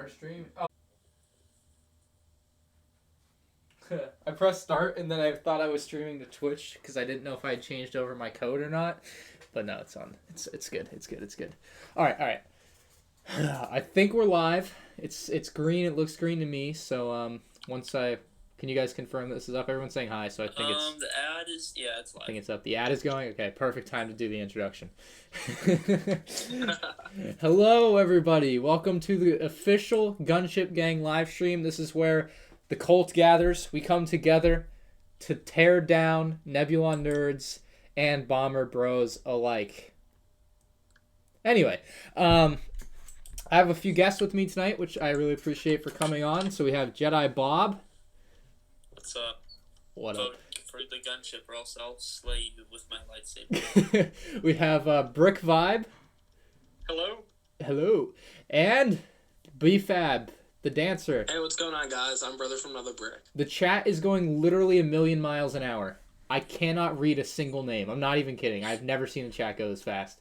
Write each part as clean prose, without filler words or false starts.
Our stream. Oh. I pressed start and then I thought I was streaming to Twitch because I didn't know if I had changed over my code or not. But no, it's on. It's good. It's good. All right. I think we're live. It's green. It looks green to me. So can you guys confirm that this is up? Everyone's saying hi, so I think it's. The ad is it's live. I think it's up. The ad is going. Okay, perfect time to do the introduction. Hello, everybody. Welcome to the official Gunship Gang live stream. This is where the cult gathers. We come together to tear down Nebula nerds and Bomber bros alike. Anyway, I have a few guests with me tonight, which I really appreciate for coming on. So we have Jedi Bob. What's up? What Vote for the gunship, or else I'll slay you with my lightsaber. We have Brick Vibe. Hello. And B-Fab, the dancer. Hey, what's going on, guys? I'm Brother from Another Brick. The chat is going literally 1,000,000 miles an hour. I cannot read a single name. I'm not even kidding. I've never seen a chat go this fast.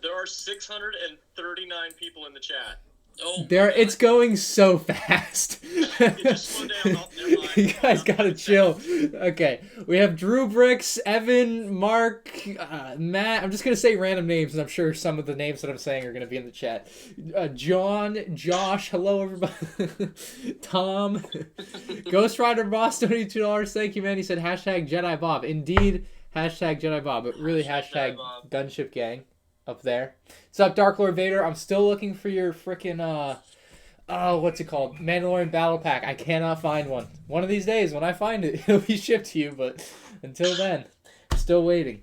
There are 639 people in the chat. Oh, It's going so fast. Just slow down. Oh, never mind. You guys gotta chill. Okay, we have Drew Bricks, Evan, Mark, Matt. I'm just gonna say random names, and I'm sure some of the names that I'm saying are gonna be in the chat. John, Josh, hello everybody. Tom, Ghost Rider Boss, $22. Thank you, man. He said hashtag Jedi Bob. Indeed, hashtag Jedi Bob, but really hashtag Gunship Gang up there. What's up, Dark Lord Vader? I'm still looking for your freaking what's it called? Mandalorian Battle Pack. I cannot find one. One of these days, when I find it, it'll be shipped to you, but until then, still waiting.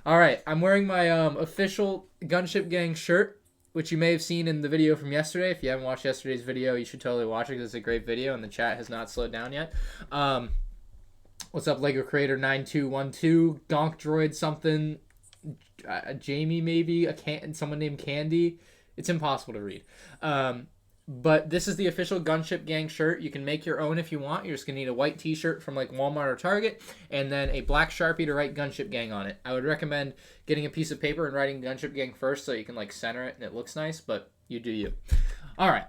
Alright, I'm wearing my official Gunship Gang shirt, which you may have seen in the video from yesterday. If you haven't watched yesterday's video, you should totally watch it because it's a great video and the chat has not slowed down yet. What's up, Lego Creator 9212, Donk Droid something, Jamie maybe, someone named Candy. It's impossible to read. But this is the official Gunship Gang shirt. You can make your own if you want. You're just going to need a white t-shirt from like Walmart or Target and then a black Sharpie to write Gunship Gang on it. I would recommend getting a piece of paper and writing Gunship Gang first so you can like center it and it looks nice, but you do you. All right.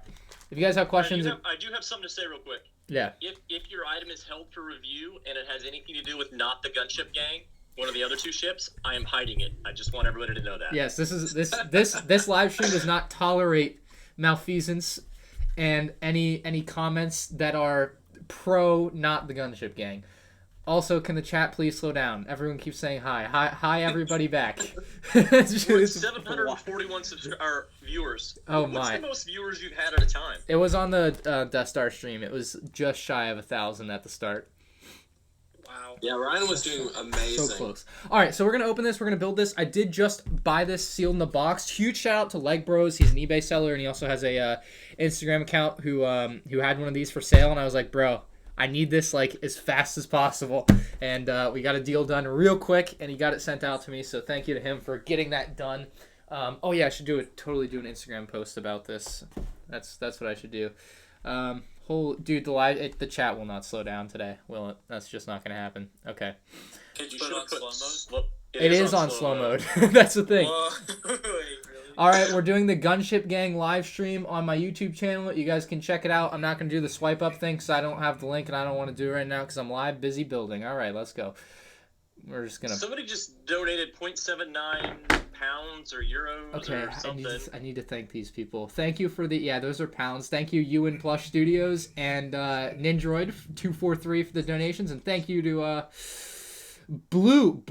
If you guys have questions... I do have something to say real quick. Yeah. If your item is held for review and it has anything to do with not the Gunship Gang, one of the other two ships, I am hiding it. I just want everybody to know that. Yes, this live stream does not tolerate malfeasance and any comments that are pro not the Gunship Gang. Also, can the chat please slow down? Everyone keeps saying hi. Hi everybody back. We're at 741 viewers. Oh What's my. the most viewers you've had at a time? It was on the Death Star stream. It was just shy of 1,000 at the start. Wow. Yeah, Ryan was doing amazing. So close. All right, so we're going to open this. We're going to build this. I did just buy this sealed in the box. Huge shout out to Leg Bros. He's an eBay seller, and he also has a Instagram account who had one of these for sale. And I was like, bro, I need this like as fast as possible. And we got a deal done real quick, and he got it sent out to me. So thank you to him for getting that done. Oh, yeah, I should totally do an Instagram post about this. That's what I should do. Dude, the chat will not slow down today, will it? That's just not going to happen. Okay. Did you put it on slow mode? It is on slow mode. That's the thing. Wait, really? All right, we're doing the Gunship Gang live stream on my YouTube channel. You guys can check it out. I'm not going to do the swipe up thing because I don't have the link and I don't want to do it right now because I'm live, busy building. All right, let's go. We're just going to... Somebody just donated 0.79 pounds or euros or something. I need to thank these people. Thank you for the... Yeah, those are pounds. Thank you, Ewan Plush Studios and Ninjroid243 for the donations. And thank you to Blue.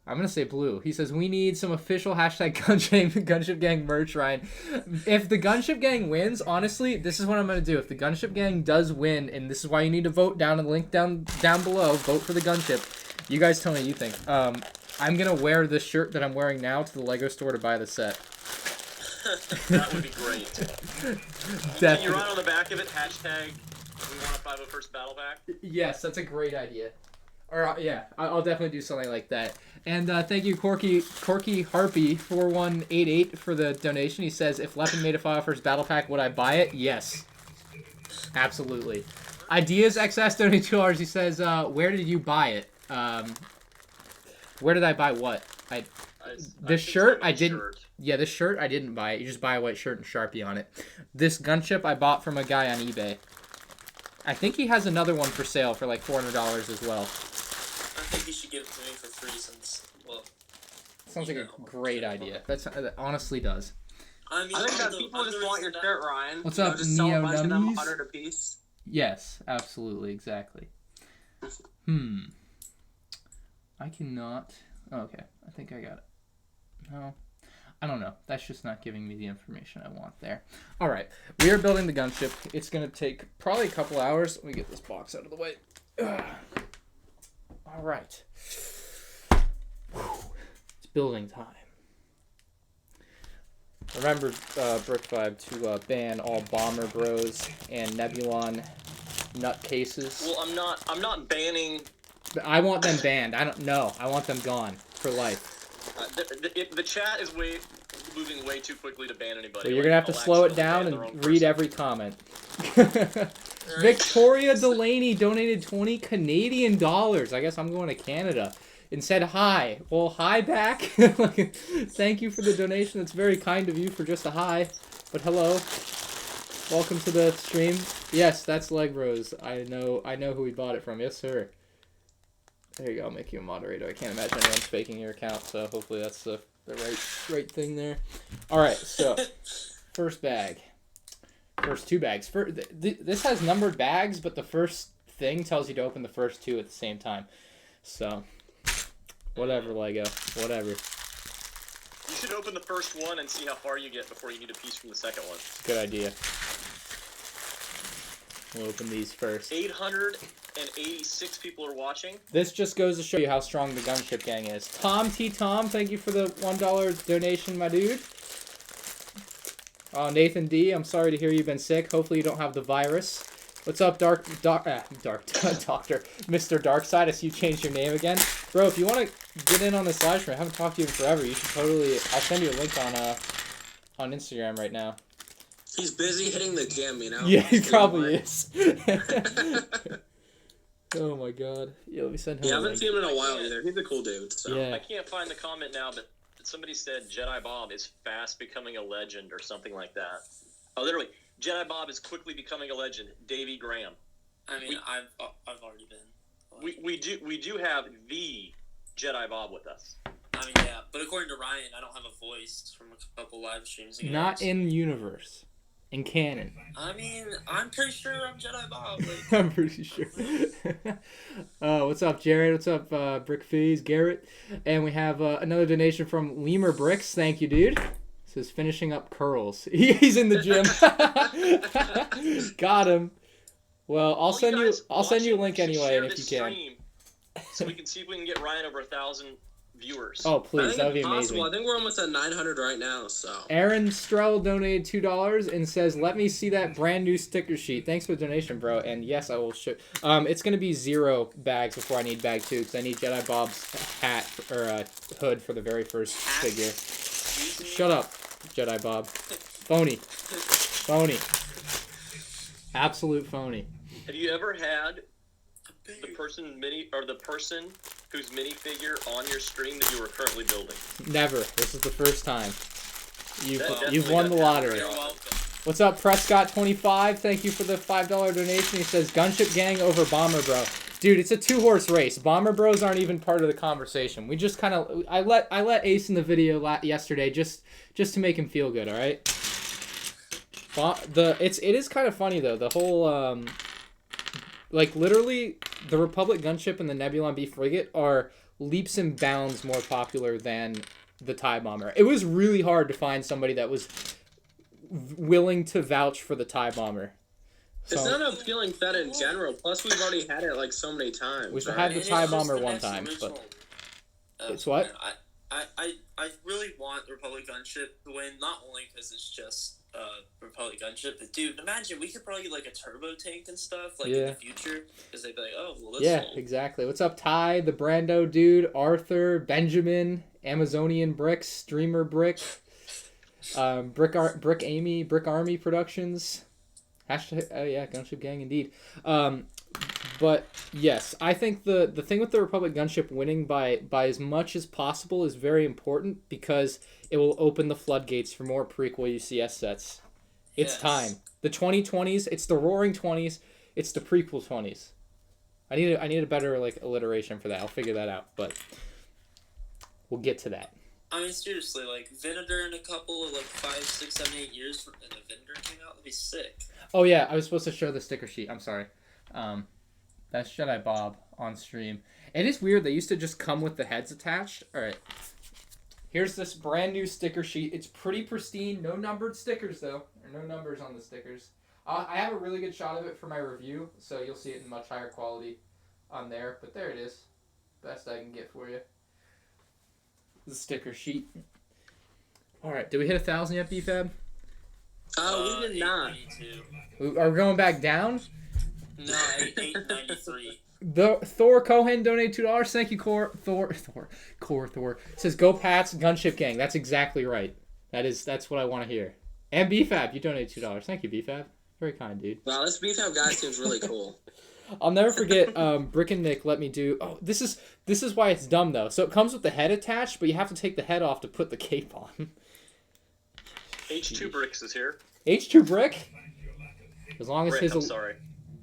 I'm going to say Blue. He says, we need some official hashtag Gunship Gang merch, Ryan. If the Gunship Gang wins, honestly, this is what I'm going to do. If the Gunship Gang does win, and this is why you need to vote down in the link down below, vote for the Gunship. You guys tell me what you think. I'm going to wear this shirt that I'm wearing now to the Lego store to buy the set. That would be great. Can you write on the back of it, hashtag we want a 501st Battle Pack? Yes, that's a great idea. Or yeah, I'll definitely do something like that. And thank you, Corky Harpy 4188 for the donation. He says, if Leppin made a 501st Battle Pack, would I buy it? Yes. Absolutely. Ideas XS donated $2. He says, where did you buy it? Where did I buy what? This shirt I didn't. Yeah, this shirt I didn't buy. You just buy a white shirt and Sharpie on it. This Gunship I bought from a guy on eBay. I think he has another one for sale for like $400 as well. I think you should give it to me for free since, well... Sounds like a great idea. That honestly does. I think that people just want your shirt, Ryan. What's up, just sell a bunch of them Neo-Nummies? 100 a piece. Yes, absolutely, exactly. I cannot... Oh, okay, I think I got it. No, I don't know. That's just not giving me the information I want there. All right, we are building the gunship. It's going to take probably a couple hours. Let me get this box out of the way. All right. It's building time. Remember, Brick5, to ban all Bomber Bros and Nebulon nutcases. Well, I'm not banning. I want them banned. I don't know. I want them gone for life. The chat is moving way too quickly to ban anybody. So you're gonna have to slow it down and read every comment. Victoria Delaney donated 20 Canadian dollars. I guess I'm going to Canada. And said hi. Well, hi back. Thank you for the donation. That's very kind of you for just a hi. But hello. Welcome to the stream. Yes, that's Leg Rose. I know who we bought it from. Yes, sir. There you go. I'll make you a moderator. I can't imagine anyone's faking your account, so hopefully that's the right thing there. All right, so first bag. First two bags. This has numbered bags, but the first thing tells you to open the first two at the same time. So... whatever, Lego. Whatever. You should open the first one and see how far you get before you need a piece from the second one. Good idea. We'll open these first. 886 people are watching. This just goes to show you how strong the Gunship gang is. Tom T. Tom, thank you for the $1 donation, my dude. Nathan D., I'm sorry to hear you've been sick. Hopefully you don't have the virus. What's up, Doctor, Mr. Darkside? I see you changed your name again. Bro, if you want to get in on this live stream, I haven't talked to you in forever. You should totally... I'll send you a link on Instagram right now. He's busy hitting the gym, you know? Yeah, he probably is. Oh my god. Yeah, let me send him Yeah, I a haven't link. seen him in a while either. He's a cool dude, so... Yeah. I can't find the comment now, but somebody said Jedi Bob is fast becoming a legend or something like that. Oh, literally. Jedi Bob is quickly becoming a legend. Davey Graham. I mean, I've already been. We do have the Jedi Bob with us. I mean, yeah, but according to Ryan, I don't have a voice from a couple live streams ago. Not in universe. In canon. I mean, I'm pretty sure I'm Jedi Bob. Like, I'm pretty sure. What's up, Jared? What's up, Brick Fees, Garrett? And we have another donation from Lemur Bricks. Thank you, dude. Says finishing up curls. He's in the gym. Got him. Well, I'll send you a link anyway, and if you can. So we can see if we can get Ryan over 1,000 viewers. Oh, please, that would be amazing. I think we're almost at 900 right now, so. Aaron Strell donated $2 and says, "Let me see that brand new sticker sheet." Thanks for the donation, bro. And yes, I will show. It's gonna be 0 bags before I need bag 2 because I need Jedi Bob's hat or hood for the very first figure. Shut up, Jedi Bob. Phony. Absolute phony. Have you ever had the person whose minifigure on your stream that you are currently building? Never. This is the first time. That You've won the lottery. you're welcome. What's up, Prescott25? Thank you for the $5 donation. He says, Gunship gang over Bomber Bro. Dude, it's a 2-horse race. Bomber Bros aren't even part of the conversation. We just kind of... I let Ace in the video yesterday just to make him feel good, all right? It is kind of funny, though. The whole... like, literally, the Republic Gunship and the Nebulon B Frigate are leaps and bounds more popular than the TIE Bomber. It was really hard to find somebody that was willing to vouch for the TIE Bomber. So, it's not appealing that in general. Plus, we've already had it like so many times. We've right? had the And TIE it's just Bomber the one next time, original. but it's what? Man, I really want Republic Gunship to win, not only because it's just Republic Gunship, but dude, imagine we could probably get like a turbo tank and stuff like in the future, because they'd be like, oh, well, this exactly. What's up, Ty, the Brando dude, Arthur, Benjamin, Amazonian Bricks, Streamer Brick, Brick Amy, Brick Army Productions. Hashtag, oh yeah, Gunship Gang indeed. But yes, I think the thing with the Republic Gunship winning by as much as possible is very important because it will open the floodgates for more prequel UCS sets. It's time. The 2020s, it's the Roaring 20s, it's the prequel 20s. I need a better like alliteration for that. I'll figure that out, but we'll get to that. I mean, seriously, like Vinegar in a couple of like 5, 6, 7, 8 years, and the Vinegar came out, that'd be sick. Oh yeah, I was supposed to show the sticker sheet. I'm sorry. That's Jedi Bob on stream. It is weird. They used to just come with the heads attached. All right. Here's this brand new sticker sheet. It's pretty pristine. No numbered stickers though. There are no numbers on the stickers. I have a really good shot of it for my review, so you'll see it in much higher quality on there. But there it is. Best I can get for you. The sticker sheet. All right. Did we hit 1,000 yet, BFAB? We did not. 892. Are we going back down? No, 893. The Thor Cohen donated $2. Thank you, Thor says go Pats Gunship Gang. That's exactly right. That's what I want to hear. And BFAB, you donated $2. Thank you, BFAB. Very kind, dude. Wow, this BFAB guy seems really cool. I'll never forget. Brick and Nick let me do. Oh, this is why it's dumb though. So it comes with the head attached, but you have to take the head off to put the cape on. H2 Bricks is here. H2 Brick. As long as Brick, I'm sorry.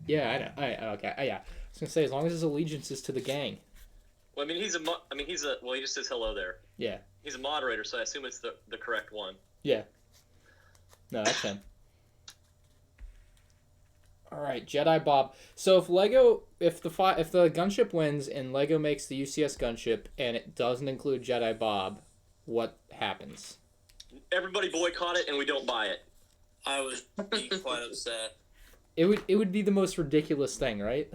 Yeah, I know. Okay. Yeah. I was gonna say as long as his allegiance is to the gang. Well, I mean, well, he just says hello there. Yeah. He's a moderator, so I assume it's the correct one. Yeah. No, that's him. All right, Jedi Bob. So if the gunship wins and Lego makes the UCS gunship and it doesn't include Jedi Bob, what happens? Everybody boycott it and we don't buy it. I would be quite upset. It would be the most ridiculous thing, right?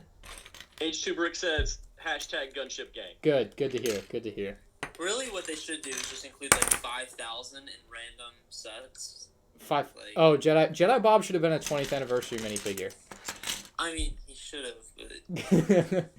H2 Brick says #Gunship Gang. Good to hear. Really, what they should do is just include like 5,000 in random sets. Jedi Bob should have been a 20th anniversary minifigure. I mean, he should have. But...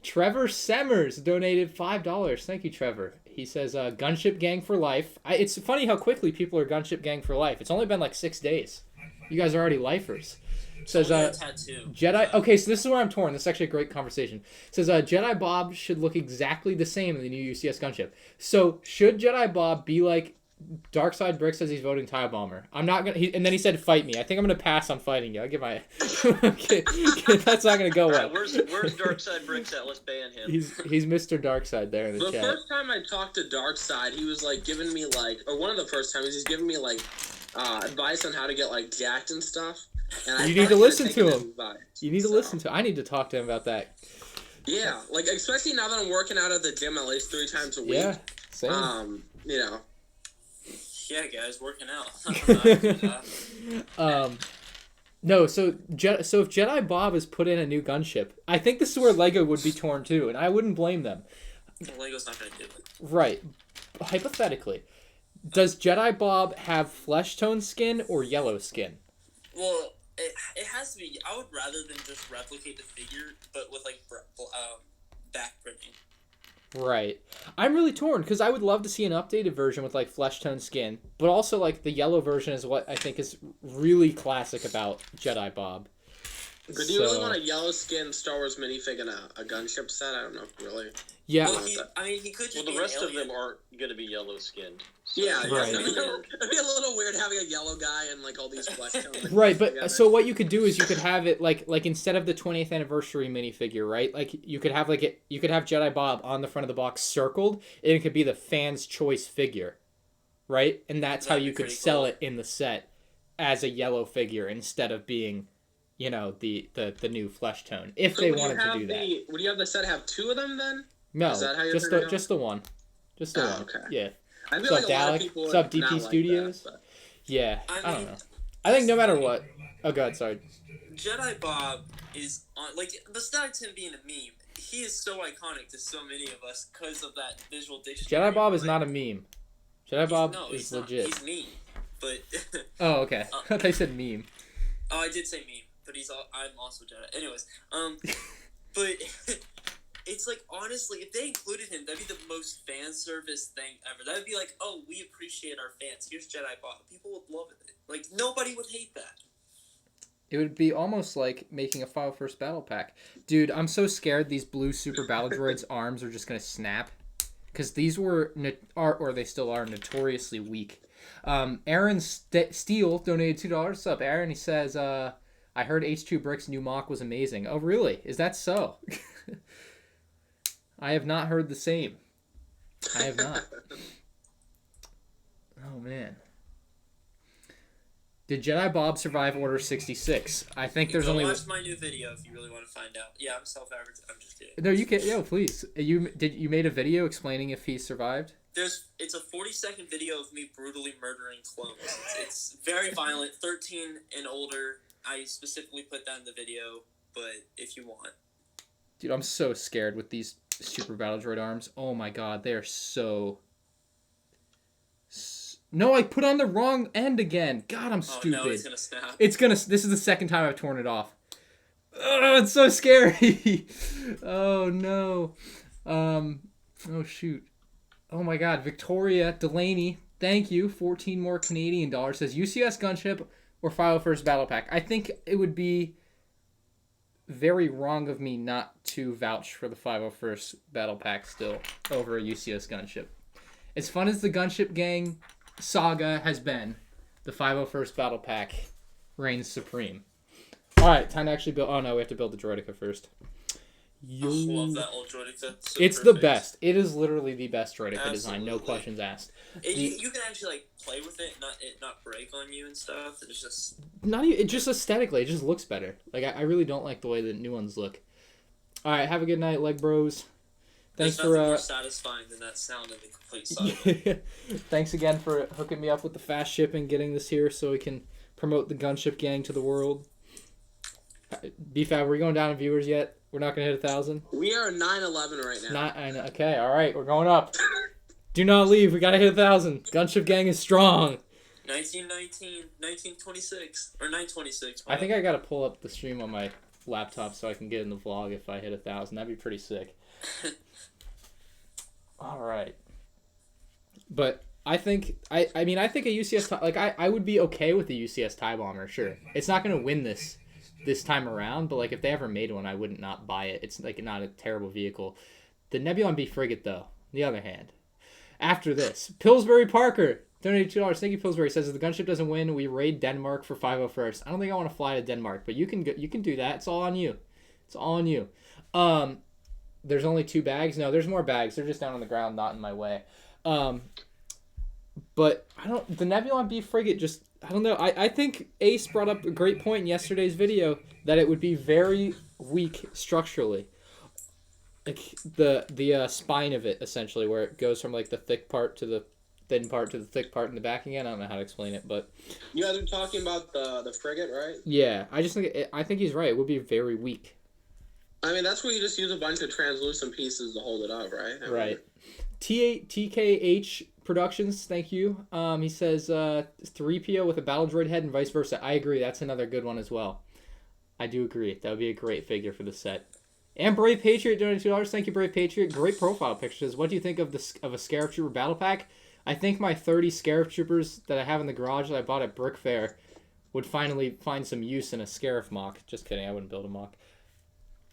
Trevor Semmers donated $5. Thank you, Trevor. He says, Gunship Gang for life. It's funny how quickly people are Gunship Gang for life. It's only been like 6 days. You guys are already lifers. Says, Jedi... Okay, so this is where I'm torn. This is actually a great conversation. Says, Jedi Bob should look exactly the same in the new UCS Gunship. So, should Jedi Bob be like... Darkside Brick says he's voting Tile Bomber. I'm not gonna. And then he said, "Fight me." I think I'm gonna pass on fighting you. I'll give my. Okay, that's not gonna go well. Right, where's Darkside Bricks at? Let's ban him. He's Mr. Darkside there in the chat. The first time I talked to Darkside, he was like giving me like, or one of the first times, he's giving me like advice on how to get like jacked and stuff. And you need to listen to him. You need to listen to. I need to talk to him about that. Yeah, like especially now that I'm working out at the gym at least 3 times a week. Yeah, same. You know. Yeah, guys, working out. No, so if Jedi Bob is put in a new gunship, I think this is where Lego would be torn too, and I wouldn't blame them. Lego's not going to do it. Right. Hypothetically, does Jedi Bob have flesh tone skin or yellow skin? Well, it has to be. I would rather than just replicate the figure, but with like back printing. Right. I'm really torn because I would love to see an updated version with like flesh tone skin, but also like the yellow version is what I think is really classic about Jedi Bob. But do you really want a yellow skin Star Wars minifig in a gunship set? I don't know, really. Yeah. Well, he could just the rest of them aren't going to be yellow skinned. So yeah, right. It'd be a little weird having a yellow guy and like all these flesh tones. Right, but so what you could do is you could have it like instead of the 20th anniversary minifigure, right? Like you could have Jedi Bob on the front of the box circled, and it could be the fan's choice figure, right? And that's how you could sell it in the set as a yellow figure instead of being, you know, the new flesh tone. If they wanted to do that. Would you have the set have 2 of them then? No, is that how just the one. Just the one. Okay. Yeah. I feel like a lot of people What's up, DP not Studios? Like that, yeah, I don't know. I think no matter what. Oh, God, sorry. Jedi Bob is on, like, besides him being a meme, he is so iconic to so many of us because of that visual dictionary. Jedi Bob is not a meme. Jedi Bob is legit. He's meme, but. Oh, okay. I thought they said meme. Oh, I did say meme, but I'm also Jedi. Anyways, but. It's like, honestly, if they included him, that'd be the most fan service thing ever. That'd be like, oh, we appreciate our fans. Here's Jedi Bob. People would love it. Like, nobody would hate that. It would be almost like making a Final First Battle Pack. Dude, I'm so scared these blue Super Battle Droids' arms are just going to snap. Because these were, or they still are, notoriously weak. Aaron Steele donated $2. What's up, Aaron? He says, I heard H2 Brick's new mock was amazing. Oh, really? Is that so? I have not heard the same. I have not. Oh, man. Did Jedi Bob survive Order 66? I think there's only. Watch my new video if you really want to find out. Yeah, I'm self-advertising. I'm just kidding. No, you can. Yo, please. You made a video explaining if he survived? It's a 40-second video of me brutally murdering clones. It's very violent. 13 and older. I specifically put that in the video, but if you want. Dude, I'm so scared with these Super Battle Droid arms. Oh my god, they are so. No, I put on the wrong end again. God, I'm stupid. Oh no, it's gonna snap. This is the second time I've torn it off. Oh, it's so scary. Oh no. Oh shoot. Oh my god, Victoria Delaney, thank you. 14 more Canadian dollars. Says UCS Gunship or Final First Battle Pack. I think it would be very wrong of me not to vouch for the 501st Battle Pack still over a UCS Gunship. As fun as the Gunship Gang saga has been, the 501st Battle Pack reigns supreme. Alright, time to actually build. Oh no, we have to build the Droideka first. I love that old Droideka. It's perfect. The best. It is literally the best Droideka design, no questions asked. You can actually like play with it, not break on you and stuff. It's just not even. It just aesthetically, it just looks better. Like I really don't like the way the new ones look. Alright, have a good night, leg bros. Thanks There's nothing more satisfying than that sound of the complete saga. Thanks again for hooking me up with the fast shipping, getting this here so we can promote the Gunship Gang to the world. BFAB, are we going down in viewers yet? We're not going to hit 1,000? We are 911 right now. Okay, alright, we're going up. Do not leave, we got to hit 1,000. Gunship Gang is strong. 1919, 1926, or 926. I think I got to pull up the stream on my laptop so I can get in the vlog if I hit 1,000. That'd be pretty sick. Alright. But I think I think a UCS I would be okay with the UCS TIE Bomber, sure. It's not gonna win this time around, but like if they ever made one I wouldn't not buy it. It's like not a terrible vehicle. The Nebulon B frigate though, on the other hand. After this, Pillsbury Parker donated $2. Thank you, Pillsbury. Says if the Gunship doesn't win, we raid Denmark for 501st. I don't think I want to fly to Denmark, but you can do that. It's all on you. It's all on you. There's only 2 bags. No, there's more bags. They're just down on the ground, not in my way. But the Nebulon B frigate just, I don't know. I think Ace brought up a great point in yesterday's video that it would be very weak structurally. Like the spine of it, essentially, where it goes from like the thick part to the thin part to the thick part in the back again. I don't know how to explain it, but you guys are talking about the frigate, right? Yeah, I think he's right. It would be very weak. I mean, that's where you just use a bunch of translucent pieces to hold it up, right? Right. TKH Productions, thank you. He says 3PO with a battle droid head and vice versa. I agree. That's another good one as well. I do agree. That would be a great figure for the set. And Brave Patriot donated $2. Thank you, Brave Patriot. Great profile pictures. What do you think of a Scarab Trooper battle pack? I think my 30 Scarab Troopers that I have in the garage that I bought at Brick Fair would finally find some use in a Scarab mock. Just kidding. I wouldn't build a mock.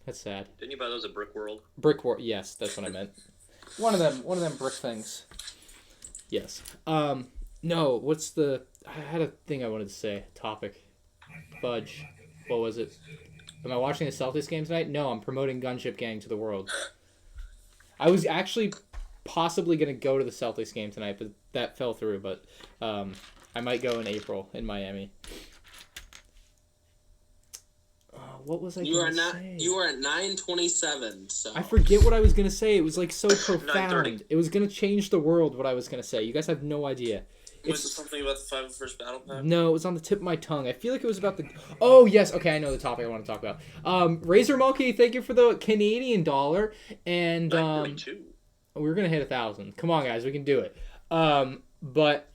That's sad. Didn't you buy those at Brick World? Brick World, yes, that's what I meant. One of them brick things. Yes. No, I had a thing I wanted to say. Topic. Fudge. What was it? Am I watching the Celtics game tonight? No, I'm promoting Gunship Gang to the world. I was actually possibly going to go to the Celtics game tonight, but that fell through. But I might go in April in Miami. What was I going to say? You are at 9:27. So I forget what I was going to say. It was like so profound. It was going to change the world. What I was going to say. You guys have no idea. Was it something about the 501st Battle Pack? No, it was on the tip of my tongue. I feel like it was about the... Oh, yes. Okay, I know the topic I want to talk about. Razor Monkey, thank you for the Canadian dollar. And we're going to hit 1,000. Come on, guys. We can do it. But...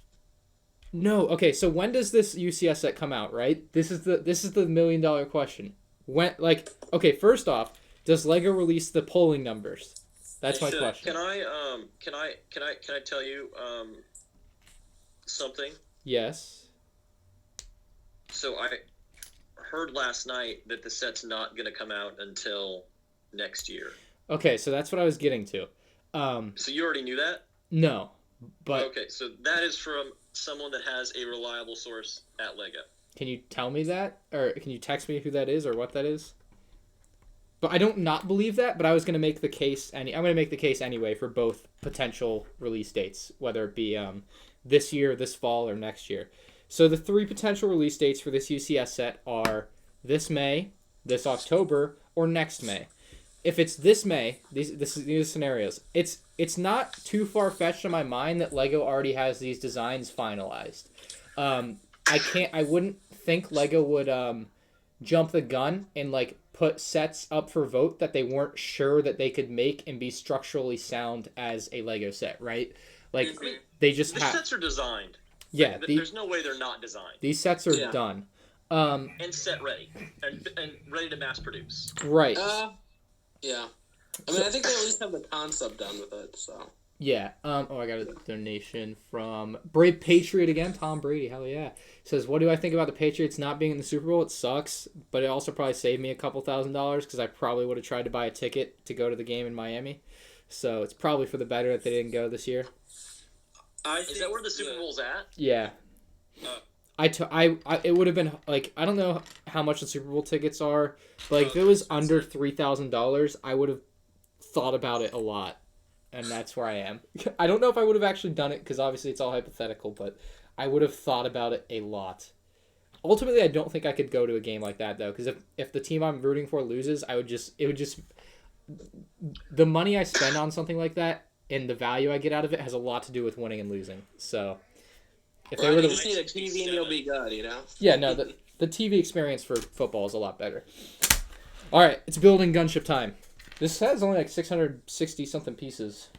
No. Okay, so when does this UCS set come out, right? This is the $1 million question. When, okay, first off, does LEGO release the polling numbers? That's my question. Can I tell you something? Yes. So heard last night that the set's not going to come out until next year. Okay, so that's what I was getting to. So you already knew that? No, but Okay, so that is from someone that has a reliable source at Lego. can you tell me that, or can you text me who that is or what that is? But I don't not believe that. But I was gonna make the case. I'm gonna make the case anyway for both potential release dates, whether it be this year, this fall, or next year. So the 3 potential release dates for this UCS set are this May, this October, or next May. If it's this May, these scenarios, it's not too far fetched in my mind that Lego already has these designs finalized. I wouldn't think Lego would jump the gun and like put sets up for vote that they weren't sure that they could make and be structurally sound as a Lego set, right? Like they just The sets are designed. Yeah, there's no way they're not designed. These sets are done. And set ready. And ready to mass produce. Right. Yeah. I mean, I think they at least have the concept done with it, so. Yeah. I got a donation from Brave Patriot again. Tom Brady. Hell yeah. Says, what do I think about the Patriots not being in the Super Bowl? It sucks, but it also probably saved me a couple $1,000s because I probably would have tried to buy a ticket to go to the game in Miami. So it's probably for the better that they didn't go this year. Is that where the Super Bowl's at? Yeah. It would have been like, I don't know how much the Super Bowl tickets are, but like if it was under $3,000, I would have thought about it a lot, and that's where I am. I don't know if I would have actually done it because obviously it's all hypothetical, but I would have thought about it a lot. Ultimately, I don't think I could go to a game like that though, because if the team I'm rooting for loses, the money I spend on something like that and the value I get out of it has a lot to do with winning and losing. So if they were to, you just need a TV and you'll be good, you know? Yeah, no, the TV experience for football is a lot better. All right, it's building gunship time. This has only like 660 something pieces.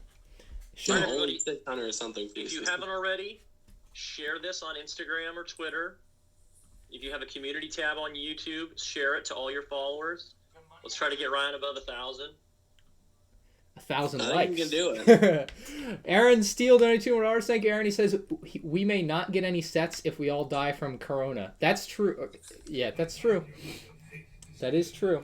Only 600 or something pieces. If you haven't already, share this on Instagram or Twitter. If you have a community tab on YouTube, share it to all your followers. Let's try to get Ryan above 1,000. 1,000 likes. I think you can do it. Aaron Steele donated $200. Thank you, Aaron. He says, we may not get any sets if we all die from Corona. That's true. Yeah, that's true. That is true.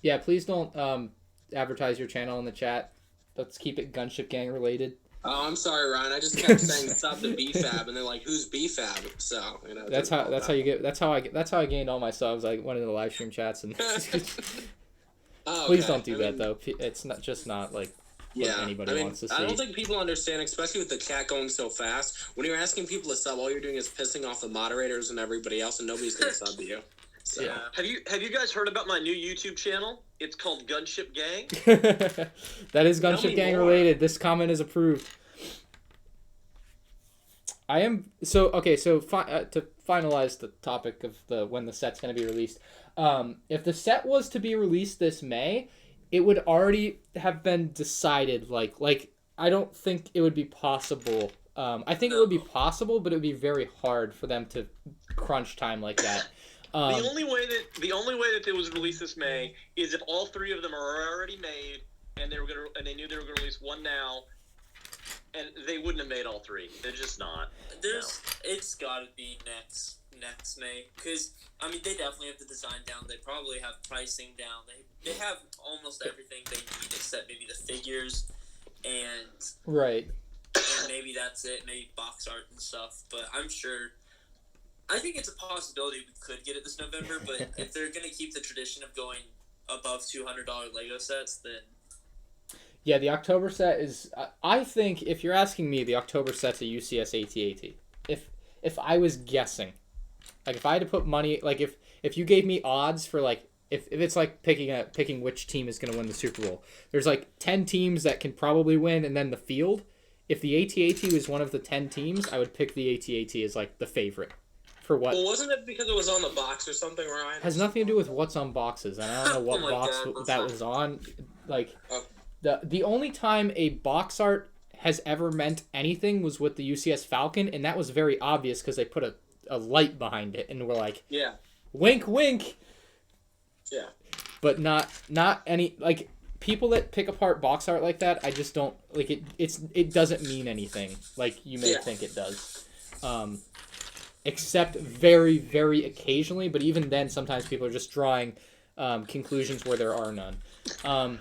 Yeah, please don't advertise your channel in the chat. Let's keep it Gunship Gang related. Oh, I'm sorry, Ryan. I just kept saying sub to BFAB, and they're like, "Who's BFAB?" So you know. That's how I gained all my subs. I went into the live stream chats and. Oh, please don't do that though. It's not like what Yeah, anybody wants to see. I don't think people understand, especially with the chat going so fast. When you're asking people to sub, all you're doing is pissing off the moderators and everybody else, and nobody's going to sub to you. So. Yeah. Have you guys heard about my new YouTube channel? It's called Gunship Gang. That is Gunship Gang related. This comment is approved. I am to finalize the topic of when the set's going to be released. If the set was to be released this May, it would already have been decided. Like I don't think it would be possible. I think it would be possible, but it would be very hard for them to crunch time like that. The only way that it was released this May is if all 3 of them are already made, and they knew they were gonna release one now, and they wouldn't have made all 3. They're just not. It's gotta be next May, because I mean they definitely have the design down. They probably have pricing down. They have almost everything they need except maybe the figures and right. And maybe that's it. Maybe box art and stuff. But I'm sure. I think it's a possibility we could get it this November. But if they're gonna keep the tradition of going above $200 Lego sets, then. Yeah, the October set is. I think if you're asking me, the October set's a UCS AT-AT. If I was guessing, like if I had to put money, like if you gave me odds for like if it's like picking which team is going to win the Super Bowl, there's like 10 teams that can probably win, and then the field. If the AT-AT was one of the 10 teams, I would pick the AT-AT as like the favorite. For what? Well, wasn't it because it was on the box or something, Ryan? Has nothing to do with what's on boxes, and I don't know what box that was on. Like. The only time a box art has ever meant anything was with the UCS Falcon, and that was very obvious because they put a light behind it, and we're like, yeah, wink, wink. Yeah. But not any, like, people that pick apart box art like that, I just don't, like, it doesn't mean anything like you may think it does. except very, very occasionally. But even then, sometimes people are just drawing conclusions where there are none.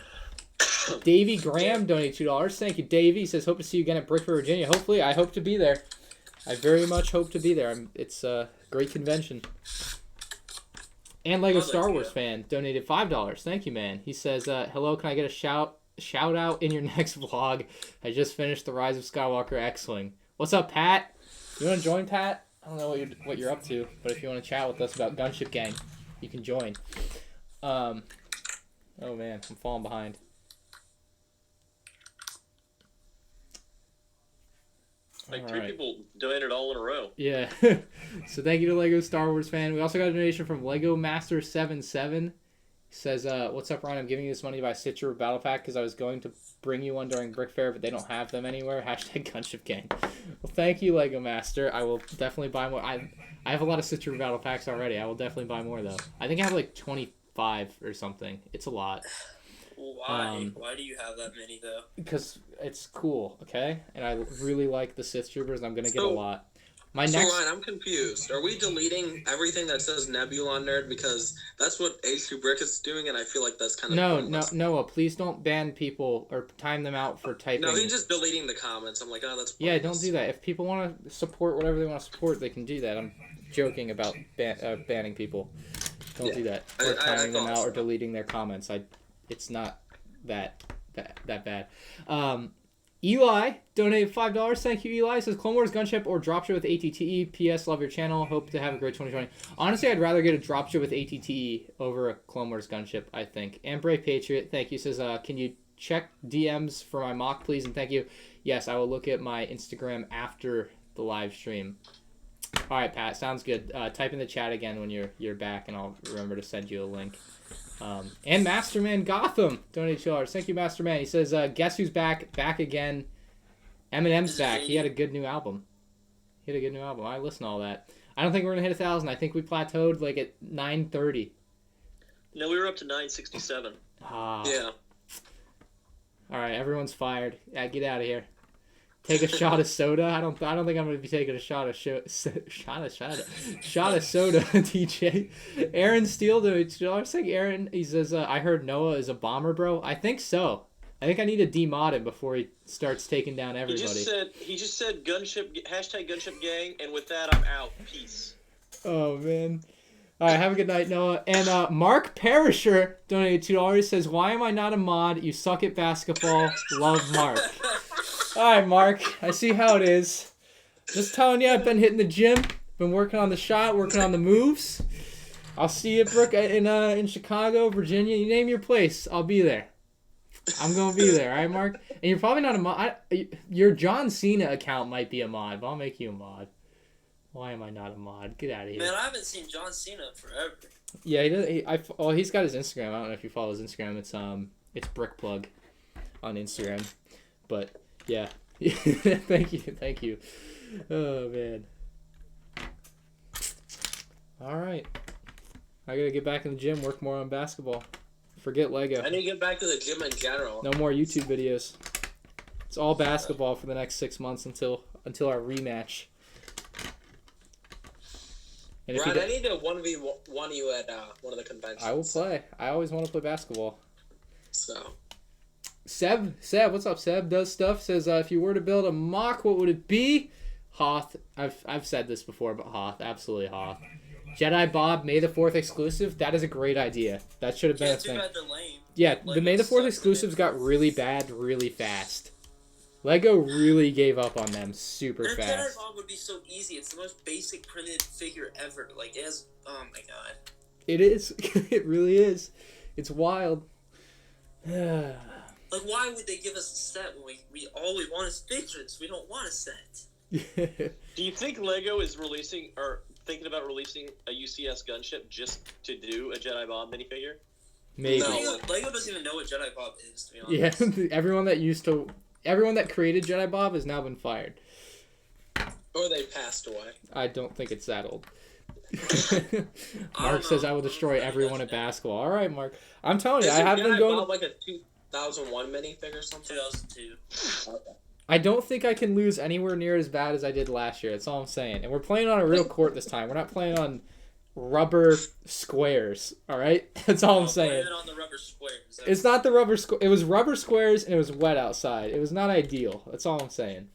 Davey Graham donated $2. Thank you, Davey. He says, hope to see you again at Brickford, Virginia. Hopefully, I hope to be there. I very much hope to be there. It's a great convention. And Lego Star Wars fan donated $5. Thank you, man. He says, hello, can I get a shout out in your next vlog? I just finished the Rise of Skywalker X-Wing. What's up, Pat? You want to join, Pat? I don't know what you're up to, but if you want to chat with us about Gunship Gang, you can join. Oh, man, I'm falling behind. Like three people donated all in a row. Yeah. So thank you to Lego Star Wars fan. We also got a donation from Lego Master 77. He says, what's up, Ryan? I'm giving you this money to buy a Stitcher Battle Pack because I was going to bring you one during Brick Fair, but they don't have them anywhere. Hashtag Gunship Gang. Well, thank you, Lego Master. I will definitely buy more. I have a lot of Stitcher Battle Packs already. I will definitely buy more, though. I think I have like 25 or something. It's a lot. Why? Why do you have that many, though? Because it's cool, okay? And I really like the Sith Troopers, and I'm going to get a lot. Ryan, I'm confused. Are we deleting everything that says Nebula Nerd? Because that's what H2 Brick is doing, and I feel like that's kind of pointless. Noah, please don't ban people or time them out for typing. No, he's just deleting the comments. I'm like, oh, that's pointless. Yeah, don't do that. If people want to support whatever they want to support, they can do that. I'm joking about banning people. Don't do that. Or timing them out or deleting their comments. It's not that bad. Eli donated $5. Thank you, Eli. Says Clone Wars Gunship or Dropship with ATTE. P.S. Love your channel. Hope to have a great 2020. Honestly, I'd rather get a Dropship with ATTE over a Clone Wars Gunship, I think. And Brave Patriot, thank you. Says, can you check DMs for my mock, please? And thank you. Yes, I will look at my Instagram after the live stream. All right, Pat. Sounds good. Type in the chat again when you're back, and I'll remember to send you a link. And Masterman Gotham donated $2. Thank you, Masterman. He says, guess who's back? Back again. Eminem's back. He had a good new album. I listened to all that. I don't think we're going to hit 1,000. I think we plateaued like at 930. No, we were up to 967. Yeah. All right, everyone's fired. Yeah, get out of here. Take a shot of soda. I don't think I'm going to be taking a shot of soda. DJ. Aaron Steele donated $2. Thank Aaron. He says, I heard Noah is a bomber, bro. I think so. I think I need to demod him before he starts taking down everybody. He just said Gunship, hashtag Gunship Gang, and with that, I'm out. Peace. Oh, man. All right, have a good night, Noah. And Mark Perisher donated $2. He says, why am I not a mod? You suck at basketball. Love, Mark. All right, Mark. I see how it is. Just telling you, I've been hitting the gym. Been working on the shot, working on the moves. I'll see you, Brooke, in Chicago, Virginia. You name your place, I'll be there. I'm going to be there, all right, Mark? And you're probably not a mod. Your John Cena account might be a mod, but I'll make you a mod. Why am I not a mod? Get out of here. Man, I haven't seen John Cena forever. Yeah, he does. He's got his Instagram. I don't know if you follow his Instagram. It's Brickplug on Instagram. But yeah, thank you. Oh man. All right, I gotta get back in the gym. Work more on basketball. Forget Lego. I need to get back to the gym in general. No more YouTube videos. It's all basketball for the next 6 months until our rematch. And Ryan, I need to 1v1 you at one of the conventions. I will play. I always want to play basketball. So. Seb, what's up? Seb does stuff. Says, if you were to build a mock, what would it be? Hoth. I've said this before, but Hoth. Absolutely Hoth. Jedi Bob, May the 4th exclusive. That is a great idea. That should have been a thing. Yeah, the May the 4th exclusives got really bad really fast. Lego really gave up on them super fast. Jedi Bob would be so easy. It's the most basic printed figure ever. Like, it has... Oh, my God. It is. It really is. It's wild. Like, why would they give us a set when we all we want is figures? We don't want a set. Do you think Lego is releasing or thinking about releasing a UCS gunship just to do a Jedi Bob minifigure? Maybe. No. Lego doesn't even know what Jedi Bob is, to be honest. Yeah, everyone that created Jedi Bob has now been fired. Or they passed away. I don't think it's that old. Mark says I will destroy everyone at basketball. All right, Mark. I'm telling you, I have been going. Bob like a 2001 minifig or something. 2002. Okay. I don't think I can lose anywhere near as bad as I did last year. That's all I'm saying. And we're playing on a real court this time. We're not playing on rubber squares. All right, that's all I'm saying. On the rubber squares. It's not the rubber square. It was rubber squares and it was wet outside. It was not ideal. That's all I'm saying.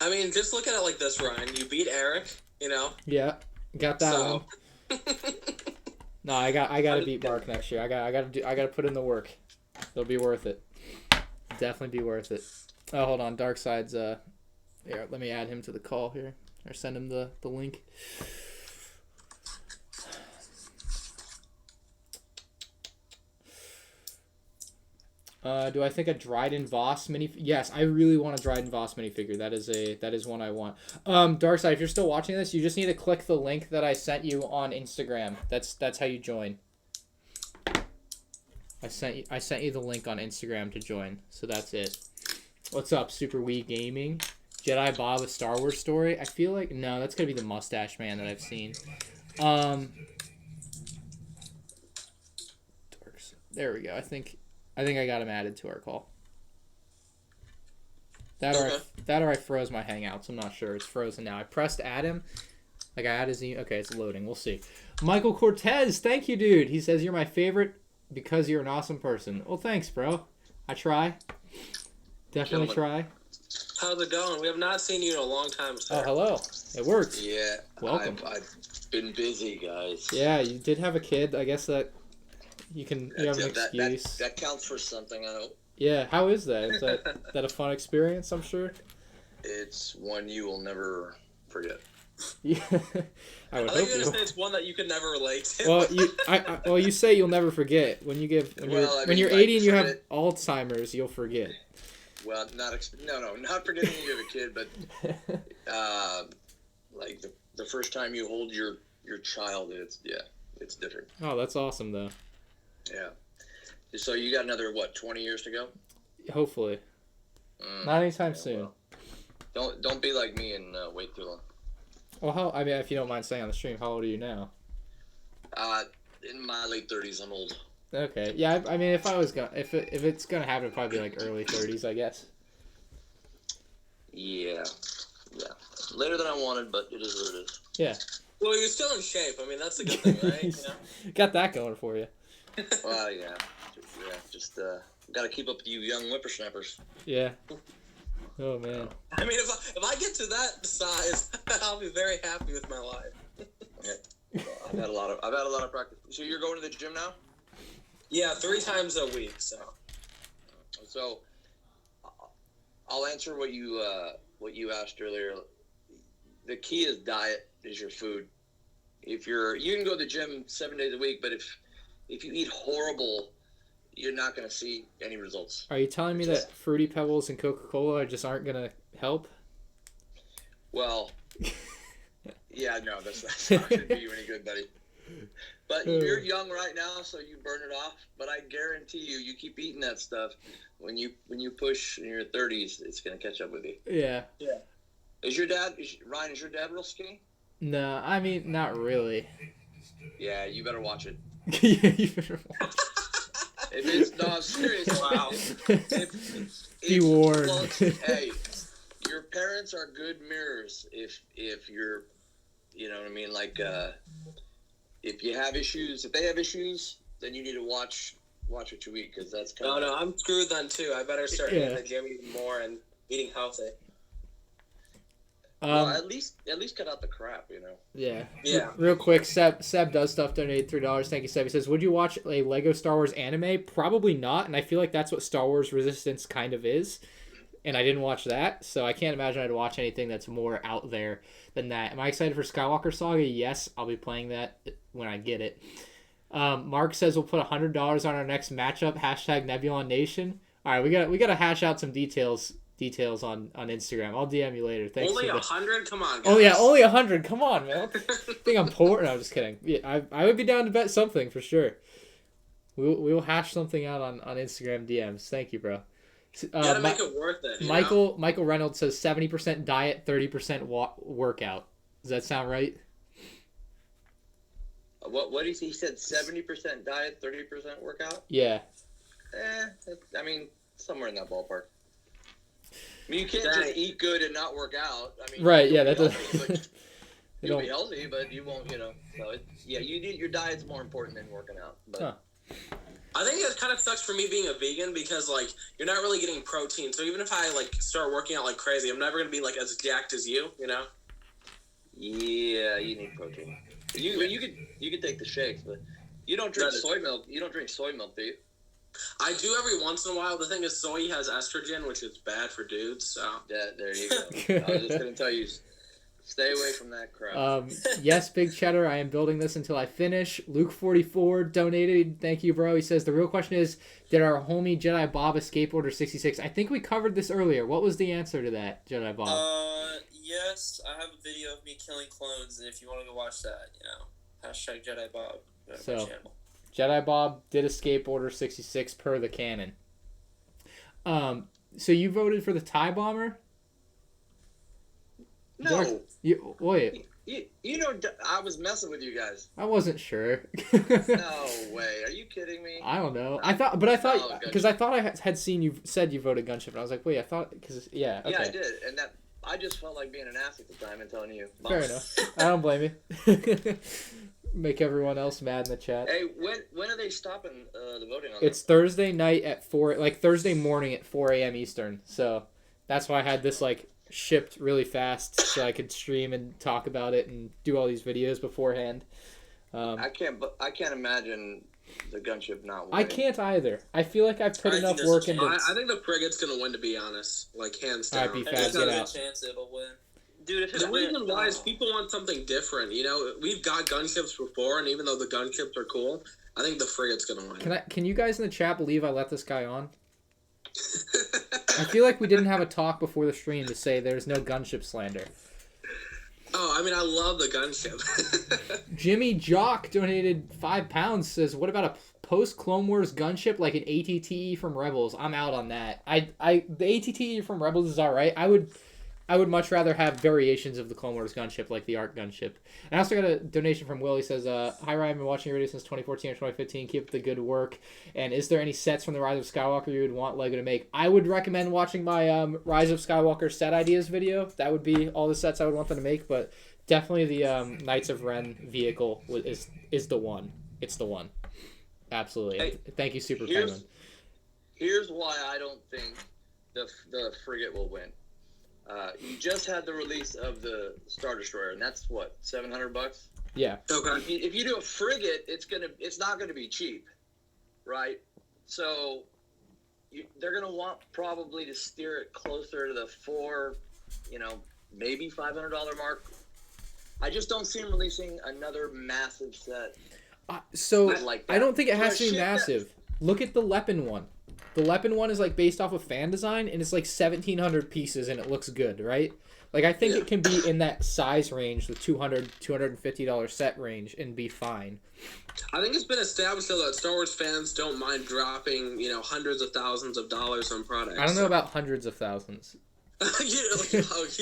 I mean, just look at it like this, Ryan. You beat Eric, you know. Yeah, got that one. No, I got to beat Mark next year. I got to put in the work. It'll be worth it. Definitely be worth it. Oh, hold on. Darkside's here. Let me add him to the call here, or send him the link. Do I think a Dryden Voss mini? Yes, I really want a Dryden Voss minifigure. That is one I want. Darkside, if you're still watching this, you just need to click the link that I sent you on Instagram. That's how you join. I sent you the link on Instagram to join. So that's it. What's up, Super Wii Gaming? Jedi Bob, a Star Wars story. I feel like no, that's gonna be the Mustache Man that I've seen. There we go. I think I got him added to our call. That or I froze my Hangouts. I'm not sure. It's frozen now. I pressed add him. Like I add his email. Okay, it's loading. We'll see. Michael Cortez, thank you, dude. He says you're my favorite because you're an awesome person. Well, thanks, bro. I try. Definitely try. How's it going? We have not seen you in a long time, sir. Oh, hello. It works. Yeah. Welcome. I've been busy, guys. Yeah, you did have a kid. I guess that you have an excuse. That counts for something, I hope. Yeah, how is that? Is that a fun experience, I'm sure? It's one you will never forget. Yeah, I would hope I think you're you. gonna say it's one that you could never relate to. Well, you say you'll never forget when you're 80 and you have Alzheimer's, you'll forget. Well, not forgetting you have a kid, but like the first time you hold your child, it's different. Oh, that's awesome though. Yeah. So you got another 20 years to go? Hopefully. Not anytime soon. Well, don't be like me and wait too long. Well, if you don't mind saying on the stream, how old are you now? In my late 30s, I'm old. Okay. Yeah, I mean, if it's gonna happen, it'd probably be like early 30s, I guess. Yeah. Later than I wanted, but it is what it is. Yeah. Well, you're still in shape. I mean, that's the good thing, right? You know? Got that going for you. Well, yeah. Just got to keep up with you young whippersnappers. Yeah. Oh man. I mean, if I get to that size, I'll be very happy with my life. Yeah. I've had a lot of practice. So you're going to the gym now? Yeah, 3 times a week. So I'll answer what you asked earlier. The key is diet. Is your food. You can go to the gym 7 days a week, but if you eat horrible, you're not going to see any results. Are you telling me that Fruity Pebbles and Coca-Cola just aren't going to help? Well, yeah, no, that's not going to do you any good, buddy. But you're young right now, so you burn it off. But I guarantee you keep eating that stuff. When you push in your 30s, it's going to catch up with you. Yeah. Yeah. Ryan, is your dad real skinny? No, I mean, not really. Yeah, you better watch it. Yeah, you better watch it. No, I'm serious. Wow. Be warned. Well, hey, your parents are good mirrors. If you're, you know what I mean? Like, if they have issues, then you need to watch what you eat, because that's kind of... No, I'm screwed then, too. I better start hitting the gym even more and eating healthy. Well, at least cut out the crap, you know. Yeah. Yeah. Real quick, Seb does stuff. Donated $3. Thank you, Seb. He says, "Would you watch a Lego Star Wars anime? Probably not." And I feel like that's what Star Wars Resistance kind of is. And I didn't watch that, so I can't imagine I'd watch anything that's more out there than that. Am I excited for Skywalker Saga? Yes, I'll be playing that when I get it. Mark says we'll put $100 on our next matchup. #Nebulon Nation. All right, we got to hash out some details on Instagram. I'll DM you later. Thanks. Only 100? Come on, guys. Oh yeah, only 100. Come on, man. I think I'm poor. No, I'm just kidding. Yeah, I would be down to bet something for sure. We will hash something out on Instagram DMs. Thank you, bro. Gotta make it worth it. Michael Reynolds says 70% diet, 30% workout. Does that sound right? What he said? 70% diet, 30% workout. Yeah. I mean, somewhere in that ballpark. I mean, you can't just eat good and not work out. I mean, Right? Yeah, that healthy, does. you'll be healthy, but you won't. So you need your diet's more important than working out. But Huh. I think it kind of sucks for me being a vegan because like you're not really getting protein. So even if I like start working out like crazy, I'm never gonna be like as jacked as you. Yeah, you need protein. You could take the shakes, but you don't drink soy milk. You don't drink soy milk, do you? I do every once in a while. The thing is, soy has estrogen, which is bad for dudes. So There you go. I was just gonna tell you, stay away from that crap. Yes, Big Cheddar, I am building this until I finish. Luke44 donated. Thank you, bro. He says, the real question is, did our homie Jedi Bob escape Order 66? I think we covered this earlier. What was the answer to that, Jedi Bob? Yes, I have a video of me killing clones, and if you want to go watch that, hashtag Jedi Bob. So, my channel. Jedi Bob did escape Order 66 per the canon. So you voted for the TIE Bomber? No. Wait. I was messing with you guys. I wasn't sure. No way. Are you kidding me? I don't know. I thought because I thought I had seen you said you voted Gunship, and I was like, wait, I thought because yeah. Okay. Yeah, I did, and I just felt like being an ass at the time and telling you. Fair enough. I don't blame you. Make everyone else mad in the chat. Hey, when are they stopping the voting on It's Thursday night at 4, like Thursday morning at 4 a.m. Eastern. So that's why I had this like shipped really fast so I could stream and talk about it and do all these videos beforehand. I can't imagine the Gunship not winning. I can't either. I feel like I've put enough work into. I think the frigate's gonna win, to be honest. Like hands down. Alright, There's get a out. good chance it'll win. Dude, The reason why is people want something different. We've got gunships before, and even though the gunships are cool, I think the frigate's gonna win. Can you guys in the chat believe I let this guy on? I feel like we didn't have a talk before the stream to say there's no gunship slander. Oh, I mean, I love the gunship. Jimmy Jock donated £5. Says, "What about a post Clone Wars gunship like an ATTE from Rebels?" I'm out on that. The ATTE from Rebels is all right. I would much rather have variations of the Clone Wars gunship, like the ARC gunship. And I also got a donation from Will. He says, "Hi Ryan, I've been watching your videos since 2014 or 2015. Keep up the good work. And is there any sets from the Rise of Skywalker you would want LEGO to make?" I would recommend watching my Rise of Skywalker set ideas video. That would be all the sets I would want them to make. But definitely the Knights of Ren vehicle is the one. It's the one. Absolutely. Hey, thank you, Super Penguin. Here's why I don't think the frigate will win. You just had the release of the Star Destroyer, and that's what, $700? Yeah. Okay. If you do a frigate, it's not gonna be cheap, right? So they're gonna want probably to steer it closer to the maybe $500 mark. I just don't see them releasing another massive set. Like I don't think it has to be massive. Look at the Leppin one. The Leppin one is like based off of fan design, and it's like 1,700 pieces, and it looks good, right? Like I think it can be in that size range, the $200, $250 set range, and be fine. I think it's been established though that Star Wars fans don't mind dropping, hundreds of thousands of dollars on products. I don't know about hundreds of thousands. you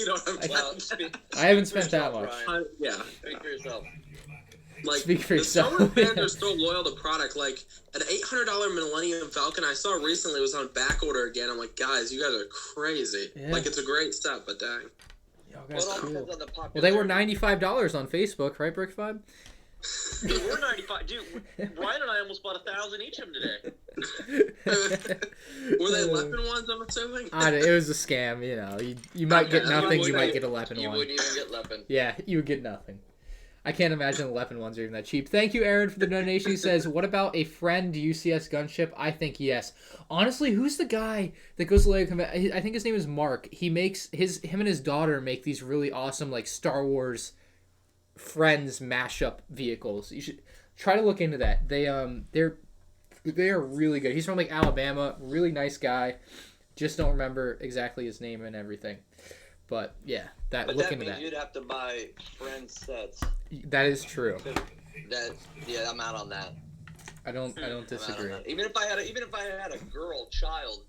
don't have I haven't spent that much. Yeah. Speak for yourself. Like, Speak for yourself. The Star Wars fans are so loyal to product. Like, an $800 Millennium Falcon I saw recently was on back order again. I'm like, guys, you guys are crazy. Yeah. Like, it's a great stuff, but dang. Y'all guys Well, it all cool. depends on the Well, popularity. they were $95 on Facebook, right, Brick Vibe? Dude, we're 95. Dude, Ryan and I almost bought 1,000 each of them today. Were they Leppin ones, I'm assuming? It was a scam, You might get nothing, you might get a Leppin You one. wouldn't even get Leppin. Yeah, you would get nothing. I can't imagine the Leppin ones are even that cheap. Thank you, Aaron, for the donation. He says, "What about a friend UCS gunship?" I think yes. Honestly, who's the guy that goes to Lego? I think his name is Mark. He makes him and his daughter make these really awesome like Star Wars Friends mashup vehicles. You should try to look into that. They are really good. He's from like Alabama. Really nice guy. Just don't remember exactly his name and everything. But yeah, look into that. You'd have to buy friend sets. That is true. I'm out on that. I don't disagree. Even if I had a girl child,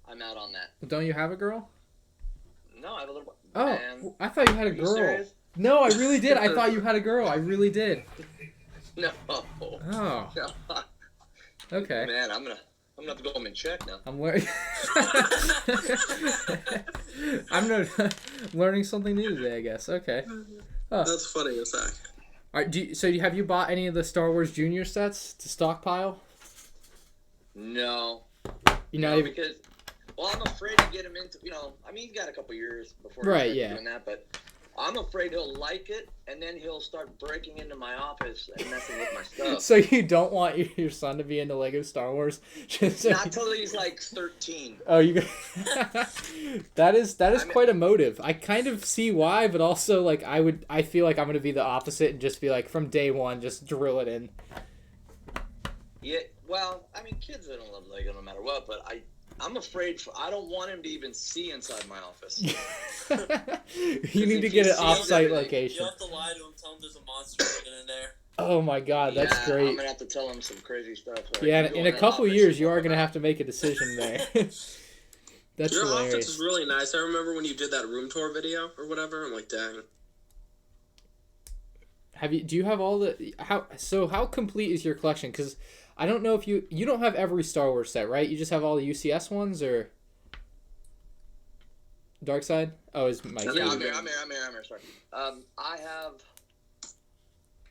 I'm out on that. Don't you have a girl? No, I have a little. Oh, Man. I thought you had a Are you girl. serious? No, I really did. I thought you had a girl. I really did. No. Oh, okay. Man, I'm gonna I'm gonna have to go home and check now. I'm learning. Learning something new today, I guess. Okay. Oh. That's funny as heck. All right. Have you bought any of the Star Wars Junior sets to stockpile? No. Because, well, I'm afraid to get him into. I mean, he's got a couple years before he's doing that, but I'm afraid he'll like it, and then he'll start breaking into my office and messing with my stuff. So you don't want your son to be into Lego Star Wars? Not until he's like 13. Oh, you. That is quite a motive. I kind of see why, but also like I feel like I'm gonna be the opposite and just be like from day one, just drill it in. Yeah, well, I mean, kids they don't love Lego no matter what, but I'm afraid I don't want him to even see inside my office. You need to get an off-site location. You have to lie to him, tell him there's a monster hidden in there. Oh my god, that's great. I'm gonna have to tell him some crazy stuff. Like, yeah, in a couple years, you are gonna have to make a decision there. That's Your hilarious. office is really nice. I remember when you did that room tour video or whatever. I'm like, dang. Do you have all the how complete is your collection? Because I don't know if you don't have every Star Wars set, right? You just have all the UCS ones, or Dark Side? Oh, is Mike? Yeah, I'm here. Sorry. I have.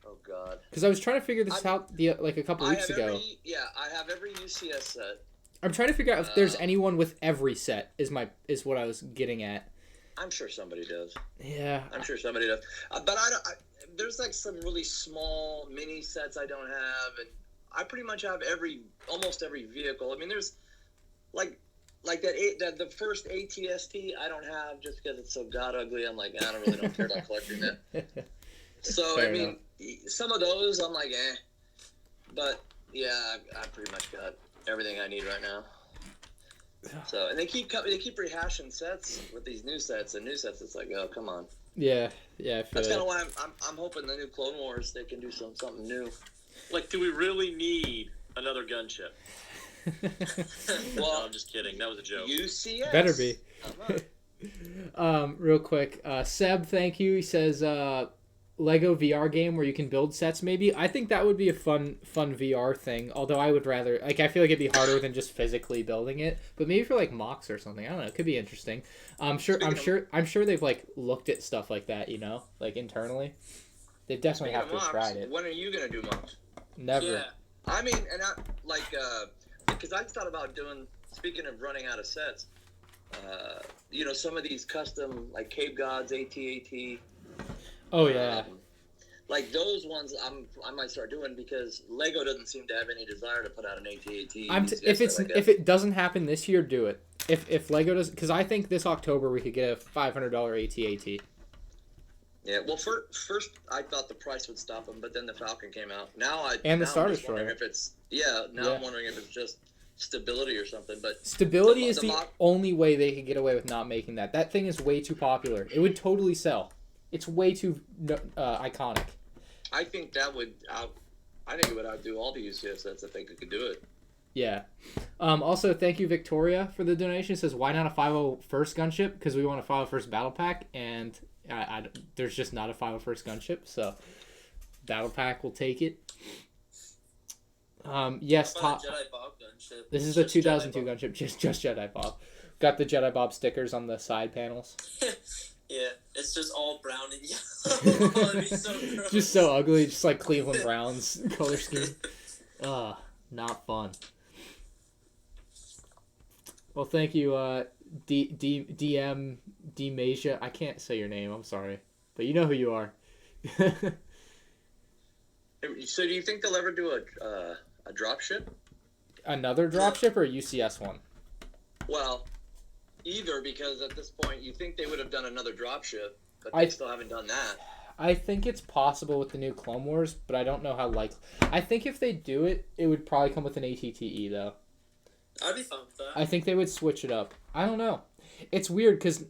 Oh God. Because I was trying to figure this out like a couple weeks ago. I have every UCS set. I'm trying to figure out if there's anyone with every set. Is what I was getting at. I'm sure somebody does. Yeah. I'm sure somebody does. But there's like some really small mini sets I don't have, and I pretty much have almost every vehicle. I mean, there's like the first ATST I don't have just because it's so god ugly. I'm like, I don't care about collecting that. So Fair I mean, enough. some of those I'm like, but yeah, I pretty much got everything I need right now. So and they keep rehashing sets with these new sets, and new sets. It's like, oh come on. Yeah. That's kind of why I'm hoping the new Clone Wars they can do something new. Like, do we really need another gunship? Well, no, I'm just kidding. That was a joke. UCS Better be. Real quick, Seb, thank you. He says Lego VR game where you can build sets. Maybe I think that would be a fun VR thing. Although I would rather I feel like it'd be harder than just physically building it. But maybe for like mocks or something. I don't know. It could be interesting. I'm sure they've like looked at stuff like that. Like internally. They definitely have to have tried it. When are you gonna do mocks? Never. Yeah. I mean, and because I thought about doing. Speaking of running out of sets, some of these custom like Cave Gods, AT-AT. Oh yeah. Like those ones, I might start doing because Lego doesn't seem to have any desire to put out an AT-AT. If it doesn't happen this year, do it. If Lego does, because I think this October we could get a $500 AT-AT. Yeah, well, first I thought the price would stop them, but then the Falcon came out. And the Star Destroyer. I'm wondering if it's just stability or something. But stability is the only way they could get away with not making that. That thing is way too popular. It would totally sell. It's way too iconic. I think it would outdo all the UCS sets if they could do it. Yeah. Also, thank you, Victoria, for the donation. It says, why not a 501st gunship? Because we want a 501st battle pack, and there's just not a 501st gunship, so battle pack will take it. Yes, top. Jedi Bob gunship. This is a 2002 gunship, just Jedi Bob. Got the Jedi Bob stickers on the side panels. Yeah, it's just all brown and yellow. It'd be so gross. Just so ugly, just like Cleveland Browns color scheme. Not fun. Well, thank you, DM Masia. I can't say your name. I'm sorry, but you know who you are. So, do you think they'll ever do a drop ship? Another drop ship or a UCS one? Well, either, because at this point you think they would have done another drop ship, but they still haven't done that. I think it's possible with the new Clone Wars, but I don't know how likely. I think if they do it, it would probably come with an ATTE though. I'd be fine with that. I think they would switch it up. I don't know. It's weird because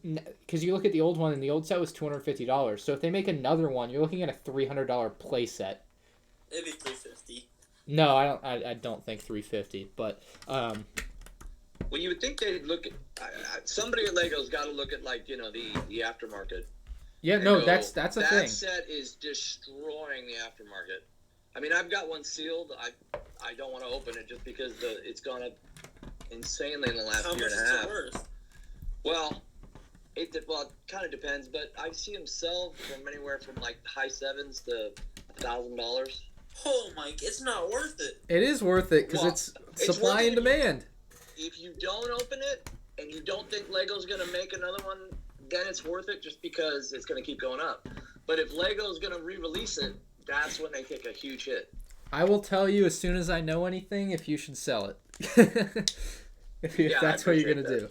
you look at the old one and the old set was $250. So if they make another one, you're looking at a $300 play set. It'd be $350. No, I don't think $350, but Well, you would think they'd look at somebody at Lego's got to look at the aftermarket. Yeah, no, that's a thing. That set is destroying the aftermarket. I mean, I've got one sealed. I don't want to open it just because it's gonna insanely in the last How year much and is a it half. worth? Well, it kind of depends, but I see them sell from anywhere from like high sevens to $1,000. Oh my, it's not worth it. It is worth it because Well, it's it's supply worth it and demand. If you don't open it and you don't think Lego's going to make another one, then it's worth it just because it's going to keep going up. But if Lego's going to re-release it, that's when they take a huge hit. I will tell you as soon as I know anything if you should sell it. if that's what you're gonna do.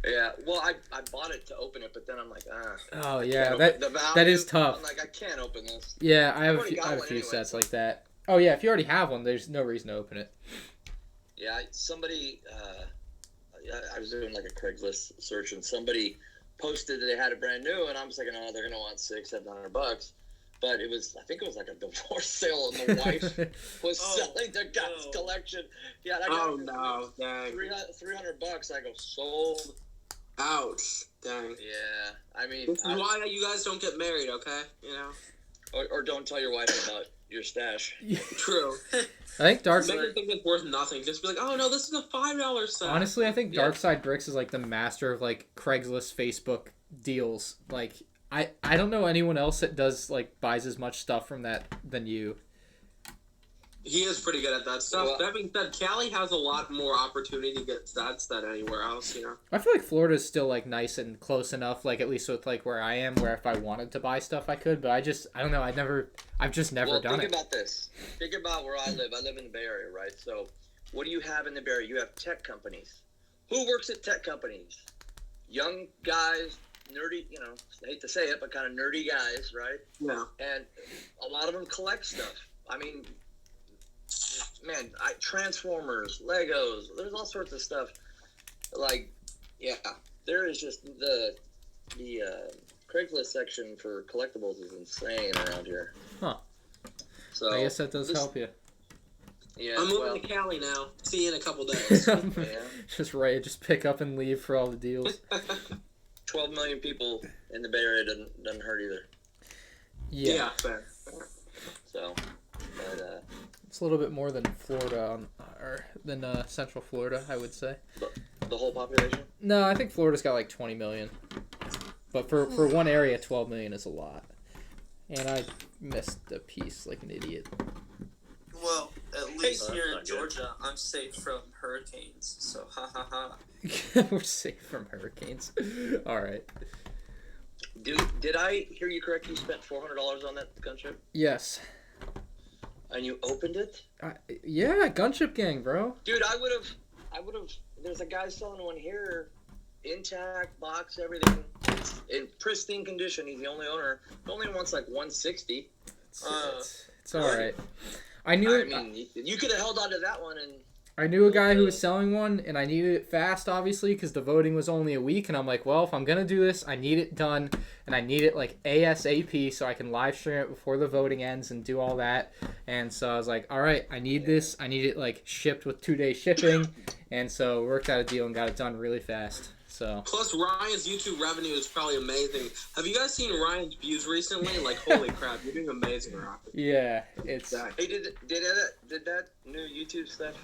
Yeah, well, I bought it to open it, but then I'm like, Oh yeah, that is tough. I'm like, I can't open this. Yeah, I have I've a already few got one sets anyway. like that. Oh yeah, if you already have one, there's no reason to open it. Yeah, somebody, I was doing like a Craigslist search, and somebody posted that they had it brand new, and I was thinking, oh, they're gonna want $600-700. But I think it was like a divorce sale, and the wife was selling the guy's collection. Yeah, that oh no, dang. $300. I go, sold. Ouch, dang. Yeah, I mean, This is why you guys don't get married, okay? You know. Or don't tell your wife about your stash. True. I think Dark. Make her think it's worth nothing. Just be like, oh no, this is a $5 set. Honestly, I think Darkside Bricks is like the master of like Craigslist, Facebook deals. Like I don't know anyone else that does like buys as much stuff from that than you. He is pretty good at that stuff. Well, That being said, Cali has a lot more opportunity to get stats than anywhere else, you know? I feel like Florida's still like nice and close enough, like at least with like where I am, where if I wanted to buy stuff I could, but I don't know, I've just never done think it. about this. Think about where I live. I live in the Bay Area, right? So what do you have in the Bay Area? You have tech companies. Who works at tech companies? Young guys, nerdy, you know, I hate to say it, but kind of nerdy guys, right? Yeah. And a lot of them collect stuff. I mean, man, Transformers, Legos, there's all sorts of stuff. Like, yeah, there is just the Craigslist section for collectibles is insane around here. Huh. So I guess that does help you. Yeah, I'm moving to Cali now. See you in a couple days. Just pick up and leave for all the deals. 12 million people in the Bay Area doesn't hurt either. Yeah. Fair. So, but it's a little bit more than Florida, or than Central Florida, I would say. the whole population? No, I think Florida's got like 20 million. But for one area, 12 million is a lot. And I missed a piece like an idiot. Well, at least that's here not in good. Georgia, I'm safe from hurricanes. So ha ha ha. We're safe from hurricanes. All right. Did I hear you correct? You spent $400 on that gunship, Yes. and you opened it, Yeah, Gunship Gang, bro. dude. I would have. There's a guy selling one here, intact box, everything. It's in pristine condition. He's the only owner. He only wants like 160. It's all right. I knew. I mean, you could have held on to that one, and I knew a guy who was selling one, and I needed it fast, obviously, because the voting was only a week. And I'm like, well, if I'm gonna do this, I need it done, and I need it like ASAP so I can live stream it before the voting ends and do all that. And so I was like, all right, I need this. I need it like shipped with 2-day shipping, and so worked out a deal and got it done really fast. So. Plus, Ryan's YouTube revenue is probably amazing. Have you guys seen Ryan's views recently? Like, holy crap, you're doing amazing, Ryan. Yeah, it's. hey, did that new YouTube stuff?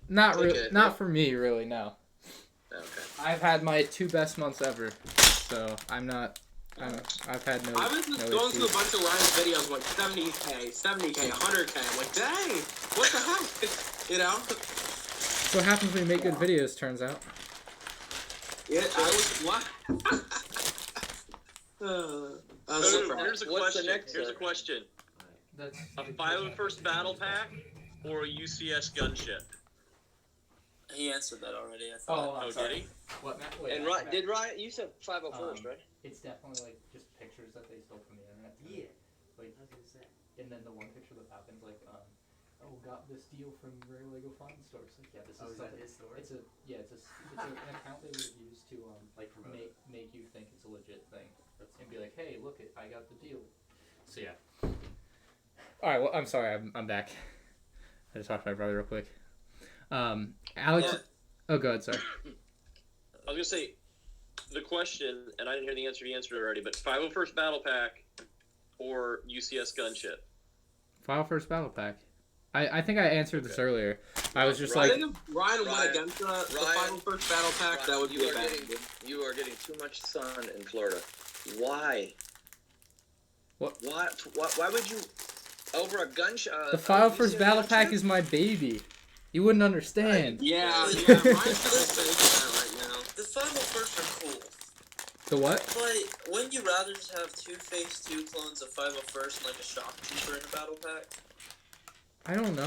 Not really. Not for me, really. No. Okay. I've had my 2 best months ever, so I'm not. I've had no. I was just no going issues. through a bunch of Ryan's videos, like 70K, 70K, 100K. I'm like, dang, what the heck? You know? That's what happens when you make good videos. Turns out. Yeah, I was what? Here's a What's the question. next, Here's a question. A 501st Battle Pack or a UCS Gunship? He answered that already, I thought. I'm Oh, sorry. did he? What? And Ryan, you said 501st, right? It's definitely like just pictures that they stole from the internet. Yeah. Like, and then the one picture of the Falcons, like, got this deal from Rare Lego Fun Store. It's like, yeah, this is something. His store? It's an account they would use to make you think it's a legit thing, and be like, hey, look it, I got the deal. So yeah. All right. Well, I'm sorry. I'm back. I just talked to my brother real quick. Alex. Yeah. Oh, go ahead. Sorry. I was gonna say the question, and I didn't hear the answer. You answered it already. But 501st Battle Pack or UCS Gunship? File first battle pack. I think I answered this earlier. I was just I like, think if Ryan went against the final first battle pack, that would be bad. You are getting too much sun in Florida. Why? What? Why would you over a gunshot? the final first battle pack is my baby. You wouldn't understand. Yeah, Ryan's kind of saying that right now. The final first are cool. The what? But wouldn't you rather just have two phase 2 clones of 501st and like a shock trooper in a battle pack? I don't know. I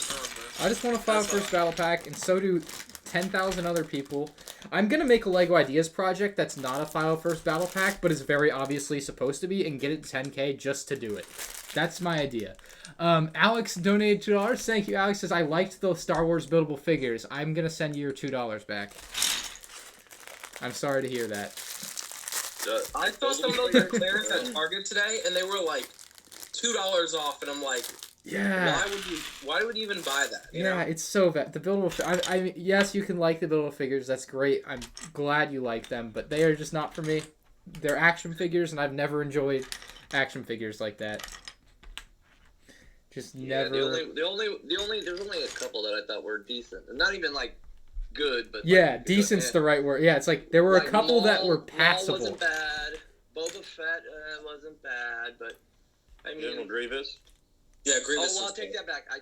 don't know. I just want a final first battle pack, and so do 10,000 other people. I'm gonna make a Lego Ideas project that's not a final first battle pack, but is very obviously supposed to be, and get it to 10K just to do it. That's my idea. Alex donated $2. Thank you. Alex says, I liked the Star Wars buildable figures. I'm gonna send you your $2 back. I'm sorry to hear that. I saw some of those at clearance at Target today, and they were like $2 off, and I'm like, Yeah. why would you even buy that? You know? It's so bad. The buildable. I yes, you can like the buildable figures. That's great. I'm glad you like them, but they are just not for me. They're action figures, and I've never enjoyed action figures like that. Just never. There's only a couple that I thought were decent, and not even like good, but decent's the right word. Yeah, it's like there were a couple that were passable. Maul wasn't bad. Boba Fett wasn't bad, but I mean, General Grievous. Yeah, Grievous. Oh, well, I'll take that back. I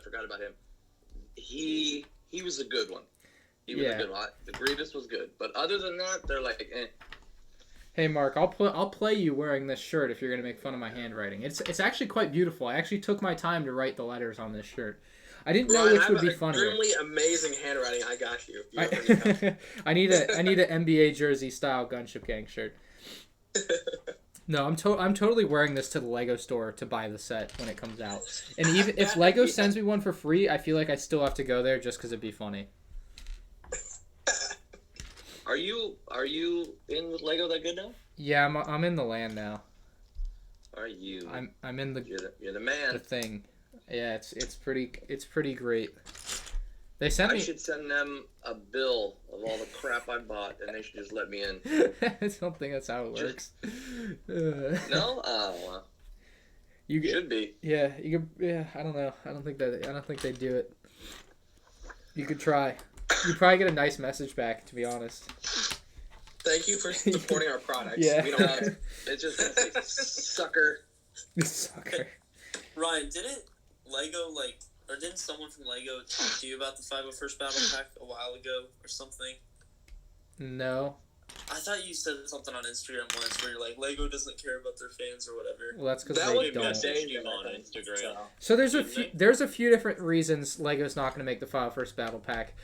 forgot about him. He was a good one. He was a good one. The Grievous was good, but other than that, they're like, eh. Hey Mark, I'll play you wearing this shirt if you're gonna make fun of my handwriting. It's actually quite beautiful. I actually took my time to write the letters on this shirt. I didn't know which would be funnier. Extremely amazing handwriting. I got you. I need an NBA jersey style Gunship Gang shirt. No, I'm totally wearing this to the Lego store to buy the set when it comes out. And even if Lego sends me one for free, I feel like I still have to go there just because it'd be funny. Are you in with Lego that good now? Yeah, I'm in the land now. Are you? I'm in the. You're the man. The thing. Yeah, it's pretty great. They sent me. I should send them a bill of all the crap I bought, and they should just let me in. I don't think that's how it works. No? Oh, well. You should be. Yeah, you could. Yeah, I don't know. I don't think they do it. You could try. You probably get a nice message back, to be honest. Thank you for supporting our products. Yeah. We don't It's just gonna say, sucker. Sucker. Ryan, didn't someone from Lego talk to you about the 501st Battle Pack a while ago or something? No. I thought you said something on Instagram once where you're like, Lego doesn't care about their fans or whatever. Well, that's because That they would don't. message You on Instagram. So there's a few different reasons Lego's not going to make the 501st Battle Pack.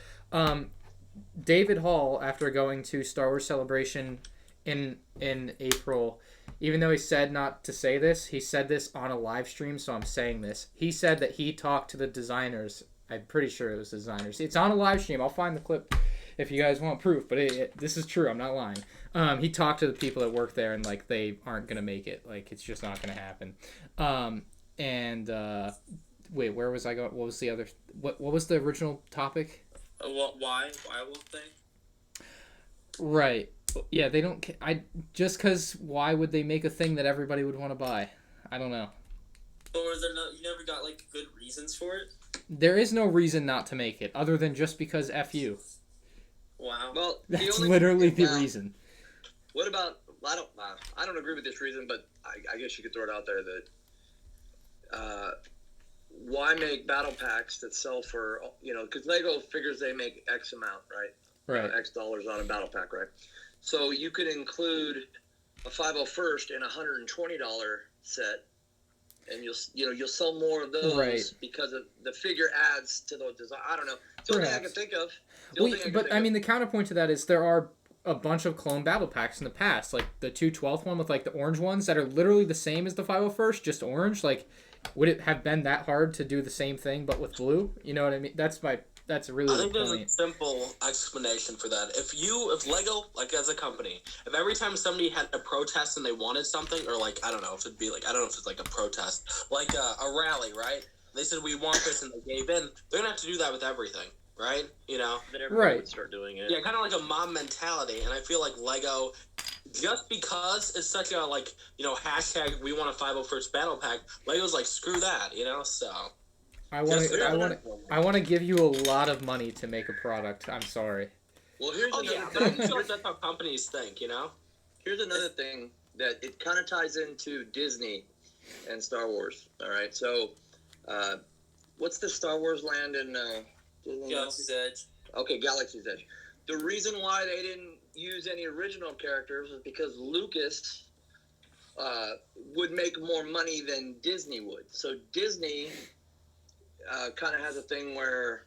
David Hall, after going to Star Wars Celebration in April, even though he said not to say this, he said this on a live stream, so I'm saying this. He said that he talked to the designers. I'm pretty sure it was the designers. It's on a live stream. I'll find the clip if you guys want proof, but this is true. I'm not lying. He talked to the people that work there, and like they aren't gonna make it. Like it's just not gonna happen. Wait, where was I going? What was the other? What was the original topic? Why won't they? Right. Yeah, they don't. Just because. Why would they make a thing that everybody would want to buy? I don't know. But were there you never got like good reasons for it? There is no reason not to make it, other than just because F you. Wow. Well, That's literally the reason. What about? I don't agree with this reason, but I guess you could throw it out there that. Why make battle packs that sell for because Lego figures they make X amount, right? Right. X dollars on a battle pack, right? So you could include a 501st in a $120 set, and you'll sell more of those, right? Because of the figure adds to the design. I don't know. It's the only thing I can think of. The counterpoint to that is there are a bunch of clone battle packs in the past, like the 212th one with like the orange ones that are literally the same as the 501st, just orange. Like, would it have been that hard to do the same thing but with blue? You know what I mean? That's really I think the there's point. a simple explanation for that. If Lego, like as a company, if every time somebody had a protest and they wanted something, or like, I don't know if it's like a protest, like a rally, right? They said we want this and they gave in. They're gonna have to do that with everything, right? Then everybody Right. would start doing it. Yeah, kind of like a mob mentality. And I feel like Lego just because it's such a, like, you know, hashtag we want a 501st battle pack, Lego's like, screw that, you know, so. I want to give you a lot of money to make a product. I'm sorry. Well, here's Oh, another yeah, thing. but I feel like that's how companies think, you know? Here's another thing that it kind of ties into Disney and Star Wars. All right, so what's the Star Wars land in Disney? Galaxy's Edge. Okay, Galaxy's Edge. The reason why they didn't use any original characters is because Lucas would make more money than Disney would. So Disney kind of has a thing where,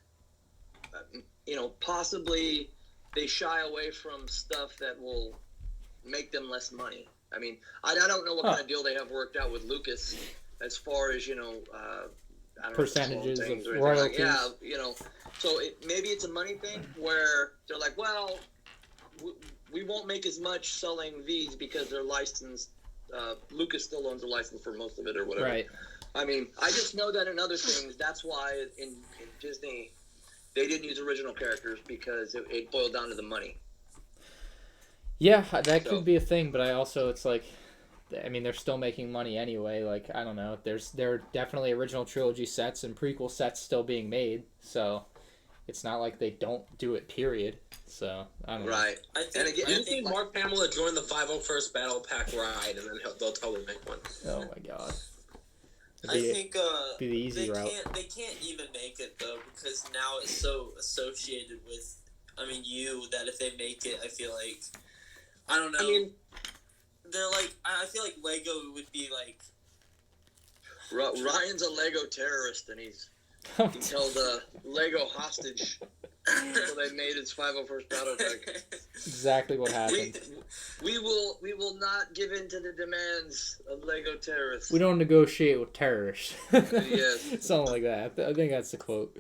possibly they shy away from stuff that will make them less money. I mean, I don't know what kind of deal they have worked out with Lucas as far as, I don't percentages know, of royalties. So maybe it's a money thing where they're like, well, we won't make as much selling these because they're licensed. Lucas still owns the license for most of it or whatever. Right. I mean, I just know that in other things, that's why in Disney, they didn't use original characters because it boiled down to the money. Yeah, that could be a thing, but it's like, I mean, they're still making money anyway. Like, I don't know. There are definitely original trilogy sets and prequel sets still being made, so it's not like they don't do it, period. So, I don't know. Right. And again, you think Mark Pamela join the 501st Battle Pack ride, and then they'll totally make one. Oh, my God. I think be the easy route. They can't even make it, though, because now it's so associated with, you, that if they make it, I feel like, I don't know. I mean, they're like, I feel like Lego would be like... Ryan's a Lego terrorist, and he's held a Lego hostage until they made his 501st Battle Pack. Exactly what happened. We will not give in to the demands of Lego terrorists. We don't negotiate with terrorists. Yes. Something like that. I think that's the quote.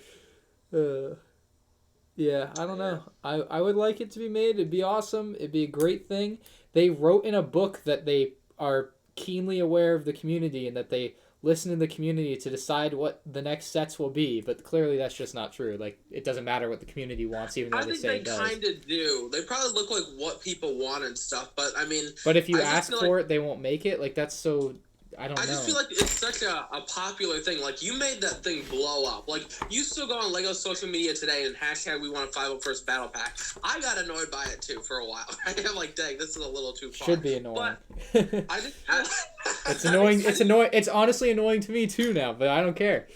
Yeah, I don't know. I would like it to be made. It'd be awesome. It'd be a great thing. They wrote in a book that they are keenly aware of the community and that they listen to the community to decide what the next sets will be. But clearly that's just not true. Like, it doesn't matter what the community wants, even though they say it does. I think they kind of do. They probably look like what people want and stuff, but I mean... But if you ask for it, they won't make it? Like, that's so... I just feel like it's such a popular thing. Like, you made that thing blow up. Like, you still go on Lego social media today and hashtag we want a 501st Battle Pack. I got annoyed by it, too, for a while. I'm like, dang, this is a little too far. Should be annoying. But I just... It's annoying. It's annoying. It's honestly annoying to me, too, now, but I don't care.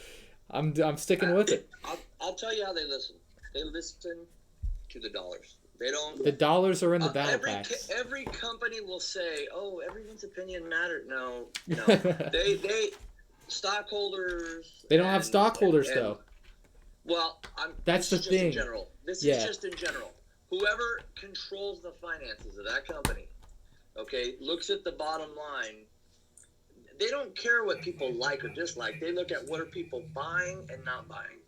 I'm sticking with it. I'll tell you how they listen. They listen to the dollars. They don't. The dollars are in the battle packs. Every company will say, "Oh, everyone's opinion matters." No. They stockholders. They don't have stockholders though. Well, that's the thing. In general, this is just in general. Whoever controls the finances of that company, okay, looks at the bottom line. They don't care what people like or dislike. They look at what are people buying and not buying.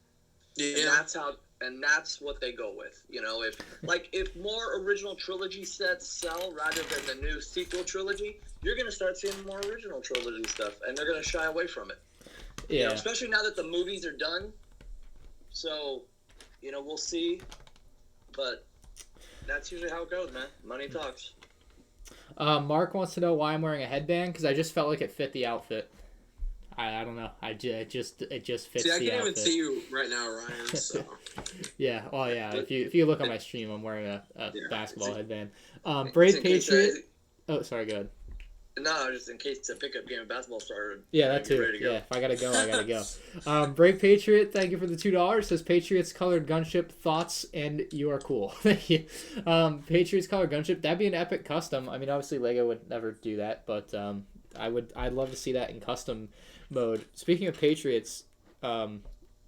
Yeah. And that's what they go with. If more original trilogy sets sell rather than the new sequel trilogy, you're going to start seeing more original trilogy stuff, and they're going to shy away from it. Yeah. Especially now that the movies are done. So, we'll see. But that's usually how it goes, man. Money talks. Mark wants to know why I'm wearing a headband, because I just felt like it fit the outfit. I don't know. It just fits the outfit. See, I can't even see you right now, Ryan. So. Yeah. Well, yeah. If you look on my stream, I'm wearing a basketball headband. Brave Patriot. Oh, sorry. Go ahead. No, just in case the pickup game of basketball started. Yeah, that too. Yeah, if I gotta go, I gotta go. Brave Patriot, thank you for the $2. Says Patriots colored gunship thoughts, and you are cool. Thank you. Patriots colored gunship. That'd be an epic custom. I mean, obviously Lego would never do that, but I'd love to see that in custom mode. Speaking of Patriots,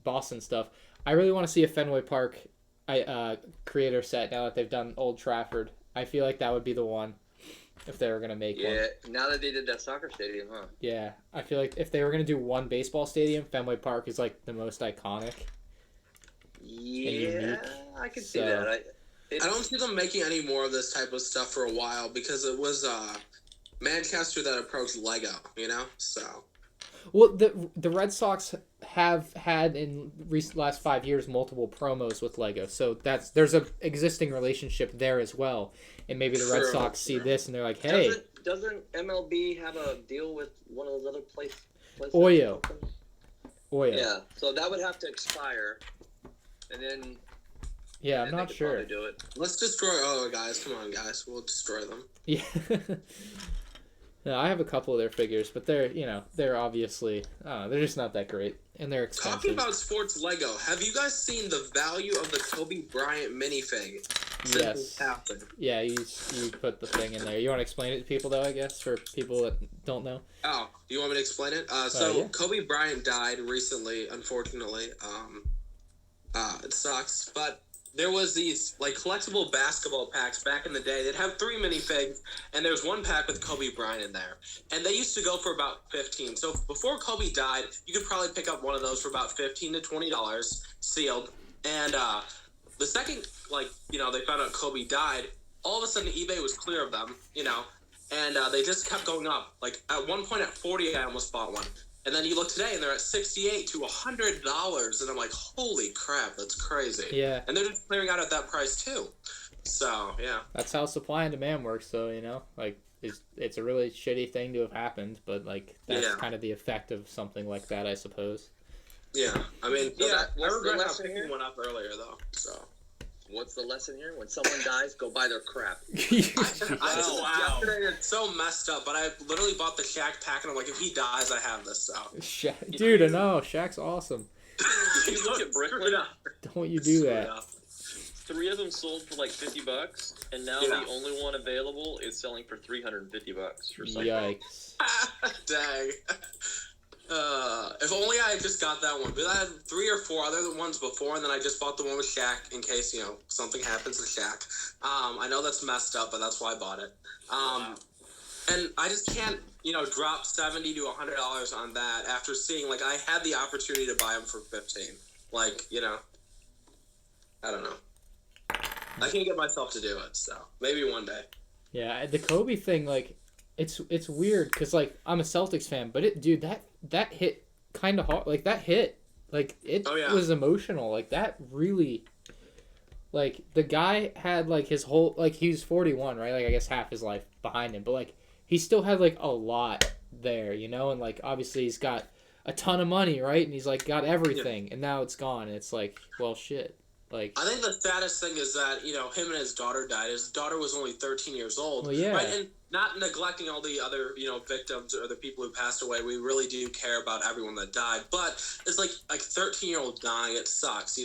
Boston stuff, I really want to see a Fenway Park creator set now that they've done Old Trafford. I feel like that would be the one if they were going to make one. Yeah, now that they did that soccer stadium, huh? Yeah, I feel like if they were going to do one baseball stadium, Fenway Park is like the most iconic. Yeah, I can see that. I don't see them making any more of this type of stuff for a while because it was Manchester that approached Lego, so... Well, the Red Sox have had in last 5 years multiple promos with Lego, so there's a existing relationship there as well, and maybe the Red True. Sox see this and they're like, hey, Doesn't MLB have a deal with one of those other places? Oyo. Yeah, so that would have to expire, and then. Yeah, I'm not sure. Do it. Let's destroy. Oh, guys, come on, guys, we'll destroy them. Yeah. No, I have a couple of their figures, but they're obviously, they're just not that great, and they're expensive. Talking about sports Lego, have you guys seen the value of the Kobe Bryant minifig? Yes. Yeah, you put the thing in there. You want to explain it to people, though, I guess, for people that don't know? Oh, you want me to explain it? Yeah. Kobe Bryant died recently, unfortunately. It sucks, but there was these like collectible basketball packs back in the day. They'd have 3 minifigs, and there was one pack with Kobe Bryant in there. And they used to go for about $15. So before Kobe died, you could probably pick up one of those for about $15 to $20 sealed. And the second, they found out Kobe died, all of a sudden eBay was clear of them, and they just kept going up. Like at one point at 40, I almost bought one. And then you look today, and they're at $68 to $100, and I'm like, holy crap, that's crazy. Yeah. And they're just clearing out at that price too. So yeah. That's how supply and demand works. So it's a really shitty thing to have happened, but that's kind of the effect of something like that, I suppose. Yeah. I mean, I regret not picking picking one up earlier though. So. What's the lesson here? When someone dies, go buy their crap. Yesterday it's so messed up, but I literally bought the Shaq pack, and I'm like, if he dies, I have this. So. Dude, I know. Shaq's awesome. If you look at Bricklin, don't you do that. 3 of them sold for like $50, and now the only one available is selling for $350 for something. Yikes. Dang. If only I had just got that one. But I had 3 or 4 other ones before, and then I just bought the one with Shaq in case, something happens to Shaq. I know that's messed up, but that's why I bought it. And I just can't, drop $70 to $100 on that after seeing, I had the opportunity to buy them for $15. I don't know. I can't get myself to do it, so maybe one day. Yeah, the Kobe thing, it's weird, because, I'm a Celtics fan, but that hit kind of hard. That hit. It was emotional. That really... the guy had, his whole... he was 41, right? I guess half his life behind him. But, he still had, a lot there, and, obviously he's got a ton of money, right? And he's, got everything. Yeah. And now it's gone. And it's well, shit. I think the saddest thing is that, him and his daughter died. His daughter was only 13 years old. Well, yeah. Right? And not neglecting all the other, victims or the people who passed away. We really do care about everyone that died. But it's 13-year-old dying. It sucks,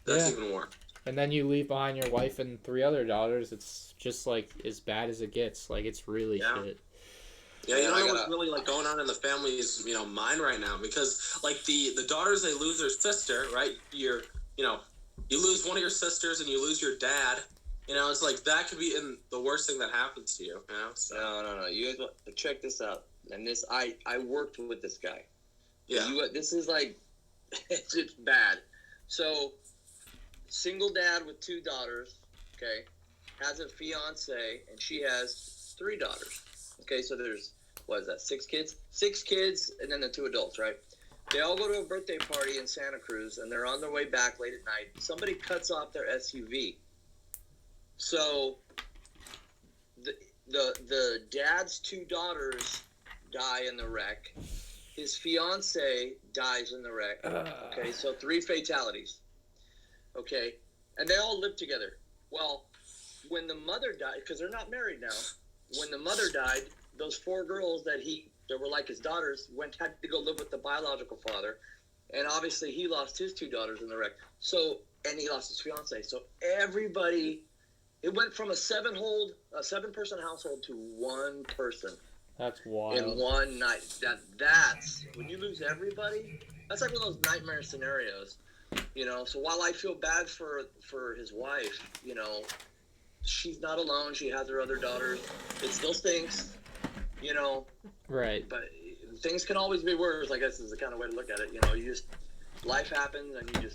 that's even worse. And then you leave behind your wife and 3 other daughters. It's just, as bad as it gets. It's really shit. Yeah, you don't know what's really going on in the family's mind right now, because the daughters, they lose their sister, right? You lose one of your sisters and you lose your dad. It's that could be in the worst thing that happens to you. So. No. You guys check this out. And this, I worked with this guy. Yeah. This is it's bad. So, single dad with 2 daughters. Okay, has a fiance and she has 3 daughters. Okay, so there's 6 kids? 6 kids and then the 2 adults, right? They all go to a birthday party in Santa Cruz, and they're on their way back late at night. Somebody cuts off their SUV. So the dad's 2 daughters die in the wreck. His fiance dies in the wreck. Okay, so 3 fatalities. Okay, and they all live together. Well, when the mother died, because they're not married now, when the mother died, those 4 girls that were his daughters had to go live with the biological father, and obviously he lost his 2 daughters in the wreck. So, and he lost his fiance. So everybody, it went from a 7-person household to 1 person. That's wild. In one night. That's when you lose everybody. That's one of those nightmare scenarios. So while I feel bad for his wife, she's not alone. She has her other daughters. It still stinks. Right. But things can always be worse, I guess is the kind of way to look at it. Life happens and you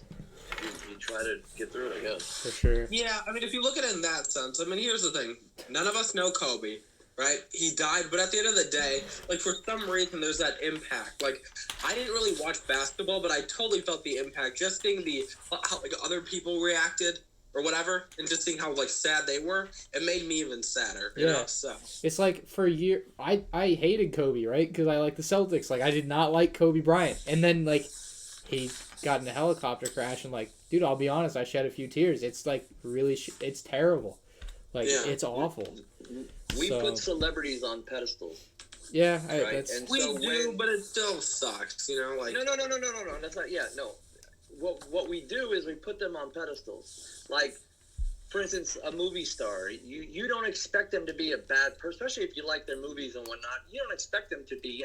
try to get through it, I guess. For sure. Yeah, if you look at it in that sense, here's the thing. None of us know Kobe, right? He died, but at the end of the day, like, for some reason, there's that impact. Like, I didn't really watch basketball, but I totally felt the impact. Just seeing how like, other people reacted or whatever, and just seeing how, like, sad they were, it made me even sadder, you know? So. It's like, for a year, I hated Kobe, right? Because I like the Celtics. Like, I did not like Kobe Bryant. And then, like, he got in a helicopter crash, and, like, dude, I'll be honest, I shed a few tears. It's, like, really, it's terrible. Like, it's awful. We put celebrities on pedestals. Yeah, right? That's... And We so do, but it still sucks, you know? Like, no. That's not. Yeah, no. What we do is we put them on pedestals. Like, for instance, a movie star. You don't expect them to be a bad person, especially if you like their movies and whatnot. You don't expect them to be,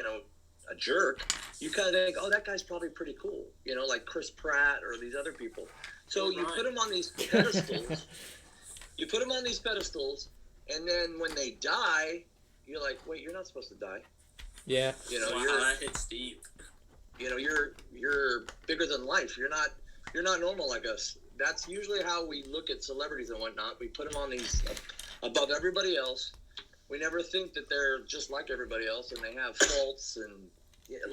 a jerk. You kind of think, oh, that guy's probably pretty cool. Like Chris Pratt or these other people. So you put them on these pedestals. You put them on these pedestals, and then when they die, you're like, wait, you're not supposed to die. Yeah. Wow, that hits deep. You're bigger than life. You're not normal like us. That's usually how we look at celebrities and whatnot. We put them on these above everybody else. We never think that they're just like everybody else and they have faults and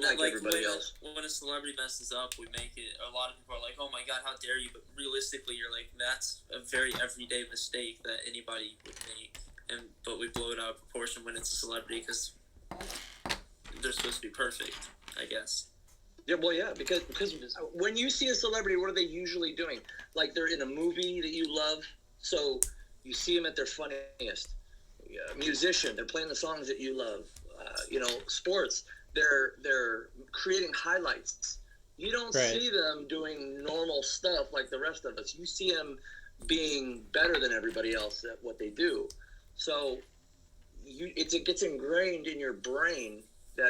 like everybody else. When a celebrity messes up, we make it. A lot of people are like, "Oh my God, how dare you!" But realistically, you're like, "That's a very everyday mistake that anybody would make." But we blow it out of proportion when it's a celebrity because they're supposed to be perfect, I guess. Yeah, well, yeah, because when you see a celebrity, what are they usually doing? Like, they're in a movie that you love, so you see them at their funniest. Musician, they're playing the songs that you love. Sports, they're creating highlights. You don't see them doing normal stuff like the rest of us. You see them being better than everybody else at what they do. So it gets ingrained in your brain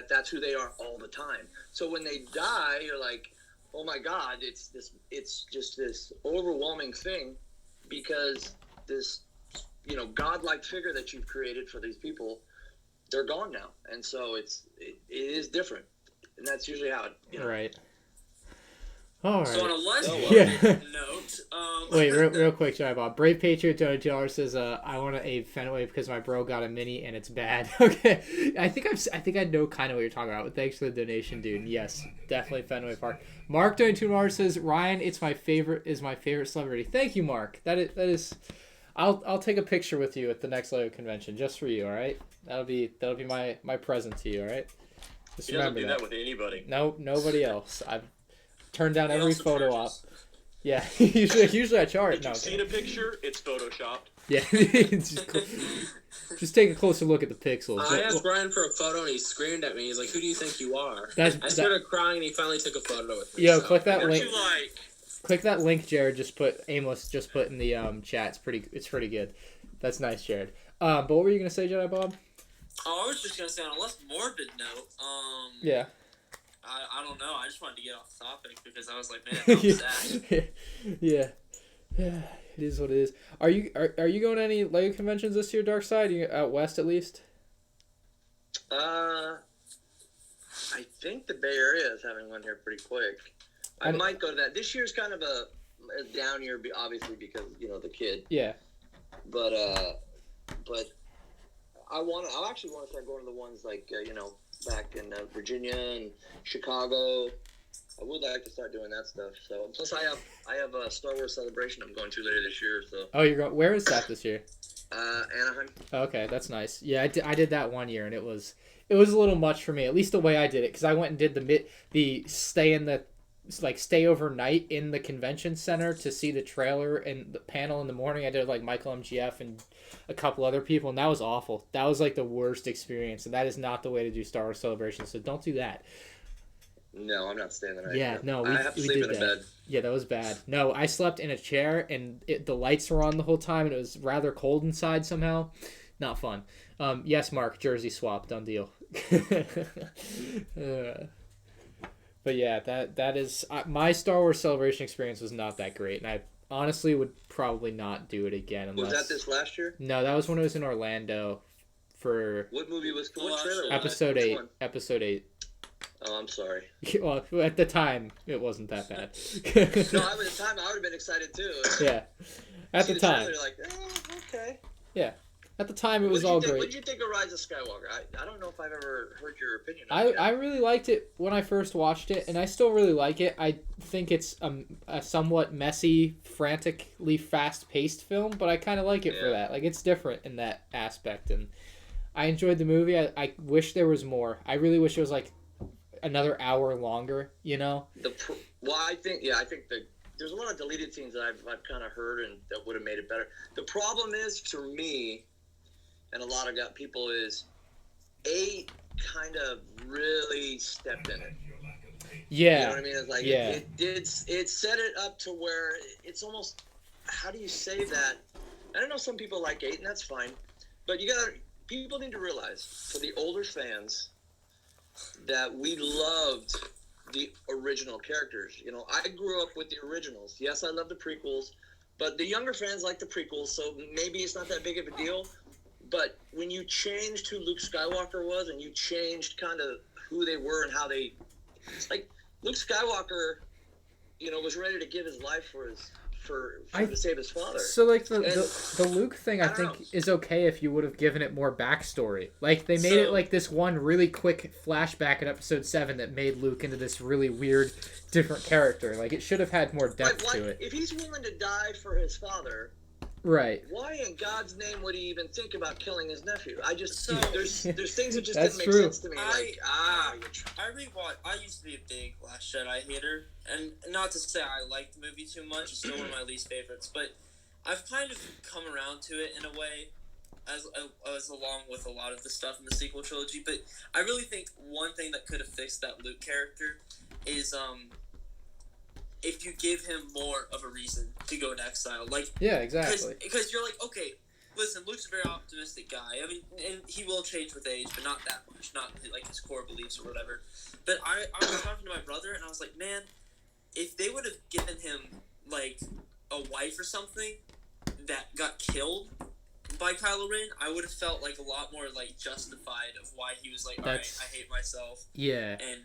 that's who they are all the time. So when they die, you're like, oh my God, it's just this overwhelming thing because this, godlike figure that you've created for these people, they're gone now. And so it is different. And that's usually how it, Right. All right. So on a less note, wait, real quick, sorry, Bob. Brave Patriot $2 says, "I want to aid Fenway because my bro got a mini and it's bad." Okay, I think I know kind of what you're talking about. But thanks for the donation, dude. And yes, definitely Fenway Park. Mark $2 says, "Ryan, is my favorite celebrity." Thank you, Mark. That is. I'll take a picture with you at the next LEGO convention just for you. All right, that'll be my present to you. All right. Just he doesn't do that with anybody. No, nobody else. I've turned down every photo op. Yeah, usually I charge. If you've seen a picture, it's photoshopped. Yeah, just take a closer look at the pixels. I asked Ryan for a photo and he screamed at me. He's like, "Who do you think you are?" I started crying and he finally took a photo with me. Yo, click that link. What you like? Click that link, Jared. Amos just put in the chat. It's pretty good. That's nice, Jared. But what were you gonna say, Jedi Bob? Oh, I was just gonna say on a less morbid note. Yeah. I don't know. I just wanted to get off the topic because I was like, man, I'm sad. Yeah. It is what it is. Are you going to any LEGO conventions this year, Darkside? Are you out west at least? I think the Bay Area is having one here pretty quick. I might go to that. This year's kind of a down year, obviously, because the kid. Yeah. But I actually want to start going to the ones like back in Virginia and Chicago. I would like to start doing that stuff. So plus I have a Star Wars Celebration I'm going to later this year. So. Oh, you're going. Where is that this year? Anaheim. Okay, that's nice. Yeah, I did that one year and it was a little much for me. At least the way I did it, because I went and did the stay overnight in the convention center to see the trailer and the panel in the morning. I did like Michael MGF and a couple other people, and that was awful. That was like the worst experience, and that is not the way to do Star Wars Celebration, so don't do that. No, I'm not staying the night. Yeah, no, I have to sleep in a bed. Yeah, that was bad. No, I slept in a chair, and the lights were on the whole time, and it was rather cold inside somehow. Not fun. Yes, Mark, jersey swap, done deal. But yeah, that is my Star Wars Celebration experience was not that great, and I honestly would probably not do it again. Unless... Was that this last year? No, that was when it was in Orlando. For what movie was what trailer? Episode 8. Episode 8. Oh, I'm sorry. Well, at the time, it wasn't that bad. No, at the time I would have been excited too. Yeah, at the time. You're like, oh, okay. Yeah. At the time, it was all great. What did you think of Rise of Skywalker? I don't know if I've ever heard your opinion on I really liked it when I first watched it, and I still really like it. I think it's a somewhat messy, frantically fast-paced film, but I kind of like it for that. Like, it's different in that aspect, and I enjoyed the movie. I wish there was more. I really wish it was, like, another hour longer, you know? I think there's a lot of deleted scenes that I've kind of heard and that would have made it better. The problem is, for me, and a lot of people, is 8 kind of really stepped in it. Yeah. You know what I mean? It's like it set it up to where it's almost, how do you say that? I don't know, some people like 8, and that's fine, but people need to realize, for the older fans, that we loved the original characters. You know, I grew up with the originals. Yes, I love the prequels, but the younger fans like the prequels, so maybe it's not that big of a deal. But when you changed who Luke Skywalker was, and you changed kind of who they were and how they, like, Luke Skywalker, you know, was ready to give his life to save his father. So, like, the Luke thing, I think, is okay if you would have given it more backstory. Like, they made it like this one really quick flashback in Episode 7 that made Luke into this really weird, different character. Like, it should have had more depth to it. If he's willing to die for his father, right? Why in God's name would he even think about killing his nephew? There's things that just That's didn't make true. sense to me. I rewatched. I used to be a big Last Jedi hater, and not to say I like the movie too much. It's still one of my least favorites, but I've kind of come around to it in a way, as along with a lot of the stuff in the sequel trilogy. But I really think one thing that could have fixed that Luke character is if you give him more of a reason to go into exile. Like, yeah, exactly. Because you're like, okay, listen, Luke's a very optimistic guy. I mean, and he will change with age, but not that much. Not like his core beliefs or whatever. But I was talking to my brother, and I was like, man, if they would have given him, like, a wife or something that got killed by Kylo Ren, I would have felt, like, a lot more, like, justified of why he was like, all right, I hate myself. Yeah. And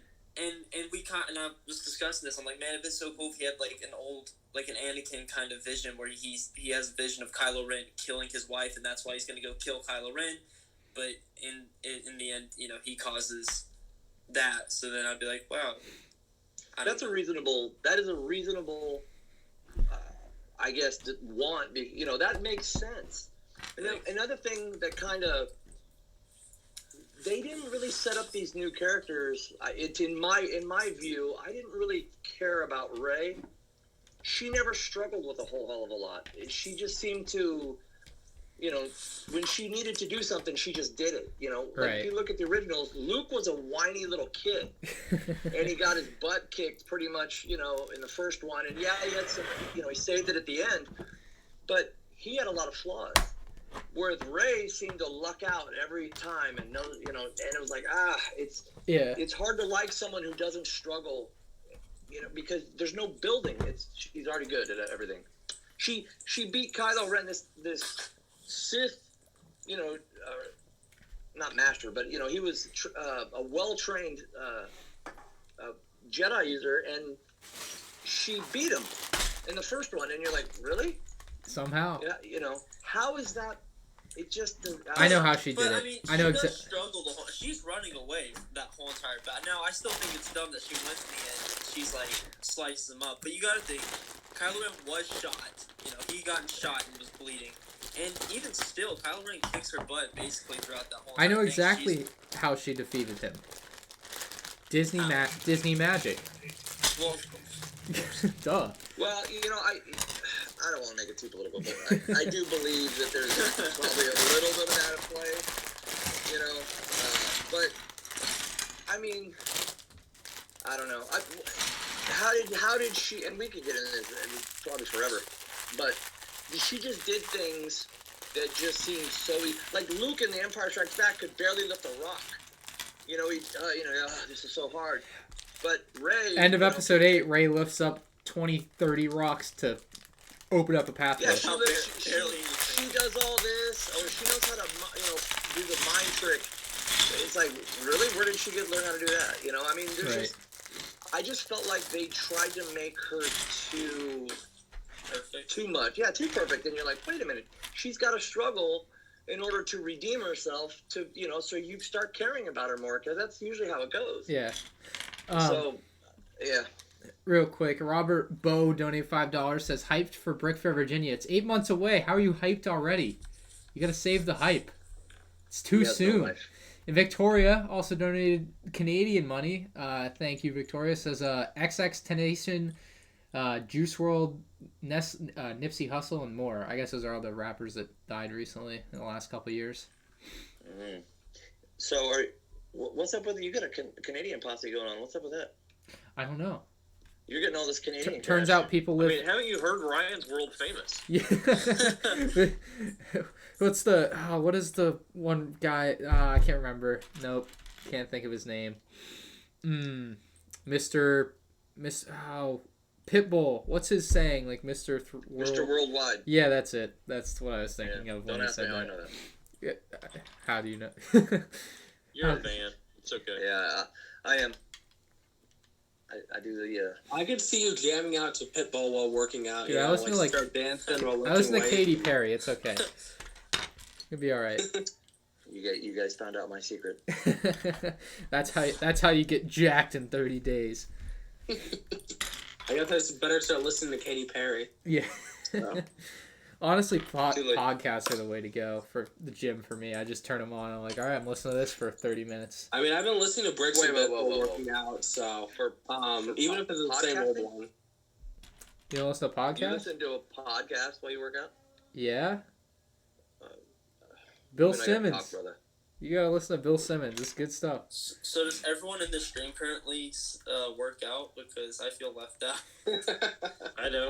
I was discussing this. I'm like, man, it'd been so cool if he had like an Anakin kind of vision where he has a vision of Kylo Ren killing his wife, and that's why he's gonna go kill Kylo Ren. But in the end, you know, he causes that. So then I'd be like, wow, that is a reasonable, I guess, want. You know, that makes sense. And then another thing that kind of, they didn't really set up these new characters. It's in my view, I didn't really care about Rey. She never struggled with a whole hell of a lot. She just seemed to, you know, when she needed to do something, she just did it. You know, like if you look at the originals, Luke was a whiny little kid, and he got his butt kicked pretty much, you know, in the first one. And yeah, he had some, you know, he saved it at the end, but he had a lot of flaws. Whereas Rey seemed to luck out every time, and you know, and it was like, it's hard to like someone who doesn't struggle, you know, because there's no building. She's already good at everything. She beat Kylo Ren, this Sith, you know, not master, but you know, he was a well-trained Jedi user, and she beat him in the first one, and you're like, really? Somehow. Yeah, you know, how is that? It just. I know how she did it. I mean, she does struggle the whole. She's running away that whole entire battle. Now, I still think it's dumb that she went to the end and she's like slices him up. But you gotta think, Kylo Ren was shot. You know, he got shot and was bleeding. And even still, Kylo Ren kicks her butt basically throughout that whole. I know exactly how she defeated him. Disney magic. Well, duh. Well, you know, I don't want to make it too political, but I do believe that there's probably a little bit of that at play, you know. But I mean, I don't know. How did she? And we could get into this probably forever, but she just did things that just seemed so like Luke in The Empire Strikes Back could barely lift a rock. You know, this is so hard. But Rey... End of Episode 8, Rey lifts up 20, 30 rocks to open up a pathway. Yeah, she does all this, or she knows how to, you know, do the mind trick. It's like, really? Where did she learn how to do that? You know, I mean, I just felt like they tried to make her too much. Yeah, too perfect. And you're like, wait a minute. She's got to struggle. in order to redeem herself, to so you start caring about her more, because that's usually how it goes. Yeah. Yeah. Real quick, Robert Bowe donated $5. Says hyped for Brick Fair, Virginia. It's 8 months away. How are you hyped already? You gotta save the hype. It's too soon. And Victoria also donated Canadian money. Thank you, Victoria. Says XX Tenation, Juice World, Nipsey Hussle, and more. I guess those are all the rappers that died recently in the last couple of years. Mm. So, what's up with you? Got a Canadian posse going on? What's up with that? I don't know. You're getting all this Canadian. Turns out people live. I mean, haven't you heard Ryan's world famous? Yeah. What is the one guy? I can't remember. Nope. Can't think of his name. Pitbull. What's his saying? Like Mr. Mr. Worldwide. Yeah, that's it. That's what I was thinking of when Don't I ask me said how I that. know that. Yeah. How do you know? You're a fan. It's okay. Yeah, I am. I do the. I could see you jamming out to Pitbull while working out. Yeah, I listen to start dancing while I listen to lifting Katy weights. Perry. It's okay. It'll be all right. You guys found out my secret. That's how you get jacked in 30 days. I guess it's better start listening to Katy Perry. Yeah. So. Honestly, Too late. podcasts are the way to go for the gym for me. I just turn them on. I'm like, all right, I'm listening to this for 30 minutes. I mean, I've been listening to Bricks a bit while whoa. working out, so For even if it's the same old podcasting? one. You don't listen to You podcasts? listen to a podcast while you work out? Yeah. Bill I gotta Simmons. talk, brother. You gotta listen to Bill Simmons. It's good stuff. So does everyone in this stream currently work out? Because I feel left out. I know.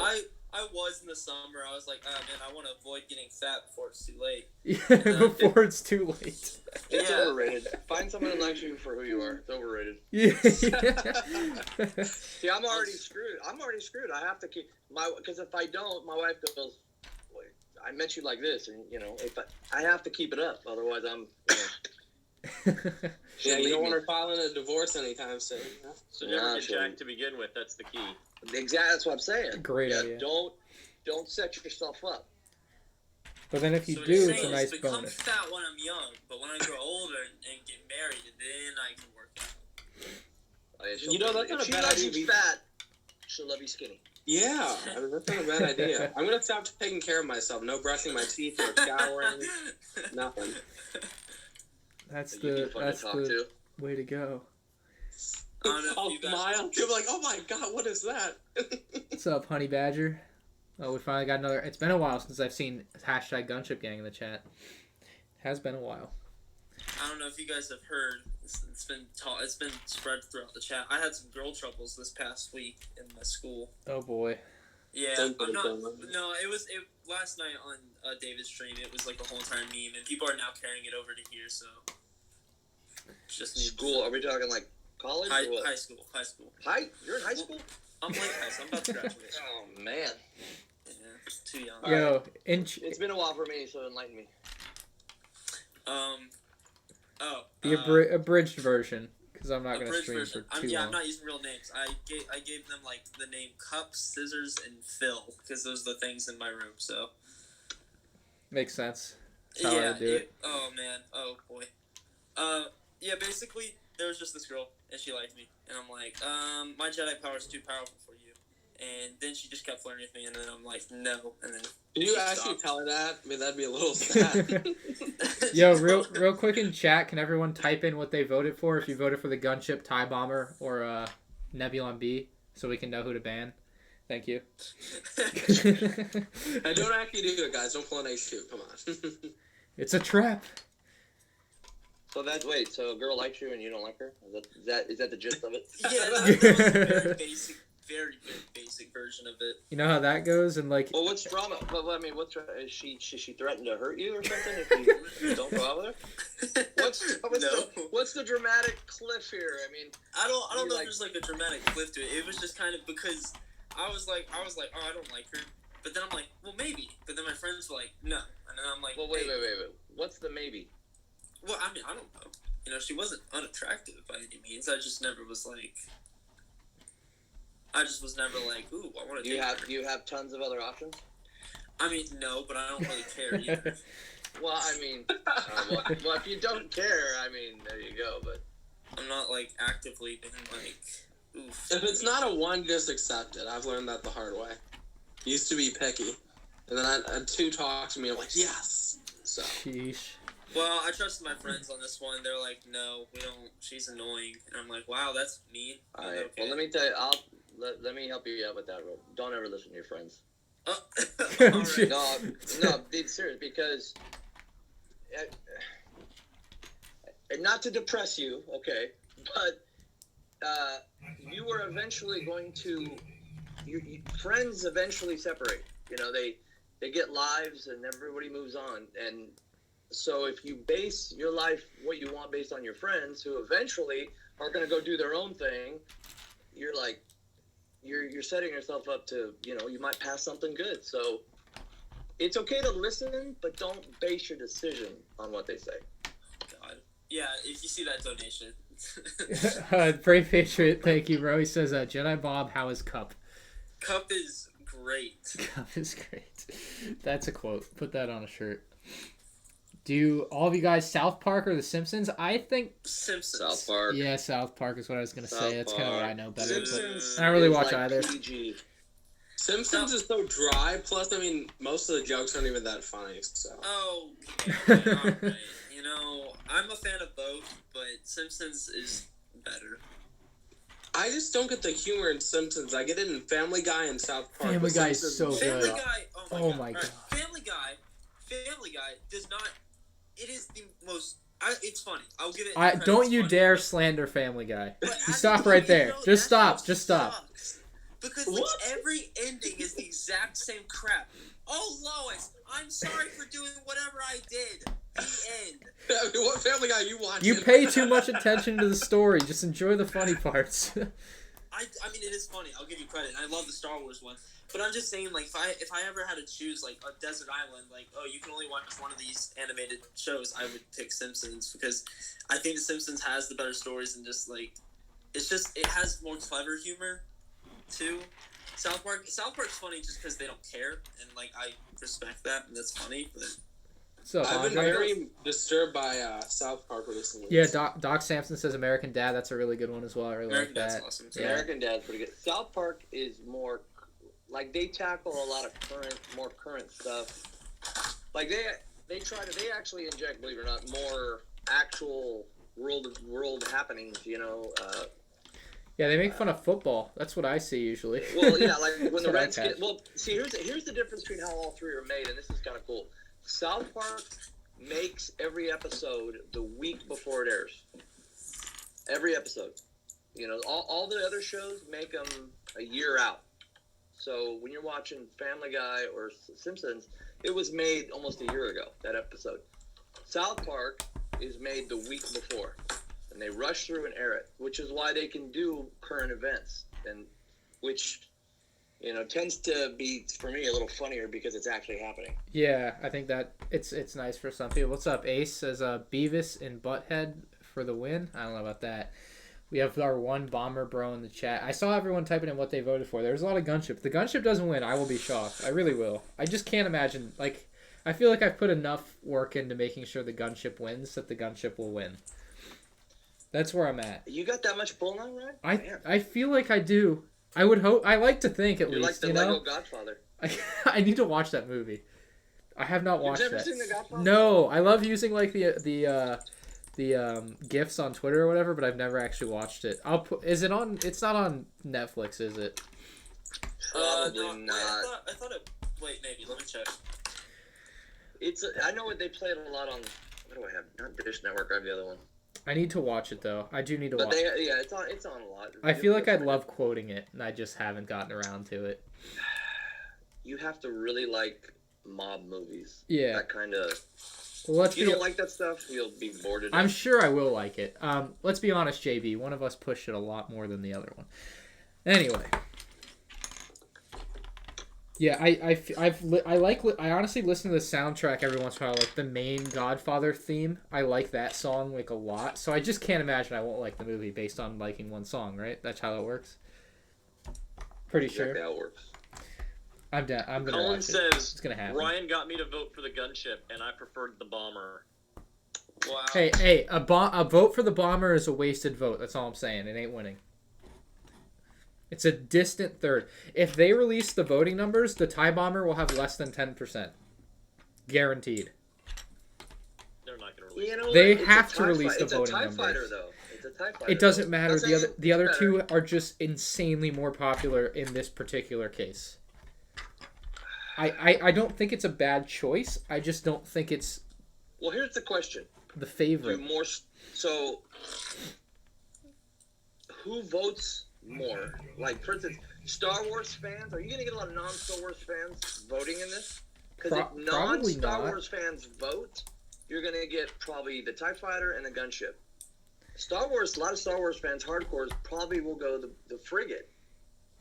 I was in the summer. I was like, man, I want to avoid getting fat before it's too late. Before it's too late. It's Yeah. overrated. Find someone who likes you for who you are. It's overrated. Yeah. See, I'm already screwed. I have to keep because if I don't, my wife goes, "Wait, I met you like this," and if I have to keep it up, otherwise I'm. Yeah, you don't want her filing a divorce anytime soon. Yeah. So never get jacked to begin with. That's the key. Exactly, that's what I'm saying. Great idea. Don't set yourself up. But then if you So what do, you're it's a saying nice is become bonus. fat when I'm young, but when I grow older and get married, then I can work out. That's not if a she bad loves idea. you fat, she'll love you skinny. Yeah, I mean, that's not a bad idea. I'm gonna stop taking care of myself. No brushing my teeth, no showering, nothing. That's You'd be the fun to talk to. way to go. I don't know I'll if you guys... smile. You're like, oh my god, what is that? What's up, Honey Badger? Oh, we finally got another. It's been a while since I've seen hashtag Gunship Gang in the chat. Has been a while. I don't know if you guys have heard. It's been spread throughout the chat. I had some girl troubles this past week in my school. Oh boy. Yeah, Don't I'm not. put it down. No, it last night on David's stream. It was like a whole time meme, and people are now carrying it over to here. So just need School? Are we talking like college or what? high school. You're in high school? I'm late high school. I'm about to graduate. Oh man, Yeah, too young. Yo, it's been a while for me, so enlighten me. the abridged version, because I'm not gonna abridged stream version. for too I'm long. not using real names. I gave them like the name Cup, Scissors, and Phil because those are the things in my room. So Makes sense. That's how I would do it. Oh man. Oh boy. Yeah. Basically, there was just this girl, and she liked me, and I'm like, my Jedi power is too powerful for you. And then she just kept flirting with me, and then I'm like, no. And then Can you she actually stopped. tell her that? I mean, that'd be a little sad. Yo, real quick in chat, can everyone type in what they voted for? If you voted for the Gunship, TIE Bomber, or Nebulon B, so we can know who to ban. Thank you. I don't actually do it, guys. Don't pull an ace shoot. Come on. It's a trap. So so a girl likes you and you don't like her? Is that the gist of it? Yeah, that was a very basic, very basic version of it. You know how that goes, and like. Well, what's drama? Well, I mean, is she threatened to hurt you or something if you don't go out with her? What's the dramatic cliff here? I mean, I don't know like- if there's like a dramatic cliff to it. It was just kind of because I was like, oh, I don't like her. But then I'm like, well, maybe. But then my friends were like, no. And then I'm like, well, wait. What's the maybe? Well, I mean, I don't know. You know, she wasn't unattractive by any means. I just never was like. I just was never like, ooh, I want to. Do you have tons of other options? I mean, no, but I don't really care either. Well, I mean, well, if you don't care, I mean, there you go. But I'm not like actively being like, oof. If it's not a 1, just accept it. I've learned that the hard way. Used to be picky, and then a 2 talked to me. I'm like, yes. So. Sheesh. Well, I trusted my friends on this one. They're like, no, we don't. She's annoying, and I'm like, wow, that's mean. all right. Okay. Well, let me tell you. Let me help you out with that. Don't ever listen to your friends. All right. No, it's serious because, and not to depress you, okay, but you were eventually going to. Friends eventually separate. You know, they get lives and everybody moves on, and so if you base your life what you want based on your friends who eventually are going to go do their own thing, you're like you're setting yourself up to, you know, you might pass something good. So it's okay to listen, but don't base your decision on what they say. God. Yeah, if you see that donation. Brave Patriot, thank you, bro. He says, Jedi Bob, how is Cup? Cup is great. Cup is great. That's a quote. Put that on a shirt. Do all of you guys South Park or The Simpsons? I think Simpsons. South Park. Yeah, South Park is what I was gonna South say. That's kind of what I Park. know better. Simpsons But I don't really is watch like either. PG. Simpsons is so dry. Plus, I mean, most of the jokes aren't even that funny. So. Oh, okay, all right. You know, I'm a fan of both, but Simpsons is better. I just don't get the humor in Simpsons. I get it in Family Guy and South Park. Family but Guy is Simpsons so good. Family Guy. Oh Oh my my God. god. Family Guy does not. It is the most. It's funny. I'll give it. credit, Don't it's you funny. dare slander Family Guy. But You as stop a right TV there. show, Just that stop. show Just stop. sucks. Because like, What? every ending is the exact same crap. Oh, Lois, I'm sorry for doing whatever I did. The end. I mean, what Family Guy you watching? You pay too much attention to the story. Just enjoy the funny parts. I mean, it is funny. I'll give you credit. I love the Star Wars one. But I'm just saying, like, if I ever had to choose, like, a desert island, like, oh, you can only watch one of these animated shows, I would pick Simpsons because I think The Simpsons has the better stories and just, like, it has more clever humor, too. South Park's funny just because they don't care, and, like, I respect that, and that's funny, but... So I've been Andre? very disturbed by South Park recently. Yeah, Doc Sampson says American Dad. That's a really good one as well. I really American like Dad's that. awesome, too. Yeah. American Dad's pretty good. South Park is more, like, they tackle a lot of more current stuff. Like, they actually inject, believe it or not, more actual world happenings, you know. Yeah, they make fun of football. That's what I see usually. Well, yeah, like when That's the what I Redskins. catch. Well, see, here's the difference between how all three are made, and this is kind of cool. South Park makes every episode the week before it airs. Every episode. You know, all the other shows make them a year out. So when you're watching Family Guy or Simpsons, it was made almost a year ago, that episode. South Park is made the week before, and they rush through and air it, which is why they can do current events, and which, you know, tends to be, for me, a little funnier because it's actually happening. Yeah, I think that it's nice for some people. What's up, Ace? Says Beavis and Butthead for the win. I don't know about that. We have our one bomber bro in the chat. I saw everyone typing in what they voted for. There's a lot of Gunship. If the Gunship doesn't win, I will be shocked. I really will. I just can't imagine. Like, I feel like I've put enough work into making sure the Gunship wins that the Gunship will win. That's where I'm at. You got that much pull now, right? I feel like I do. I would hope. I like to think at You're least. like the you know? Lego Godfather. I need to watch that movie. I have not watched You've never that. seen The Godfather? No, I love using like the gifs on Twitter or whatever, but I've never actually watched it. I'll put. Is it on? It's not on Netflix, is it? Probably No, not. I thought it... Wait, maybe. Let me check. I know what they played a lot on. What do I have? Not Dish Network. I have the other one. I need to watch it though. I do need to But watch. it's on a lot. I feel like I'd love quoting it, and I just haven't gotten around to it. You have to really like mob movies. Yeah. That kind of. Well, If you don't like that stuff, you'll be bored of it. I'm sure I will like it. Let's be honest, JB. One of us pushed it a lot more than the other one. Anyway. Yeah, I honestly listen to the soundtrack every once in a while, like the main Godfather theme. I like that song like a lot, so I just can't imagine I won't like the movie based on liking one song, right? That's how it works. Pretty exactly sure. how it works. I'm down. I'm gonna Colin watch says, it. It's gonna happen. Ryan got me to vote for the gunship, and I preferred the bomber. Wow. Hey, a vote for the bomber is a wasted vote. That's all I'm saying. It ain't winning. It's a distant third. If they release the voting numbers, the TIE bomber will have less than 10%. Guaranteed. They're not going to release it. They have to release the voting numbers. It's a TIE fighter, numbers. though. It's a TIE fighter. It doesn't matter. That's The other better. two are just insanely more popular in this particular case. I don't think it's a bad choice. I just don't think it's Well, here's the question. the favorite. So, who votes more? Like, for instance, Star Wars fans. Are you going to get a lot of non-Star Wars fans voting in this? Because if Probably non-Star not. Wars fans vote, you're going to get probably the TIE Fighter and the Gunship. A lot of Star Wars fans, hardcores, probably will go the frigate,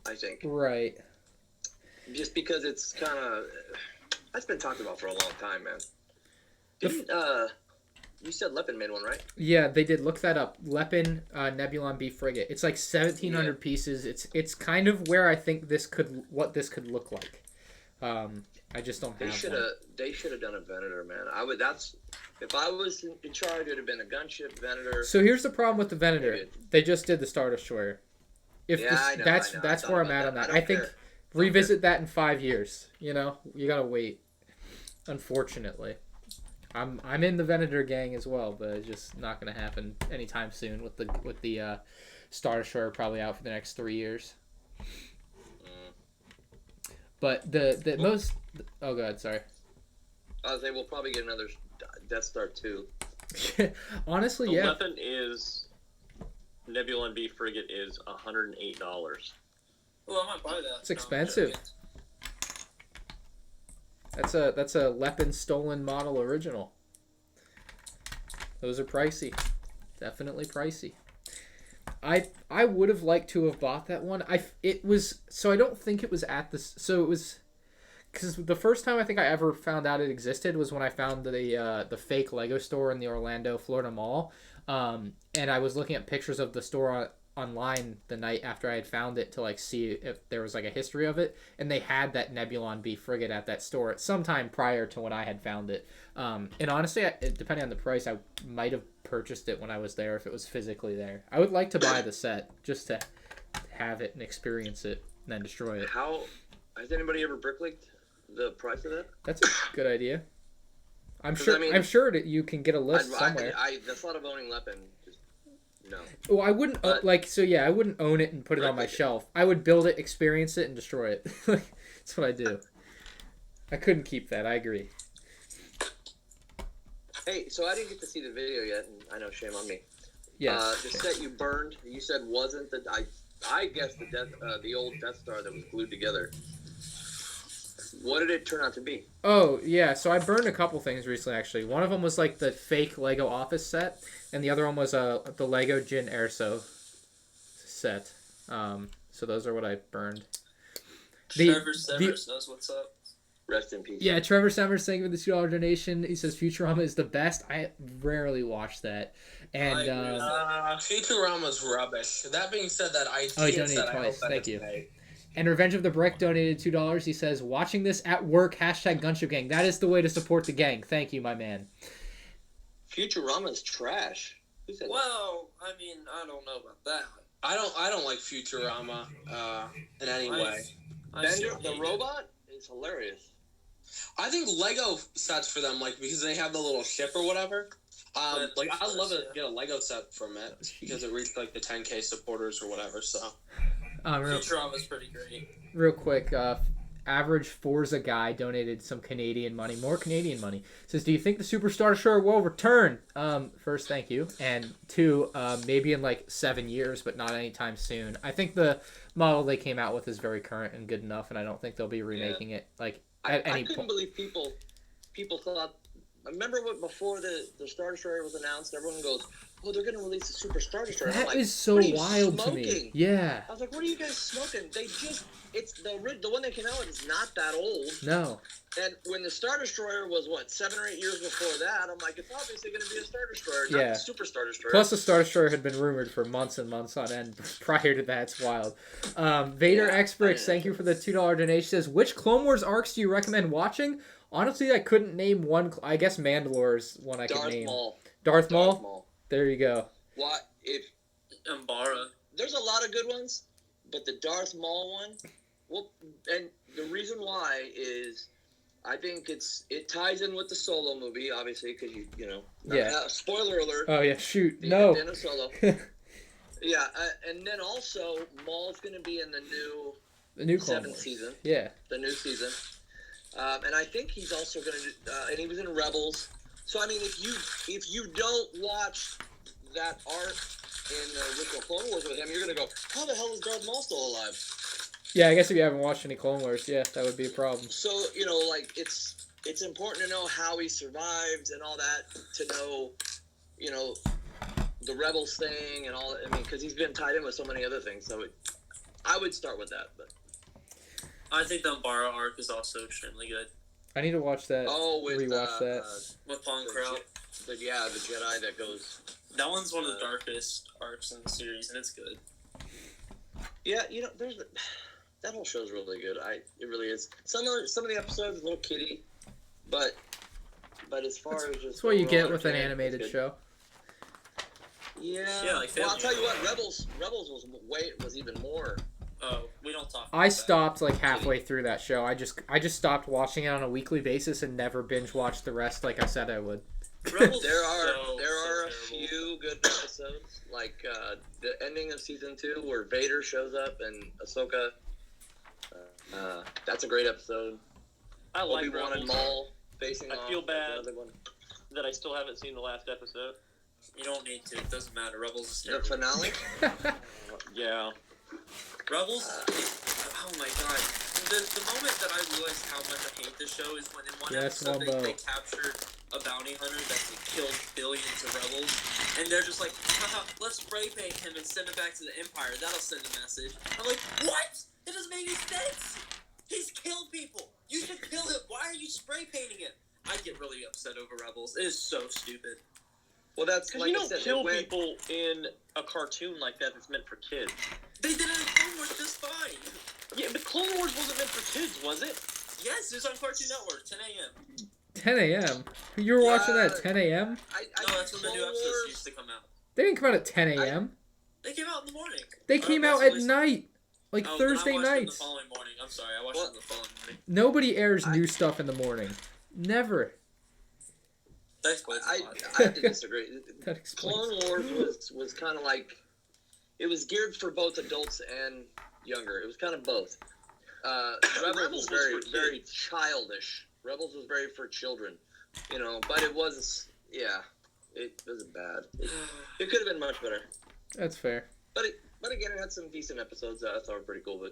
I think. Right. Just because it's kind of... That's been talked about for a long time, man. Didn't, you said Lepin made one, right? Yeah, they did. Look that up. Lepin Nebulon B frigate. It's like 1,700 pieces. It's kind of where I think this could look like. I just don't have one. They should have done a Venator, man. If I was in charge, it would have been a Gunship Venator. So here's the problem with the Venator. Maybe. They just did the Star Destroyer. I know. That's where I'm at on that. I think revisit that in 5 years. You know, you gotta wait. Unfortunately, I'm in the Venator gang as well, but it's just not gonna happen anytime soon with the Star Destroyer probably out for the next 3 years. But the most... Oh, God, sorry. I was saying we'll probably get another Death Star 2. Honestly, The yeah. weapon is... Nebulon B frigate is $108. Well, I might buy that. It's expensive. That's a Lepin stolen model original. Those are pricey. Definitely pricey. I would have liked to have bought that one. I don't think it was at this. So it was because the first time I think I ever found out it existed was when I found the fake Lego store in the Orlando, Florida mall. And I was looking at pictures of the store online the night after I had found it to like see if there was like a history of it, and they had that Nebulon B frigate at that store at some time prior to when I had found it. And honestly, depending on the price, I might have purchased it when I was there if it was physically there. I would like to buy the set just to have it and experience it and then destroy it. How has anybody ever bricklinked the price of that? That's a good idea. I'm sure that you can get a list somewhere. The thought of owning Lepin, just no. Well, I wouldn't I wouldn't own it and put it on my shelf. I would build it, experience it, and destroy it. That's what I do. I couldn't keep that. I agree. Hey, so I didn't get to see the video yet, and I know, shame on me. Yes. The set you burned, you said wasn't the I guess the old Death Star that was glued together. What did it turn out to be? Oh, yeah. So I burned a couple things recently, actually. One of them was like the fake Lego office set, and the other one was the Lego Jin Erso set. So those are what I burned. Trevor Severs knows what's up. Rest in peace. Yeah, Trevor Summers, thank you for the $2 donation. He says Futurama is the best. I rarely watch that. And Futurama's rubbish. That being said, that I he donated twice. Thank you. And Revenge of the Brick donated $2. He says, watching this at work, #Gunship Gang. That is the way to support the gang. Thank you, my man. Futurama's trash. Who said that? Well, I mean, I don't know about that. I don't like Futurama in any way. Bender, the robot, is hilarious. I think Lego sets for them, like, because they have the little ship or whatever. I'd love to get a Lego set from it because it reached like the 10K supporters or whatever. So Futurama's pretty great. Real quick, average Forza guy donated some Canadian money, more Canadian money. Says, do you think the Superstar Destroyer will return? First, thank you, and two, maybe in like 7 years, but not anytime soon. I think the model they came out with is very current and good enough, and I don't think they'll be remaking it like at any point. I couldn't believe people thought. I remember before the Star Destroyer was announced, everyone goes, oh, they're gonna release a Super Star Destroyer. That I'm like, is so what are you wild to smoking? me. Yeah. I was like, what are you guys smoking? It's the one that came out with is not that old. No. And when the Star Destroyer was, 7 or 8 years before that, I'm like, it's obviously going to be a Star Destroyer, not Yeah. a Super Star Destroyer. Plus, the Star Destroyer had been rumored for months and months on end prior to that. It's wild. Vader Yeah, X Bricks, thank you for the $2 donation. Says, which Clone Wars arcs do you recommend watching? Honestly, I couldn't name one. I guess Mandalore is one I could name. Darth Maul? There you go. What if Umbara. There's a lot of good ones, but the Darth Maul one, well, and the reason why is I think it ties in with the Solo movie, obviously, because you know. Yeah. Spoiler alert. Oh yeah, shoot. The No. end of Solo. Yeah, and then also Maul's going to be in the new Clone 7th Wars. season. Yeah. The new season. And I think he's also going to and he was in Rebels. So I mean, if you don't watch that arc in the original Clone Wars with him, you're going to go, how the hell is Darth Maul still alive? Yeah, I guess if you haven't watched any Clone Wars, yeah, that would be a problem. So, like, it's important to know how he survived and all that, to know, the Rebels thing and all that. I mean, because he's been tied in with so many other things. So I would start with that. But I think the Umbara arc is also extremely good. I need to watch that. Oh, rewatch that. With Pong Krell. The Jedi that goes. That one's one of the darkest arcs in the series, and it's good. Yeah, that whole show's really good. It really is. Some of the episodes a little kiddie, but as far as just that's what you get with an animated show. Yeah. Like well, I'll tell you what, Rebels was even more. Oh, we don't talk. I stopped like halfway through that show. I just stopped watching it on a weekly basis and never binge watched the rest like I said I would. Rebels there are so a few good episodes, like the ending of season 2 where Vader shows up and Ahsoka. That's a great episode. I like Obi-Wan and Rebels. Maul facing off. I feel bad Another one. that I still haven't seen the last episode. You don't need to. It doesn't matter. Rebels is The terrible. finale. Yeah. Rebels? Oh my god. The moment that I realized how much I hate this show is when in one episode they captured a bounty hunter that's killed billions of rebels, and they're just like, haha, let's spray paint him and send it back to the Empire. That'll send a message. I'm like, what? It doesn't make any sense. He's killed people. You should kill him. Why are you spray painting him? I get really upset over Rebels. It is so stupid. Well, that's Because like you I don't said, kill people in a cartoon like that that's meant for kids. They did it in Clone Wars just fine. Yeah, but Clone Wars wasn't meant for kids, was it? Yes, it was on Cartoon Network, 10 a.m. 10 a.m. You were watching that at 10 a.m.? No, that's when the new episodes used to come out. They didn't come out at 10 a.m. They came out in the morning. They came out at night. Like Thursday then I watched them nights. the following morning. I'm sorry, I watched them the following morning. Nobody airs new stuff in the morning. Never. That explains a I lot. have to disagree. That explains. Clone Wars was kind of like, it was geared for both adults and younger. It was kind of both. Rebels was very childish. Rebels was very for children, but it was, it wasn't bad. It could have been much better. That's fair. But again, it had some decent episodes that I thought were pretty cool,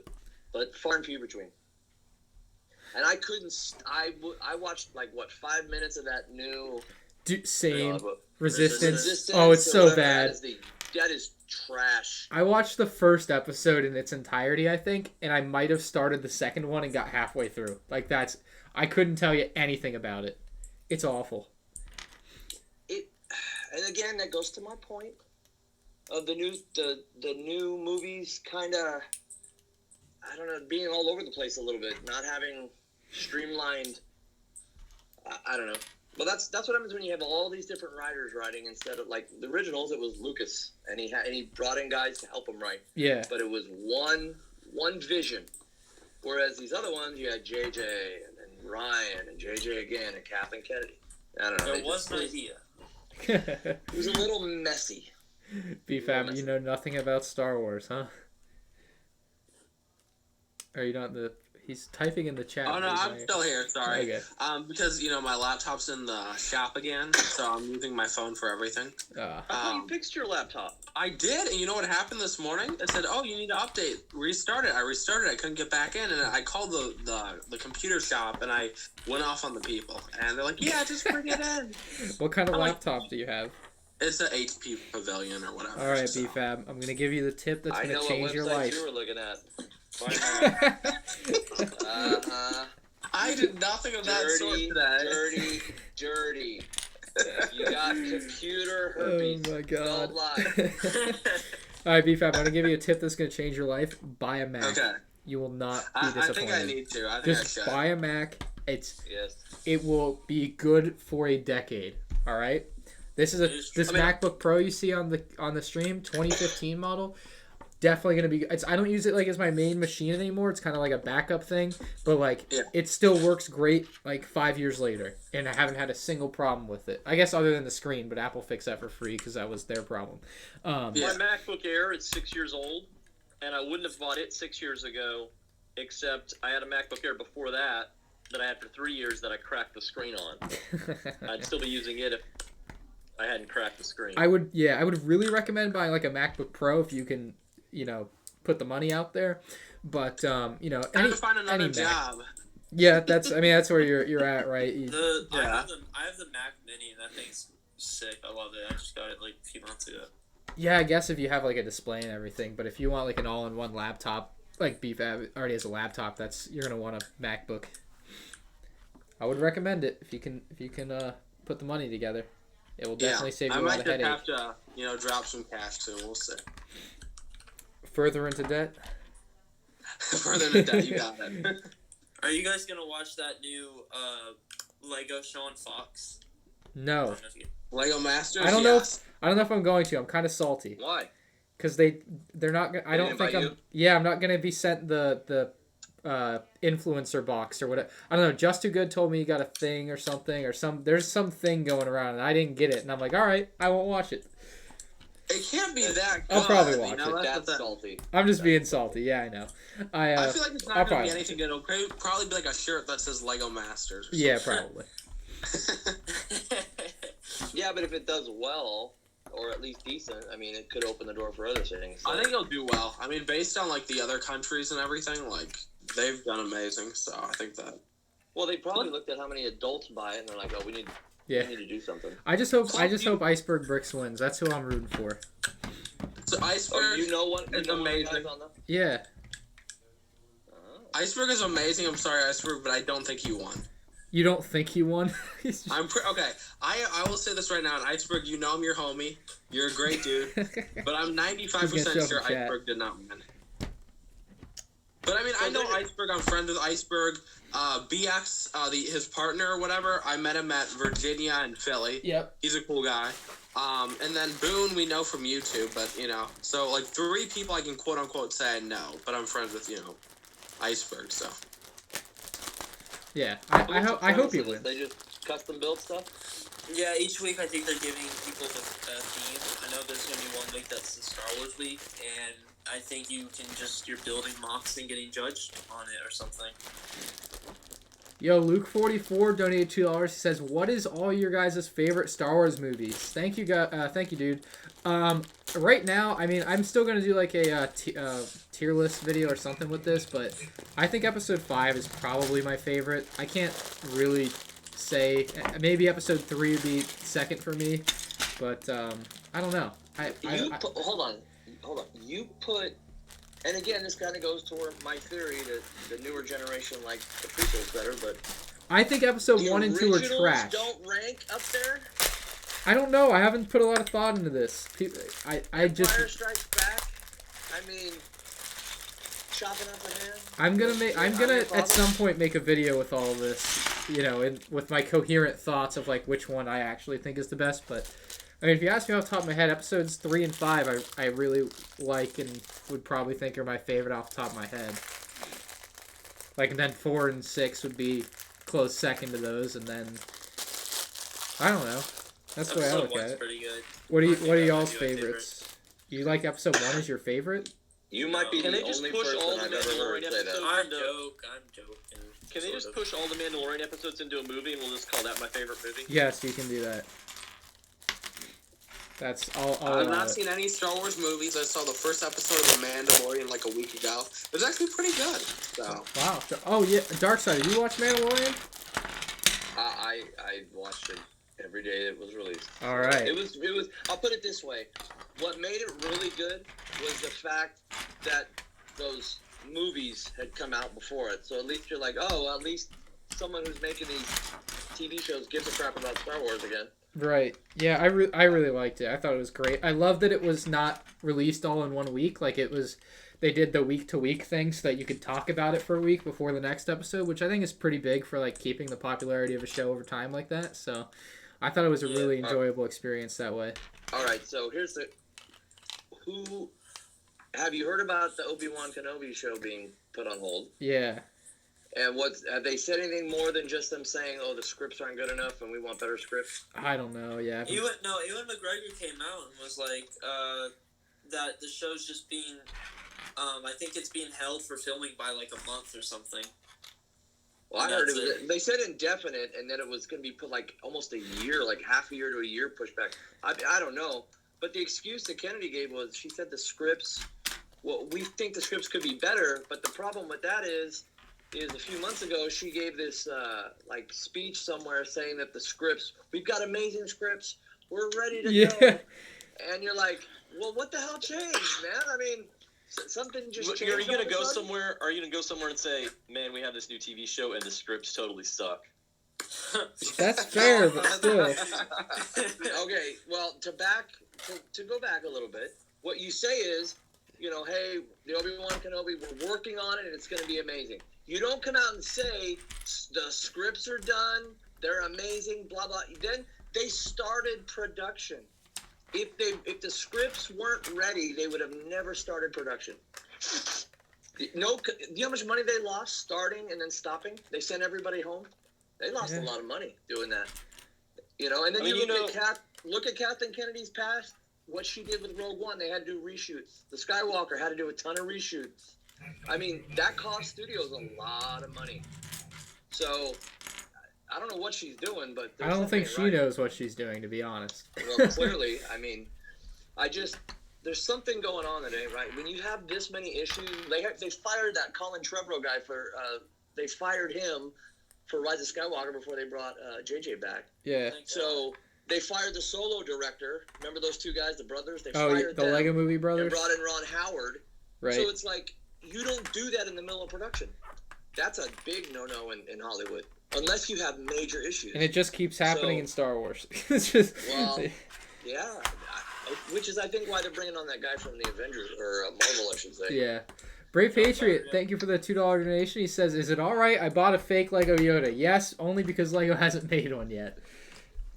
but far and few between. And I couldn't. I watched 5 minutes of that new. Same. Resistance. Resistance. Oh, it's so bad. That is trash. I watched the first episode in its entirety, I think, and I might have started the second one and got halfway through. I couldn't tell you anything about it. It's awful. And again, that goes to my point of the new movies kind of, I don't know, being all over the place a little bit, not having streamlined. I don't know. Well, that's what happens when you have all these different writers writing instead of like the originals. It was Lucas, and he brought in guys to help him write. Yeah. But it was one vision, whereas these other ones you had JJ and then Ryan and JJ again and Kathleen Kennedy. I don't know. There was an idea. It was a little messy. BFAM, you know nothing about Star Wars, huh? Are you not the? He's typing in the chat. Oh no, I'm still here. Sorry. Okay. Because my laptop's in the shop again, so I'm using my phone for everything. I thought you fixed your laptop. I did, and you know what happened this morning? It said, "Oh, you need to update, restart it." I restarted. I couldn't get back in, and I called the computer shop, and I went off on the people, and they're like, "Yeah, just bring it in." What kind of laptop do you have? It's a HP Pavilion or whatever. All right, so. BFAB. I'm gonna give you the tip that's I gonna know what change your website life. you were looking at. I did nothing of that sort today. Dirty. You got computer herpes. Oh my god. Don't lie. All right, BFAB. I'm gonna give you a tip that's gonna change your life. Buy a Mac. Okay. You will not be I disappointed. think I need to. I think Just I should. buy a Mac. Yes. It will be good for a decade. All right. This MacBook Pro you see on the stream, 2015 model. Definitely gonna be. I don't use it like as my main machine anymore. It's kind of like a backup thing, but like it still works great. Like 5 years later, and I haven't had a single problem with it. I guess other than the screen, but Apple fixed that for free because that was their problem. My MacBook Air is 6 years old, and I wouldn't have bought it 6 years ago, except I had a MacBook Air before that I had for 3 years that I cracked the screen on. I'd still be using it if I hadn't cracked the screen. I would really recommend buying like a MacBook Pro if you can, put the money out there. But Time to find another job. Yeah, that's where you're at, right? I have the Mac Mini, and that thing's sick. I love it. I just got it like a few months ago. Yeah, I guess if you have like a display and everything, but if you want like an all-in-one laptop, like BFAB already has a laptop, you're gonna want a MacBook. I would recommend it if you can put the money together. It will definitely save you a lot of headache. I might just have to, drop some cash too. We'll see. Further into debt? Further into debt, you got it. Are you guys gonna watch that new Lego show on Fox? No. Lego Masters? I don't know if I'm going to. I'm kind of salty. Why? Because they're not. I don't think I'm. Yeah, I'm not gonna be sent the influencer box or whatever. I don't know. Just Too Good told me he got a thing or something there's some thing going around and I didn't get it and I'm like, all right, I won't watch it. It can't be that good. I'll probably watch it. That's salty. I'm just being salty. Yeah, I know. I feel like it's not gonna be anything good. It'll probably be like a shirt that says Lego Masters. Yeah, probably. Yeah, but if it does well, or at least decent, it could open the door for other things. So. I think it'll do well. Based on like the other countries and everything, like they've done amazing. So I think that. Well, they probably looked at how many adults buy it, and they're like, "Oh, we need to do something." I just hope Iceberg Bricks wins. That's who I'm rooting for. So Iceberg is amazing. Yeah. Iceberg is amazing. I'm sorry, Iceberg, but I don't think he won. You don't think he won? Okay. I will say this right now, and Iceberg, I'm your homie. You're a great dude, but I'm 95% sure Iceberg did not win. But I know Iceberg. I'm friends with Iceberg. BX, his partner or whatever. I met him at Virginia and Philly. Yep. He's a cool guy. And then Boone, we know from YouTube, but so like 3 people I can quote unquote say I know, but I'm friends with Iceberg. So. Yeah, I hope he wins. They just custom build stuff. Yeah, each week I think they're giving people the theme. I know there's gonna be one week that's the Star Wars week, and I think you're building mocks and getting judged on it or something. Yo, Luke44 donated $2. He says, "What is all your guys' favorite Star Wars movies?" Thank you, dude. Right now, I'm still gonna do like a tier list video or something with this, but I think Episode 5 is probably my favorite. I can't really say. Maybe Episode 3 would be second for me, but I don't know. Hold on. You put. And again, this kind of goes toward my theory that the newer generation like the prequels better, but I think Episode 1 and 2 are trash. Don't rank up there. I don't know. I haven't put a lot of thought into this. Empire Strikes Back. Chopping up a hand. I'm gonna at some point make a video with all of this, with my coherent thoughts of like which one I actually think is the best, but. If you ask me off the top of my head, Episodes 3 and 5 I really like and would probably think are my favorite off the top of my head. And then 4 and 6 would be close second to those, and then I don't know. That's the way I look at it. Pretty good. What are y'all's favorites? You like Episode 1 as your favorite? You might be the only person I've ever heard say that. I'm joking. Can they just push all the Mandalorian episodes into a movie and we'll just call that my favorite movie? Yes, you can do that. That's all. I've not seen any Star Wars movies. I saw the first episode of The Mandalorian like a week ago. It was actually pretty good. So. Wow. Oh yeah, Dark Side. Did you watch Mandalorian? I watched it every day it was released. All right. It was. I'll put it this way: what made it really good was the fact that those movies had come out before it. So at least you're like, oh, at least someone who's making these TV shows gives a crap about Star Wars again. Right. Yeah, I really liked it. I thought it was great. I love that it was not released all in 1 week. Like, it was, they did the week-to-week thing so that you could talk about it for a week before the next episode, which I think is pretty big for, like, keeping the popularity of a show over time like that. So I thought it was a really enjoyable experience that way. All right, so here's the... Have you heard about the Obi-Wan Kenobi show being put on hold? Yeah. And have they said anything more than just them saying, "Oh, the scripts aren't good enough, and we want better scripts"? I don't know. Yeah. Ewan McGregor came out and was like that the show's just being, I think it's being held for filming by like a month or something. Well, I heard they said indefinite, and then it was going to be put like almost a year, like half a year to a year pushback. I don't know, but the excuse that Kennedy gave was she said the scripts. Well, we think the scripts could be better, but the problem with that is a few months ago she gave this like speech somewhere saying that the scripts, we've got amazing scripts, we're ready to go, and you're like, well, what the hell changed, man? I mean, something just changed. Are you gonna go somewhere? Are you gonna go somewhere and say, man, we have this new TV show and the scripts totally suck? That's fair, but still. Okay, well, to go back a little bit, what you say is, you know, hey, the Obi-Wan Kenobi, we're working on it and it's going to be amazing. You don't come out and say the scripts are done, they're amazing, blah blah. Then they started production. If the scripts weren't ready, they would have never started production. No, do you know how much money they lost starting and then stopping? They sent everybody home. They lost a lot of money doing that. You know, and then look at Kathleen Kennedy's past. What she did with Rogue One, they had to do reshoots. The Skywalker had to do a ton of reshoots. I mean, that cost studios a lot of money. So, I don't know what she's doing, but I don't think she knows what she's doing, to be honest. Well, clearly, I mean, there's something going on that ain't right. When you have this many issues, they fired that Colin Trevorrow guy they fired him for Rise of Skywalker before they brought JJ back. Yeah. So they fired the Solo director. Remember those two guys, the brothers? They fired the Lego Movie brothers? And brought in Ron Howard. Right. So it's like, you don't do that in the middle of production. That's a big no-no in Hollywood. Unless you have major issues. And it just keeps happening in Star Wars. It's just... Well, yeah. Which is, I think, why they're bringing on that guy from the Avengers, or Marvel, I should say. Yeah. Brave Patriot, thank you for the $2 donation. He says, is it alright? I bought a fake Lego Yoda. Yes, only because Lego hasn't made one yet.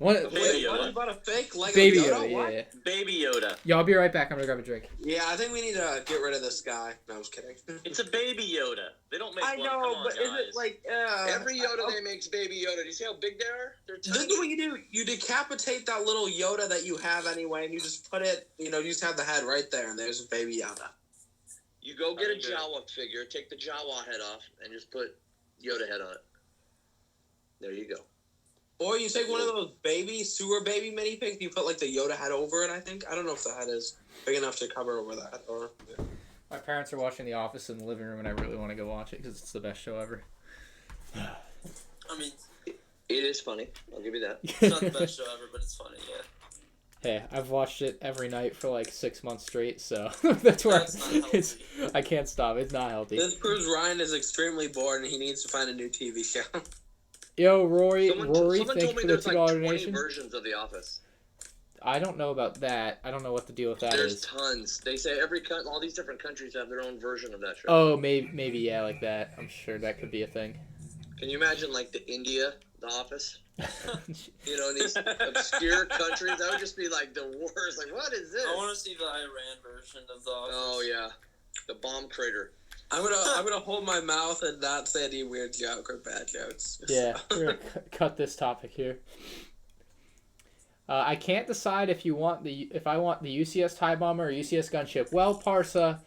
Baby Yoda. You bought a fake Lego Baby Yoda? Yoda, yeah. Baby Yoda. Yeah, I'll be right back. I'm gonna grab a drink. Yeah, I think we need to get rid of this guy. No, I was kidding. It's a Baby Yoda. They don't make one. I know, but is it like... Every Yoda they make's Baby Yoda. Do you see how big they are? They're tiny. This is what you do. You decapitate that little Yoda that you have anyway, and you just put it, you just have the head right there, and there's Baby Yoda. You go get a Jawa figure, take the Jawa head off, and just put Yoda head on it. There you go. Or you take one of those sewer baby mini pigs, you put like the Yoda head over it, I think. I don't know if the head is big enough to cover over that. Or My parents are watching The Office in the living room, and I really want to go watch it because it's the best show ever. I mean, it is funny. I'll give you that. it's not the best show ever, but it's funny, yeah. Hey, I've watched it every night for like 6 months straight, so that's where I can't stop. It's not healthy. This proves Ryan is extremely bored, and he needs to find a new TV show. Yo, Rory, someone thank you for the $2 donation. There's versions of The Office. I don't know about that. I don't know what the deal with that is. There's tons. They say all these different countries have their own version of that show. Oh, maybe yeah, like that. I'm sure that could be a thing. Can you imagine like the Office? In these obscure countries, that would just be like the worst. Like, what is this? I want to see the Iran version of The Office. Oh yeah, the bomb crater. I'm gonna hold my mouth and not say any weird joke or bad jokes. Yeah, we're gonna cut this topic here. I can't decide if I want the UCS TIE Bomber or UCS Gunship. Well, Parsa,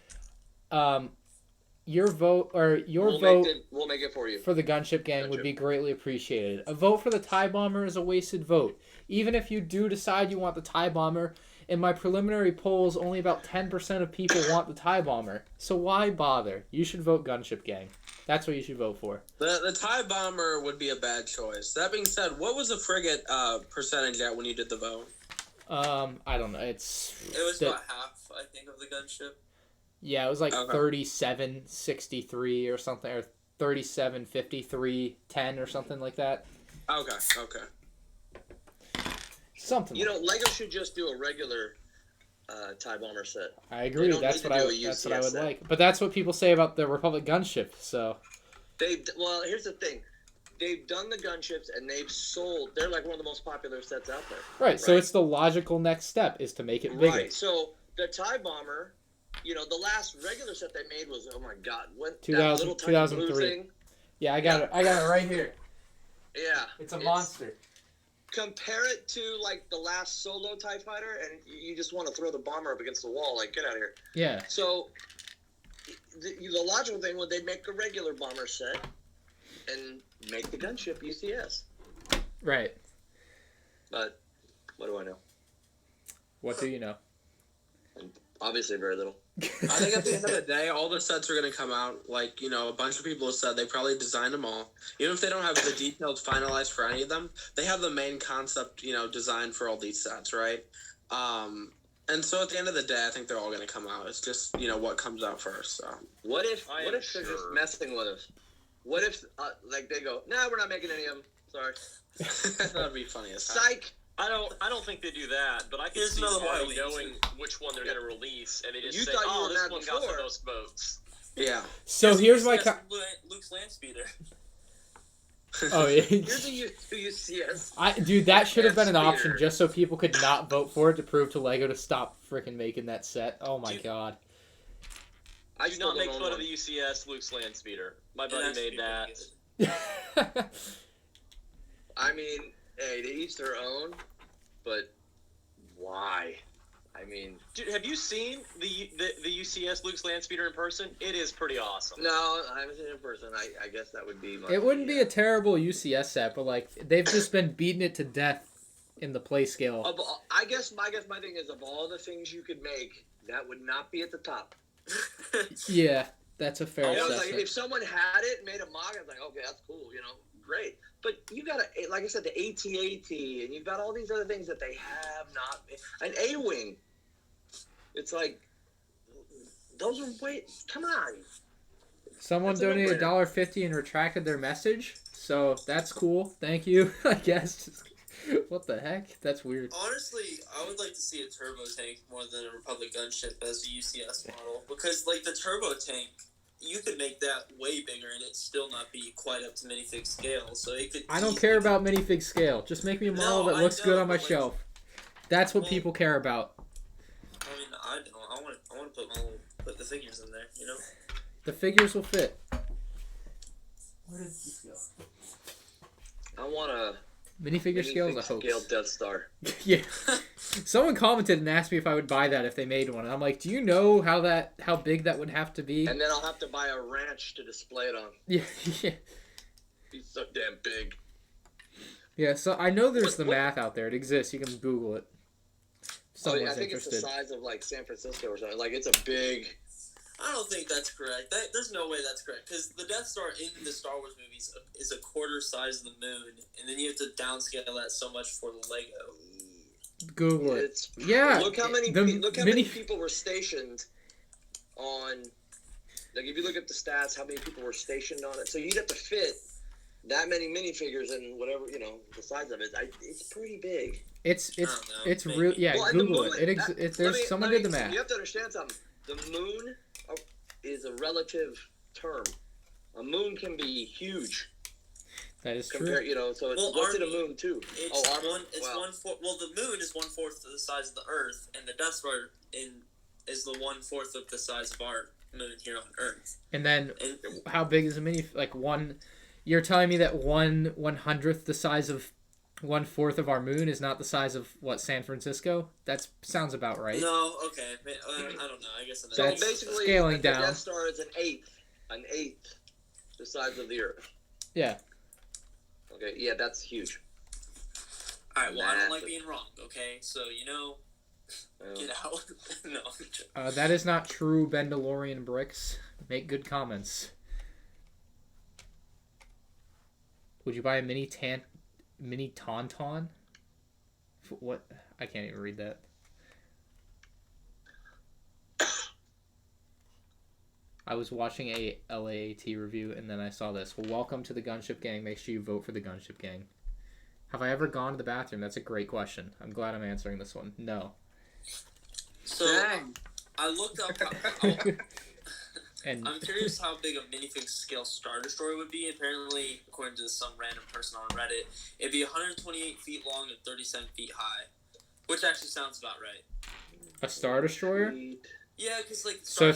your vote we'll make it for you. For the Gunship gang would be greatly appreciated. A vote for the TIE Bomber is a wasted vote. Even if you do decide you want the TIE Bomber, in my preliminary polls, only about 10% of people want the TIE Bomber. So why bother? You should vote Gunship gang. That's what you should vote for. The TIE bomber would be a bad choice. That being said, what was the frigate percentage at when you did the vote? I don't know. It was about half, I think, of the gunship. Yeah, it was like 37-63 or something, or 37-53-10 or something like that. Okay. Something. Lego should just do a regular TIE bomber set. I agree. That's what I would like. But that's what people say about the Republic gunship. So. Here's the thing. They've done the gunships and they've sold. They're like one of the most popular sets out there. Right. So it's the logical next step is to make it bigger. Right. So the TIE bomber, the last regular set they made was, oh my god, what 2003. Thing? Yeah, I got it. I got it right here. Yeah. It's a monster. Compare it to like the last solo TIE fighter, and you just want to throw the bomber up against the wall, like get out of here. Yeah. So the logical thing would they make a regular bomber set and make the gunship UCS. Right. But what do I know? What do you know? Obviously, very little. I think at the end of the day, all the sets are going to come out. Like, a bunch of people have said they probably designed them all. Even if they don't have the details finalized for any of them, they have the main concept, designed for all these sets, right? And so at the end of the day, I think they're all going to come out. It's just, what comes out first. So. What if they're just messing with us? What if, they go, nah, we're not making any of them. Sorry. That would be funny as heck. Psych! I don't think they do that, but I can see somebody knowing which one they're going to release, and they just say, "Oh, this one got the most votes." Yeah. So here's my Luke's land speeder. Oh yeah. Here's a UCS. Dude, that should have been an option just so people could not vote for it to prove to Lego to stop freaking making that set. Oh my god. I do not make fun of the UCS Luke's land speeder. My buddy made that. I mean, hey, to each their own, but why? I mean, dude, have you seen the UCS Luke's land speeder in person? It is pretty awesome. No, I haven't seen it in person. I guess that would be my. It wouldn't be a terrible UCS set, but they've just been beating it to death in the play scale. I guess my thing is of all the things you could make, that would not be at the top. Yeah, that's a fair assessment. If someone had it and made a mock, I was like, okay, that's cool, great. But you got like I said, the AT-AT, and you've got all these other things that they have not. An A-wing. It's like those are come on. Someone donated $1.50 and retracted their message, so that's cool. Thank you, I guess. What the heck? That's weird. Honestly, I would like to see a turbo tank more than a Republic gunship as a UCS model, because the turbo tank, you could make that way bigger and it still not be quite up to minifig scale. So it could. I don't care about minifig scale. Just make me a model that looks good on my shelf. That's what people care about. I mean, I don't. I want to put the figures in there. The figures will fit. Where did this go? I want a minifigure scale is a hoax. Scale Death Star. Yeah. Someone commented and asked me if I would buy that if they made one. And I'm like, do you know how big that would have to be? And then I'll have to buy a ranch to display it on. Yeah. He's so damn big. Yeah, so I know there's the math out there. It exists. You can Google it. I think it's the size of San Francisco or something. It's a big. I don't think that's correct. There's no way that's correct, because the Death Star in the Star Wars movies is a quarter size of the moon, and then you have to downscale that so much for the Lego. Google it. Yeah. Look how many people were stationed on. If you look at the stats, how many people were stationed on it. So you'd have to fit that many minifigures and whatever the size of it. It's pretty big. It's real. Yeah, Google it. There's someone did the math. You have to understand something. The moon is a relative term. A moon can be huge. That is true. So what's in a moon too? It's 1/4. Well, the moon is 1/4 of the size of the Earth, and the Death Star is the 1/4 of the size of our moon here on Earth. And then, how big is a mini? You're telling me that 1/100th the size of 1/4 of our moon is not the size of San Francisco? That sounds about right. No, okay, I don't know. I guess so. Basically, scaling down. The Death Star is an eighth the size of the Earth. Yeah. Okay. Yeah, that's huge. All right. Well, I don't like being wrong. Okay, so get out. No. That is not true. Bendalorian bricks make good comments. Would you buy a mini tauntaun? What? I can't even read that. I was watching a LAAT review and then I saw this. Welcome to the Gunship Gang. Make sure you vote for the Gunship Gang. Have I ever gone to the bathroom? That's a great question. I'm glad I'm answering this one. No. So I looked up. And I'm curious how big a minifig scale Star Destroyer would be. Apparently, according to some random person on Reddit, it'd be 128 feet long and 37 feet high, which actually sounds about right. A Star Destroyer? Yeah, because like. So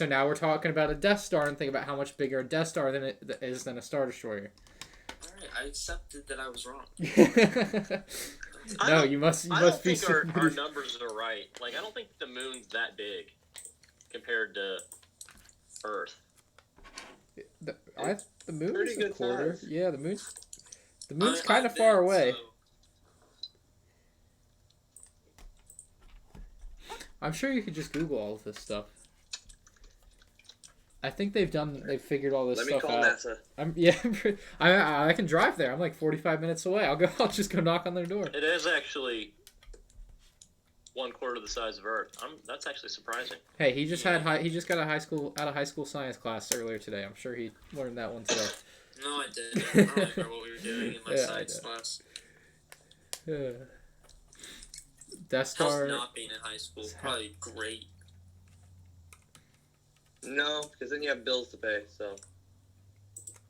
now we're talking about a Death Star, and think about how much bigger a Death Star is than a Star Destroyer. All right, I accepted that I was wrong. No, you must I don't be. think our numbers are right. Like, I don't think the moon's that big compared to Earth. The moon pretty is a good quarter. size. Yeah, the moon's kind of far away. So... I'm sure you could just Google all of this stuff. I think they've figured all this stuff out. Let me call NASA. I can drive there. I'm like 45 minutes away. I'll just go knock on their door. It is actually 1/4 the size of Earth. That's actually surprising. Hey, he just got out of high school science class earlier today. I'm sure he learned that one today. No, I didn't. I don't remember what we were doing in my science class. Death Star. How's not being in high school? Probably great. No, because then you have bills to pay. So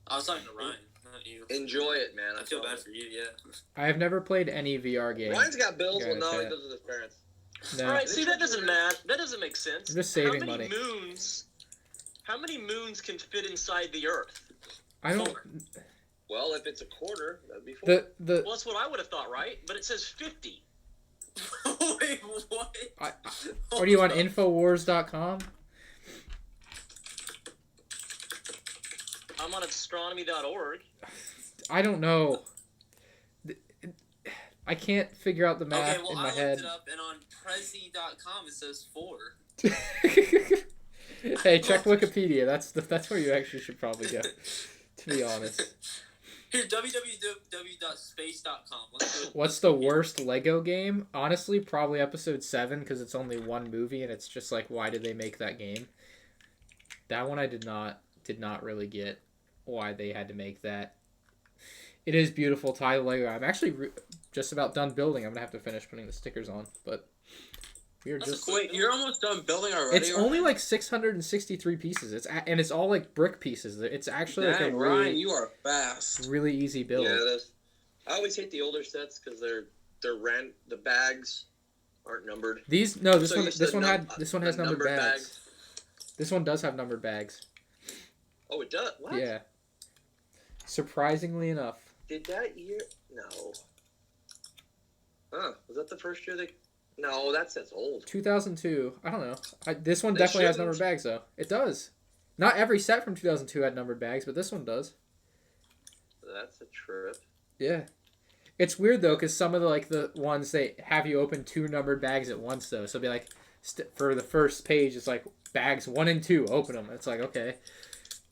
I was talking to Ryan, not you. enjoy it, man. I feel bad for you, yeah. I have never played any VR game. Ryan's got bills. Yeah, Well, no, he chat. lives with his parents. No. All right, see, that doesn't matter. That doesn't make sense. I'm just saving how many money. How many moons can fit inside the Earth? I don't. 4. Well, if it's a quarter, that'd be 4. The Well, that's what I would have thought, right? But it says 50. Wait, what? Are you on Infowars.com? I'm on astronomy.org. I don't know. I can't figure out the math Okay, well, in I my looked head. it up, and on Prezi.com it says 4. Hey, check Wikipedia. That's where you actually should probably go. To be honest. Here, www.space.com. Let's do it. What's the worst Lego game? Honestly, probably Episode 7 because it's only one movie and it's just like, why did they make that game? That one I did not really get why they had to make that. It is beautiful. Tie Lego. I'm actually just about done building. I'm gonna have to finish putting the stickers on, but we're That's just. a Wait, you're almost done building already? It's only like 663 pieces. It's all like brick pieces. It's actually like a Dang, really, Ryan, you are fast. really easy build. Yeah, it is. I always hate the older sets because the bags aren't numbered. This So one you said this one has numbered bags. This one does have numbered bags. Oh, it does. What? Yeah. Surprisingly enough. Did that year? No. Huh? Was that the first year they? No, that set's old. 2002. I don't know. This one They definitely has shouldn't. numbered bags though. It does. Not every set from 2002 had numbered bags, but this one does. That's a trip. Yeah. It's weird though, because some of the ones they have you open 2 numbered bags at once though. So it'll be like for the first page, it's like bags 1 and 2. Open them. It's like okay,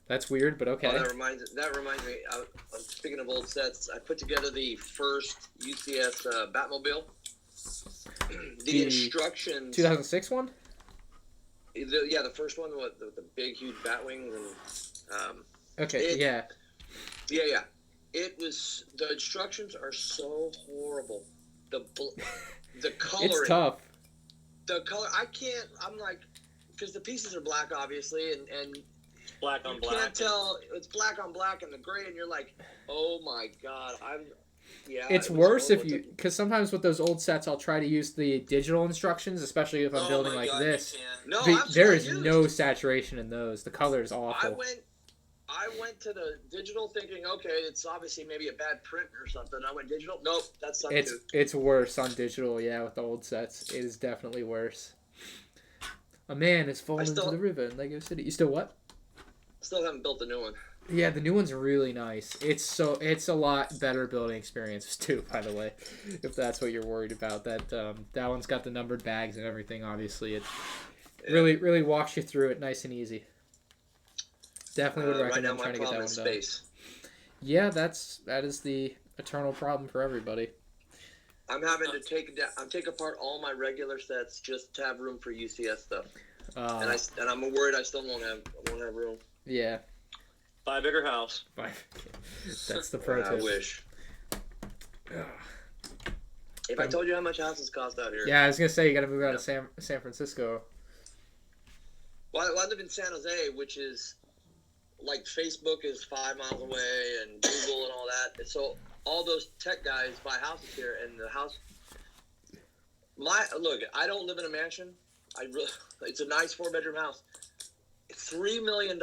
that's weird, but okay. Oh, that reminds me. Speaking of old sets, I put together the first UCS Batmobile. The instructions. 2006 one. The first one with the big, huge bat wings and. Okay. Yeah. Yeah. It was the instructions are so horrible. The coloring. It's tough. The color I can't. I'm like, because the pieces are black, obviously, and Black on you black. can't tell. It's black on black and the gray, and you're like, oh my god, Yeah. It's worse if you, because sometimes with those old sets, I'll try to use the digital instructions, especially if I'm building like this. No, There is no saturation in those. The color is awful. I went to the digital thinking, okay, it's obviously maybe a bad print or something. I went digital. Nope, that's something. It's worse on digital. Yeah, with the old sets, it is definitely worse. A man is fallen into the river in Lego City. You still what? Still haven't built the new one. Yeah, the new one's really nice. It's a lot better building experience too, by the way, if that's what you're worried about. That one's got the numbered bags and everything. Obviously, it really walks you through it nice and easy. Definitely would recommend trying to get that one done. Yeah, that is the eternal problem for everybody. I'm having to take apart all my regular sets just to have room for UCS stuff. And I'm worried I still won't have room. Yeah. Buy a bigger house. That's the pro tip. I wish. If I told you how much houses cost out here. Yeah, I was gonna say you got to move out of San Francisco. Well, I live in San Jose, which is like Facebook is 5 miles away, and Google and all that. And so all those tech guys buy houses here, and the house. Look, I don't live in a mansion. It's a nice 4-bedroom house. $3 million.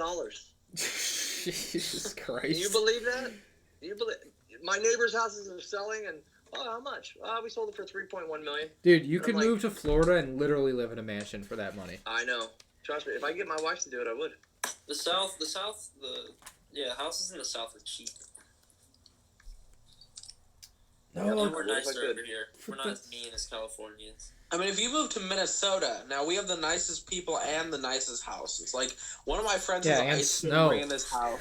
Jesus Christ! Can you believe that? My neighbor's houses are selling, and how much? We sold it for $3.1 million. Dude, you could move to Florida and literally live in a mansion for that money. I know. Trust me. If I could get my wife to do it, I would. Houses in the South are cheap. No, we're nicer over here. We're not as mean as Californians. I mean, if you move to Minnesota, now we have the nicest people and the nicest houses. Like, one of my friends has ice cream in his house.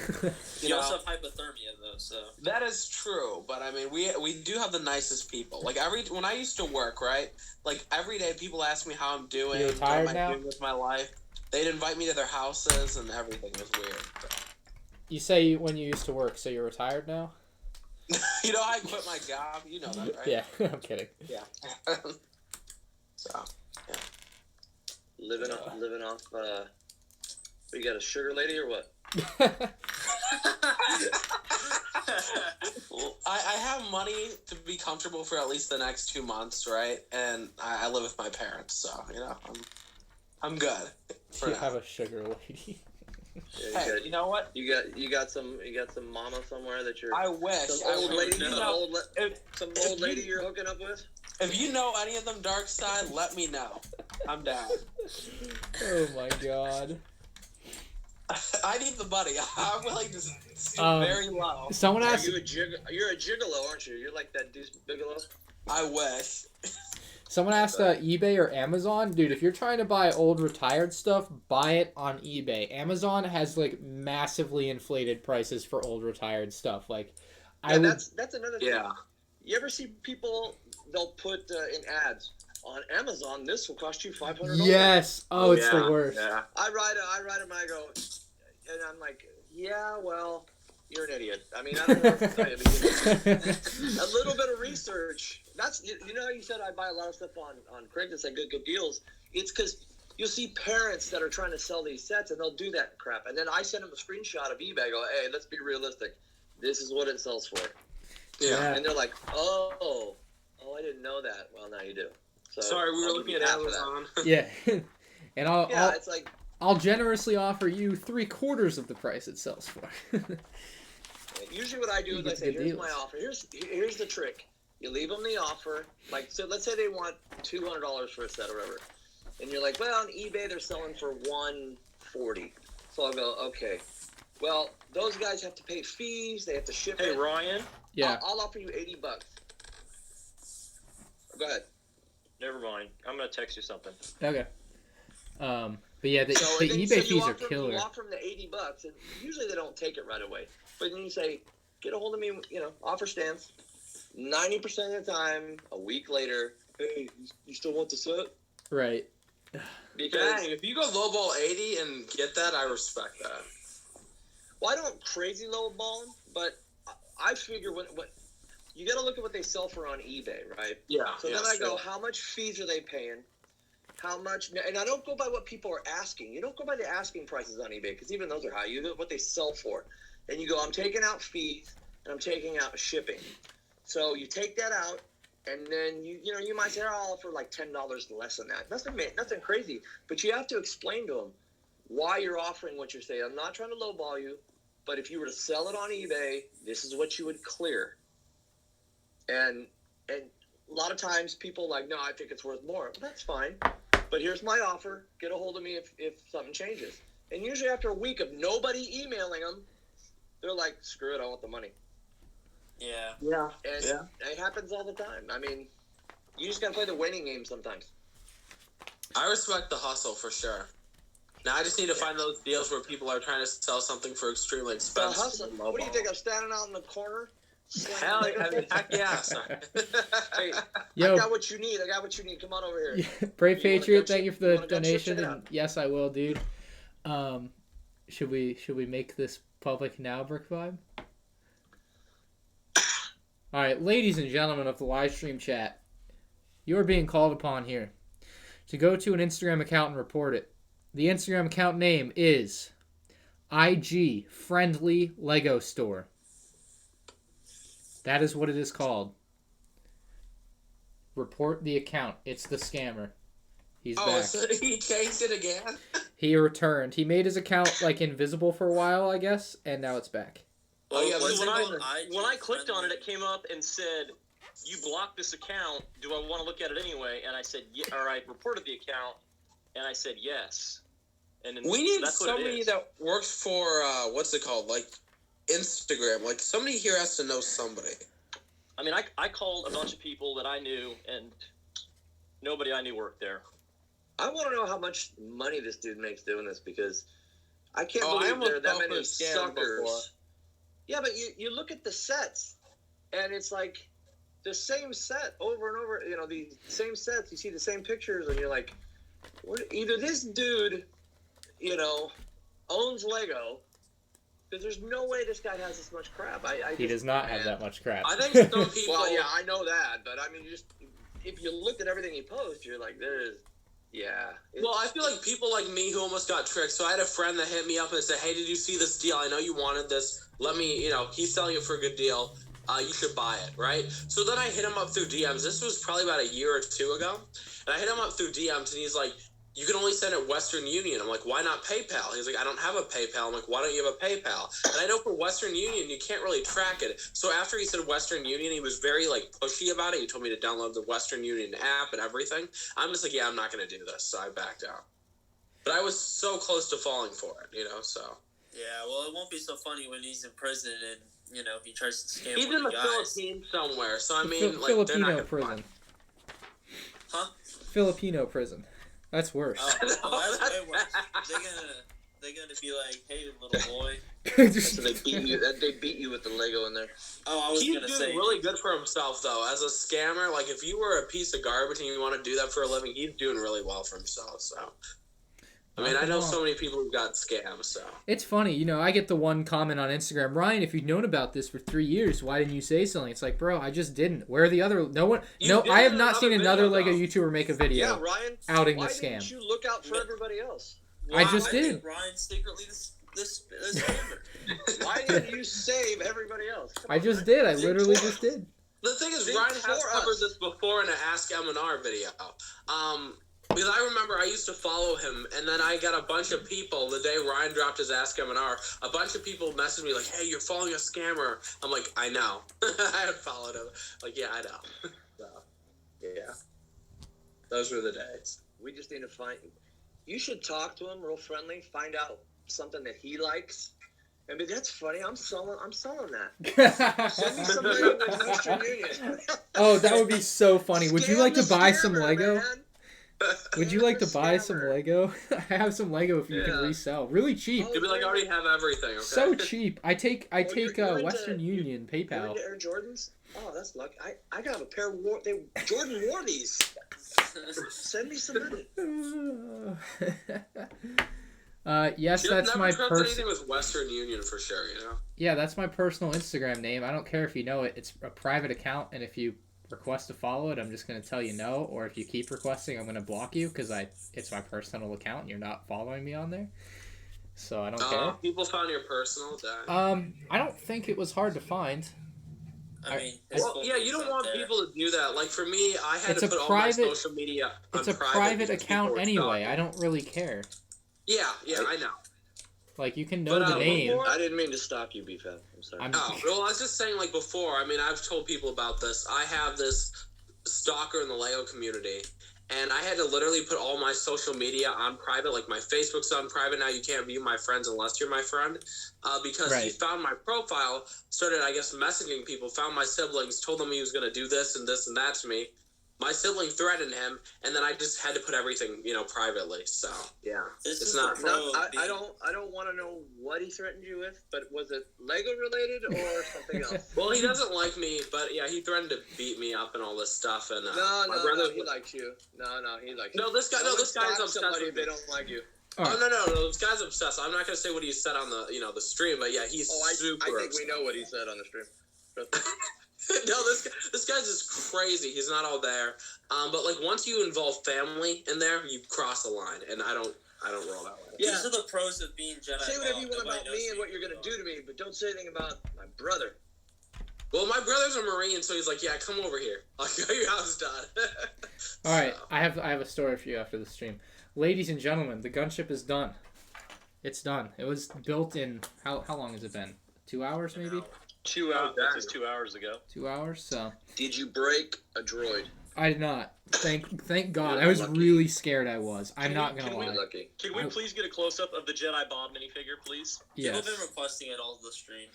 You also have hypothermia, though, so... That is true, but, I mean, we do have the nicest people. Like, when I used to work, right, like, every day people ask me how I'm doing, what am I doing with my life. They'd invite me to their houses, and everything was weird. So. You say when you used to work, so you're retired now? You know, I quit my job. You know that, right? Yeah, I'm kidding. Yeah. So, yeah. Living off, you got a sugar lady or what? I have money to be comfortable for at least the next 2 months, right? And I live with my parents, so, you know, I'm good. You have a sugar lady. Yeah, hey, you know what? You got some mama somewhere that you're. I wish. Some old lady. Some old lady you're hooking up with. If you know any of them dark side, let me know. I'm down. Oh my god. I need the money. I'm willing to stoop very low. Someone asked. You're a gigolo, aren't you? You're like that Deuce Bigelow. I wish. Someone asked eBay or Amazon. Dude, if you're trying to buy old retired stuff, buy it on eBay. Amazon has like massively inflated prices for old retired stuff. Like, that's another thing. Yeah. You ever see people? They'll put in ads on Amazon. This will cost you $500. Yes. Oh, it's the worst. Yeah. I write them. I go, and I'm like, yeah, well. You're an idiot. I mean, I don't know what to tell you. A little bit of research. That's you know how you said I buy a lot of stuff on Craigslist and good deals. It's because you'll see parents that are trying to sell these sets and they'll do that crap. And then I send them a screenshot of eBay. I go, hey, let's be realistic. This is what it sells for. Yeah. And they're like, oh, I didn't know that. Well, now you do. So sorry, we were looking at Amazon. Yeah. And it's like I'll generously offer you 3/4 of the price it sells for. Usually what I do is I say, here's my offer. Here's the trick. You leave them the offer. Like, so let's say they want $200 for a set or whatever. And you're like, well, on eBay they're selling for $140. So I'll go, okay. Well, those guys have to pay fees. They have to ship it. Hey, Ryan? Yeah. I'll offer you $80. Go ahead. Never mind. I'm going to text you something. Okay. But yeah, the eBay fees are killer. You offer them the $80, and usually they don't take it right away. But then you say, get a hold of me, offer stands. 90% of the time, a week later, hey, you still want the set? Right. Because if you go lowball 80 and get that, I respect that. Well, I don't crazy lowball them, but I figure when you got to look at what they sell for on eBay, right? Yeah. So then I go, how much fees are they paying? How much? And I don't go by what people are asking. You don't go by the asking prices on eBay because even those are high. You go what they sell for, and you go, I'm taking out fees and I'm taking out shipping. So you take that out, and then you might say, I'll offer like $10 less than that. Nothing crazy, but you have to explain to them why you're offering what you're saying. I'm not trying to lowball you, but if you were to sell it on eBay, this is what you would clear. And a lot of times people are like, no, I think it's worth more. Well, that's fine. But here's my offer. Get a hold of me if something changes. And usually after a week of nobody emailing them, they're like, screw it, I want the money. Yeah. Yeah. And it happens all the time. I mean, you just got to play the waiting game sometimes. I respect the hustle for sure. Now I just need to find those deals where people are trying to sell something for extremely expensive. What do you think? I'm standing out in the corner? Hell, heck yeah. Sorry. Hey, Yo, I got what you need. Come on over here. Brave You wanna Patriot, gunship? thank you for You the wanna gunship? donation. Check it And out. yes, I will, dude. Should we make this public now, Brick Vibe? All right, ladies and gentlemen of the live stream chat, you are being called upon here to go to an Instagram account and report it. The Instagram account name is IG Friendly Lego Store. That is what it is called. Report the account. It's the scammer. He's back. So he changed it again? He returned. He made his account like invisible for a while, I guess, and now it's back. Well, yeah, was when it I on IG when I clicked on it, friendly? it came up and said, "You blocked this account. Do I want to look at it anyway?" And I said, "Yeah." Or I reported the account, and I said, "Yes." And then We need that's what it somebody is. that works for, what's it called? Like, Instagram. Like, somebody here has to know somebody. I mean, I called a bunch of people that I knew, and nobody I knew worked there. I want to know how much money this dude makes doing this because I can't I believe almost there are that fell for many a scam suckers. before. Yeah, but you look at the sets, and it's like the same set over and over. You know, the same sets. You see the same pictures, and you're like, what? Either this dude, you know, owns Lego, because there's no way this guy has this much crap. He does not have that much crap. I think some people... Well, yeah, I know that, but I mean, if you looked at everything he posts, you're like, yeah. Well, I feel like people like me who almost got tricked. So I had a friend that hit me up and said, "Hey, did you see this deal? I know you wanted this. Let me, he's selling it for a good deal. You should buy it," right? So then I hit him up through DMs. This was probably about a year or two ago. And I hit him up through DMs, and he's like, "You can only send it Western Union." I'm like, "Why not PayPal?" He's like, "I don't have a PayPal." I'm like, "Why don't you have a PayPal?" And I know for Western Union, you can't really track it. So after he said Western Union, he was very, pushy about it. He told me to download the Western Union app and everything. I'm just like, yeah, I'm not going to do this. So I backed out. But I was so close to falling for it, so. Yeah, well, it won't be so funny when he's in prison and, he tries to scam He's one in of the the guys. Philippines somewhere. So, I mean, they're not Filipino gonna prison. Huh? Filipino prison. That's worse. Oh, well, that's way worse. They're gonna be like, "Hey, little boy." So they beat you with the Lego in there. Oh, I was He's gonna doing say. really good for himself, though. As a scammer, if you were a piece of garbage and you want to do that for a living, he's doing really well for himself, so. I mean, I know so many people who got scammed, so. It's funny, I get the one comment on Instagram, "Ryan, if you've known about this for 3 years, why didn't you say something?" It's like, bro, I just didn't. Where are the other? No one. No, I have not seen another Lego YouTuber make a video Yeah, Ryan. outing the Why scam. didn't you look out for everybody else? I just think did. Ryan's secretly this scammer. Why didn't you save everybody else? Come I on, just man. did. I Think literally for just us. did. The thing is, Think Ryan has for covered us. this before in an Ask M&R video. Because I remember I used to follow him, and then I got a bunch of people, the day Ryan dropped his Ask M&R, a bunch of people messaged me like, "Hey, you're following a scammer." I'm like, "I know." I had followed him. Like, yeah, I know. So, yeah. Those were the days. We just need to find. You should talk to him real friendly. Find out something that he likes. I mean, that's funny. I'm selling that. Send me some money with Western Union. Oh, that would be so funny. Would you Scam like to the buy some scammer, Lego? man. Would you like to The buy some scammer. Lego? I have some Lego if you can Yeah. resell. Really cheap. Oh, You'd be like, "I already have everything." Okay. So cheap. I take you're into- Western Union You're PayPal. into Air Jordans? Oh, that's lucky. I got a pair of Jordan wore these. Send me some money. Yes, You'll that's never my trust personal. anything with Western Union for sure, Yeah, that's my personal Instagram name. I don't care if you know it. It's a private account, and if you request to follow it, I'm just gonna tell you no. Or if you keep requesting, I'm gonna block you because it's my personal account, and you're not following me on there. So I don't care. People found your personal. Dang. I don't think it was hard to find. I mean, his Well, phone yeah, you number's don't out want there. people to do that. Like, for me, I had It's to a put all private- my social media on It's a private private because people account were anyway. stalking. I don't really care. Yeah, I know. Like, you can know But, the name. I didn't mean to stop you, BFAB. I'm sorry. Oh, well, I was just saying, before, I mean, I've told people about this. I have this stalker in the Lego community, and I had to literally put all my social media on private. Like, my Facebook's on private now. You can't view my friends unless you're my friend. Because he Right. found my profile, started, I guess, messaging people, found my siblings, told them he was going to do this and that to me. My sibling threatened him, and then I just had to put everything, privately. So yeah, This it's is not. the pro I being- don't want to know what he threatened you with, but was it Lego related or something else? Well, he doesn't like me, but yeah, he threatened to beat me up and all this stuff. And my brother, he likes you. No, he likes you. No, this guy, this guy's obsessed somebody with if they me. don't like you. All right. Oh no, this guy's obsessed. I'm not gonna say what he said on the, the stream, but yeah, he's super. I think obsessed. we know what he said on the stream. No, this guy's just crazy. He's not all there. But like once you involve family in there, you cross the line, and I don't roll that way. Yeah. These are the pros of being Jedi. Say whatever you want Nobody about knows me who and what you you're gonna are. do to me, but don't say anything about my brother. Well, my brother's a Marine, so he's like, yeah, come over here. I'll get your house done. All right, I have a story for you after the stream, ladies and gentlemen. The gunship is done. It's done. It was built in how long has it been? 2 hours maybe. 2 hours. Oh, This is 2 hours ago. 2 hours. So Did you break a droid? I did not. Thank God. You're I was lucky. really scared. I was. I'm Can not we- gonna can we lie. Lucky. Can we please get a close up of the Jedi Bob minifigure, please? Yes. People have been requesting it all the stream.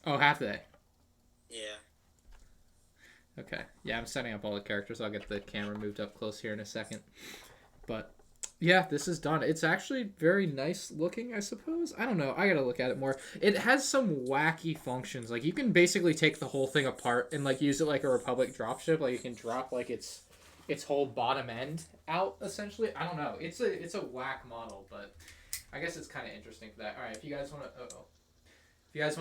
Oh, have they? Yeah. Okay. Yeah, I'm setting up all the characters. I'll get the camera moved up close here in a second. But yeah, this is done. It's actually very nice looking, I suppose. I don't know. I gotta look at it more. It has some wacky functions. Like you can basically take the whole thing apart and like use it like a Republic dropship. Like you can drop like its whole bottom end out essentially. I don't know. It's a whack model, but I guess it's kind of interesting for that. All right, if you guys want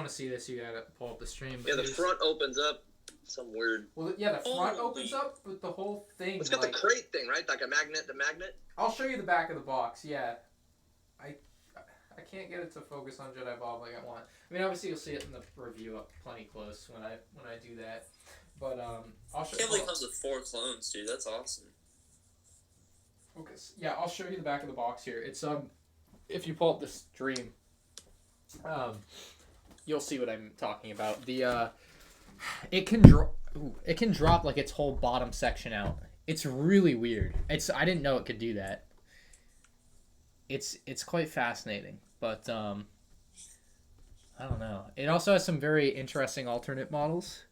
to see this, you gotta pull up the stream. But Yeah, the front opens up. Some weird. Well, yeah, the front Holy. opens up, but the whole thing. It's got like, the crate thing, right? Like a magnet. The magnet. I'll show you the back of the box. Yeah, I can't get it to focus on Jedi Bob like I want. I mean, obviously you'll see it in the review up plenty close when I do that. But I'll show. Can't believe it comes with 4 clones, dude. That's awesome. Focus. Yeah, I'll show you the back of the box here. It's if you pull up the stream, you'll see what I'm talking about. The it can drop like its whole bottom section out. It's really weird. I didn't know it could do that. It's quite fascinating, but I don't know. It also has some very interesting alternate models.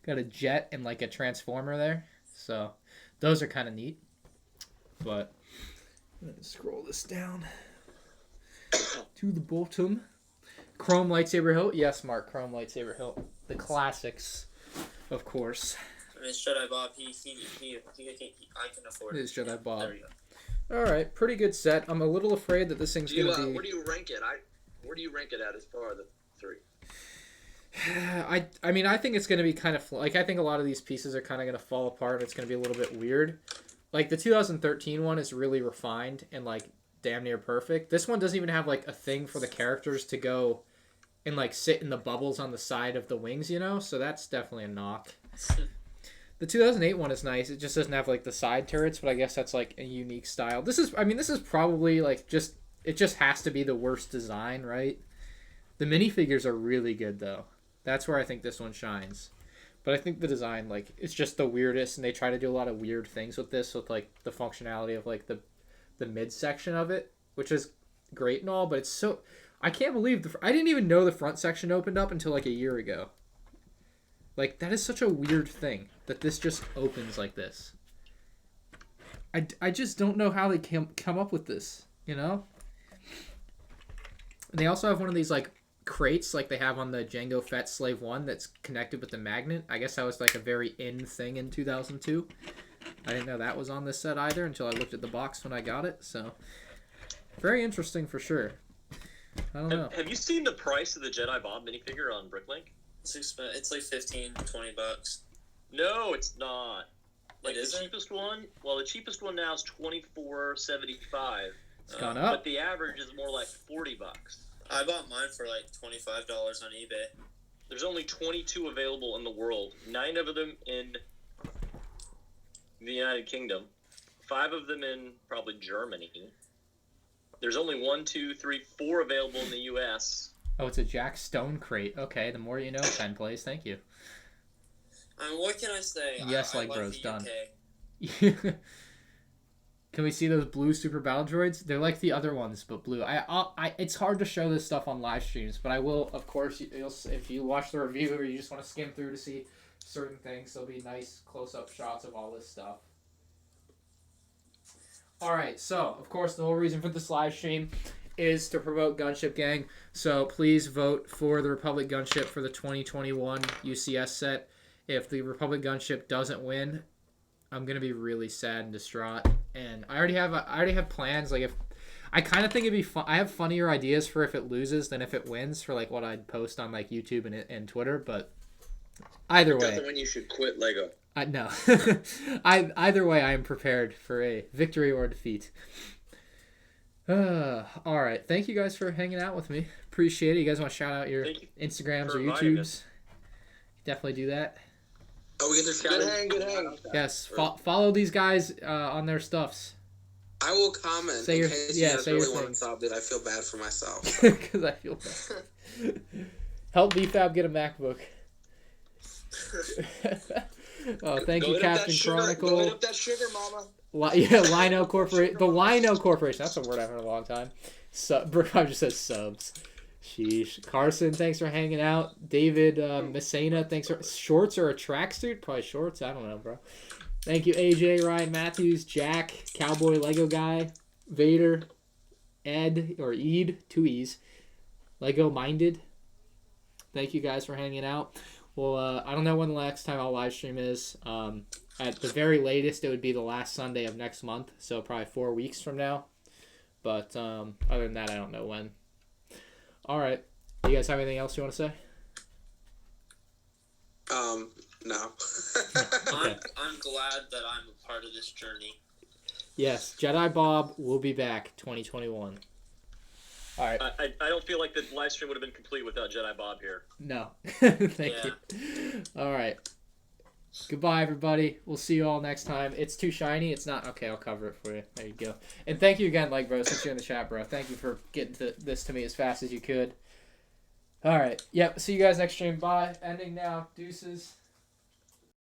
Got a jet and like a transformer there, so those are kind of neat. But I'm gonna scroll this down to the bottom. Chrome lightsaber hilt, yes, Mark. Chrome lightsaber hilt, the classics, of course. I mean, it's Jedi Bob. I can afford It it. is Jedi Bob. There we go. All right, pretty good set. I'm a little afraid that this thing's gonna be. Where do you rank it? Where do you rank it at as far as the 3? I mean, I think it's gonna be kind of like I think a lot of these pieces are kind of gonna fall apart. It's gonna be a little bit weird. Like the 2013 one is really refined and like damn near perfect. This one doesn't even have like a thing for the characters to go and like sit in the bubbles on the side of the wings, so that's definitely a knock. The 2008 one is nice. It just doesn't have like the side turrets, but I guess that's like a unique style. This is probably like it just has to be the worst design, right? The minifigures are really good though. That's where I think this one shines. But I think the design, like, it's just the weirdest, and they try to do a lot of weird things with this, with like the functionality of like the mid section of it, which is great and all, but it's so. I can't believe I didn't even know the front section opened up until like a year ago. Like, that is such a weird thing that this just opens like this. I just don't know how they come up with this, And they also have one of these like crates like they have on the Jango Fett Slave 1 that's connected with the magnet. I guess that was like a very in thing in 2002. I didn't know that was on this set either until I looked at the box when I got it, so very interesting for sure. I don't know. Have you seen the price of the Jedi Bob minifigure on Bricklink? It's like $15-$20. No, it's not. Like It the isn't? cheapest one. Well, the cheapest one now is $24.75, It's gone but up. the average is more like $40. I bought mine for like $25 on eBay. There's only 22 available in the world. 9 of them in the United Kingdom. 5 of them in probably Germany. There's only 1, 2, 3, 4 available in the U.S. Oh, it's a Jack Stone crate. Okay, the more you know, Pen Plays. Thank you. I mean, what can I say? Yes, I like bro's the done. UK. Can we see those blue super battle droids? They're like the other ones, but blue. It's hard to show this stuff on live streams, but I will, of course. If you watch the review or you just want to skim through to see certain things. There'll be nice close-up shots of all this stuff. Alright, so, of course, the whole reason for this live stream is to promote Gunship Gang. So please vote for the Republic Gunship for the 2021 UCS set. If the Republic Gunship doesn't win, I'm gonna be really sad and distraught. And I already have plans. Like, if I kind of think it'd be fun. I have funnier ideas for if it loses than if it wins for like what I'd post on like YouTube and Twitter. But either way, doesn't mean you should quit Lego. No. Either way, I am prepared for a victory or defeat. All right. Thank you guys for hanging out with me. Appreciate it. You guys want to shout out your Instagrams or YouTubes? Definitely do that. Oh, we get to shout out. Good hang. Yes. Follow these guys on their stuffs. I will comment Say your, in case yeah, you guys say really your want things. to solve it. I feel bad for myself. Because I feel bad. Help BFAB get a MacBook. Oh, thank you, Captain Chronicle. Go hit up that sugar, mama. Lino Corporation. The Lino Corporation. That's a word I haven't heard in a long time. I just said subs. Sheesh. Carson, thanks for hanging out. David Messina, thanks for shorts or a tracksuit? Probably shorts. I don't know, bro. Thank you, AJ, Ryan Matthews, Jack, Cowboy Lego Guy, Vader, Ed or Ed, 2 E's, Lego Minded. Thank you guys for hanging out. Well, I don't know when the next time I'll live stream is. At the very latest, it would be the last Sunday of next month, so probably 4 weeks from now. But other than that, I don't know when. All right. You guys have anything else you want to say? No. Okay. I'm glad that I'm a part of this journey. Yes, Jedi Bob will be back 2021. All right. I don't feel like the live stream would have been complete without Jedi Bob here. No. Thank you. All right. Goodbye, everybody. We'll see you all next time. It's too shiny. It's not. Okay, I'll cover it for you. There you go. And thank you again, like, bro, since you're in the chat, bro. Thank you for getting this to me as fast as you could. All right. Yep. See you guys next stream. Bye. Ending now. Deuces.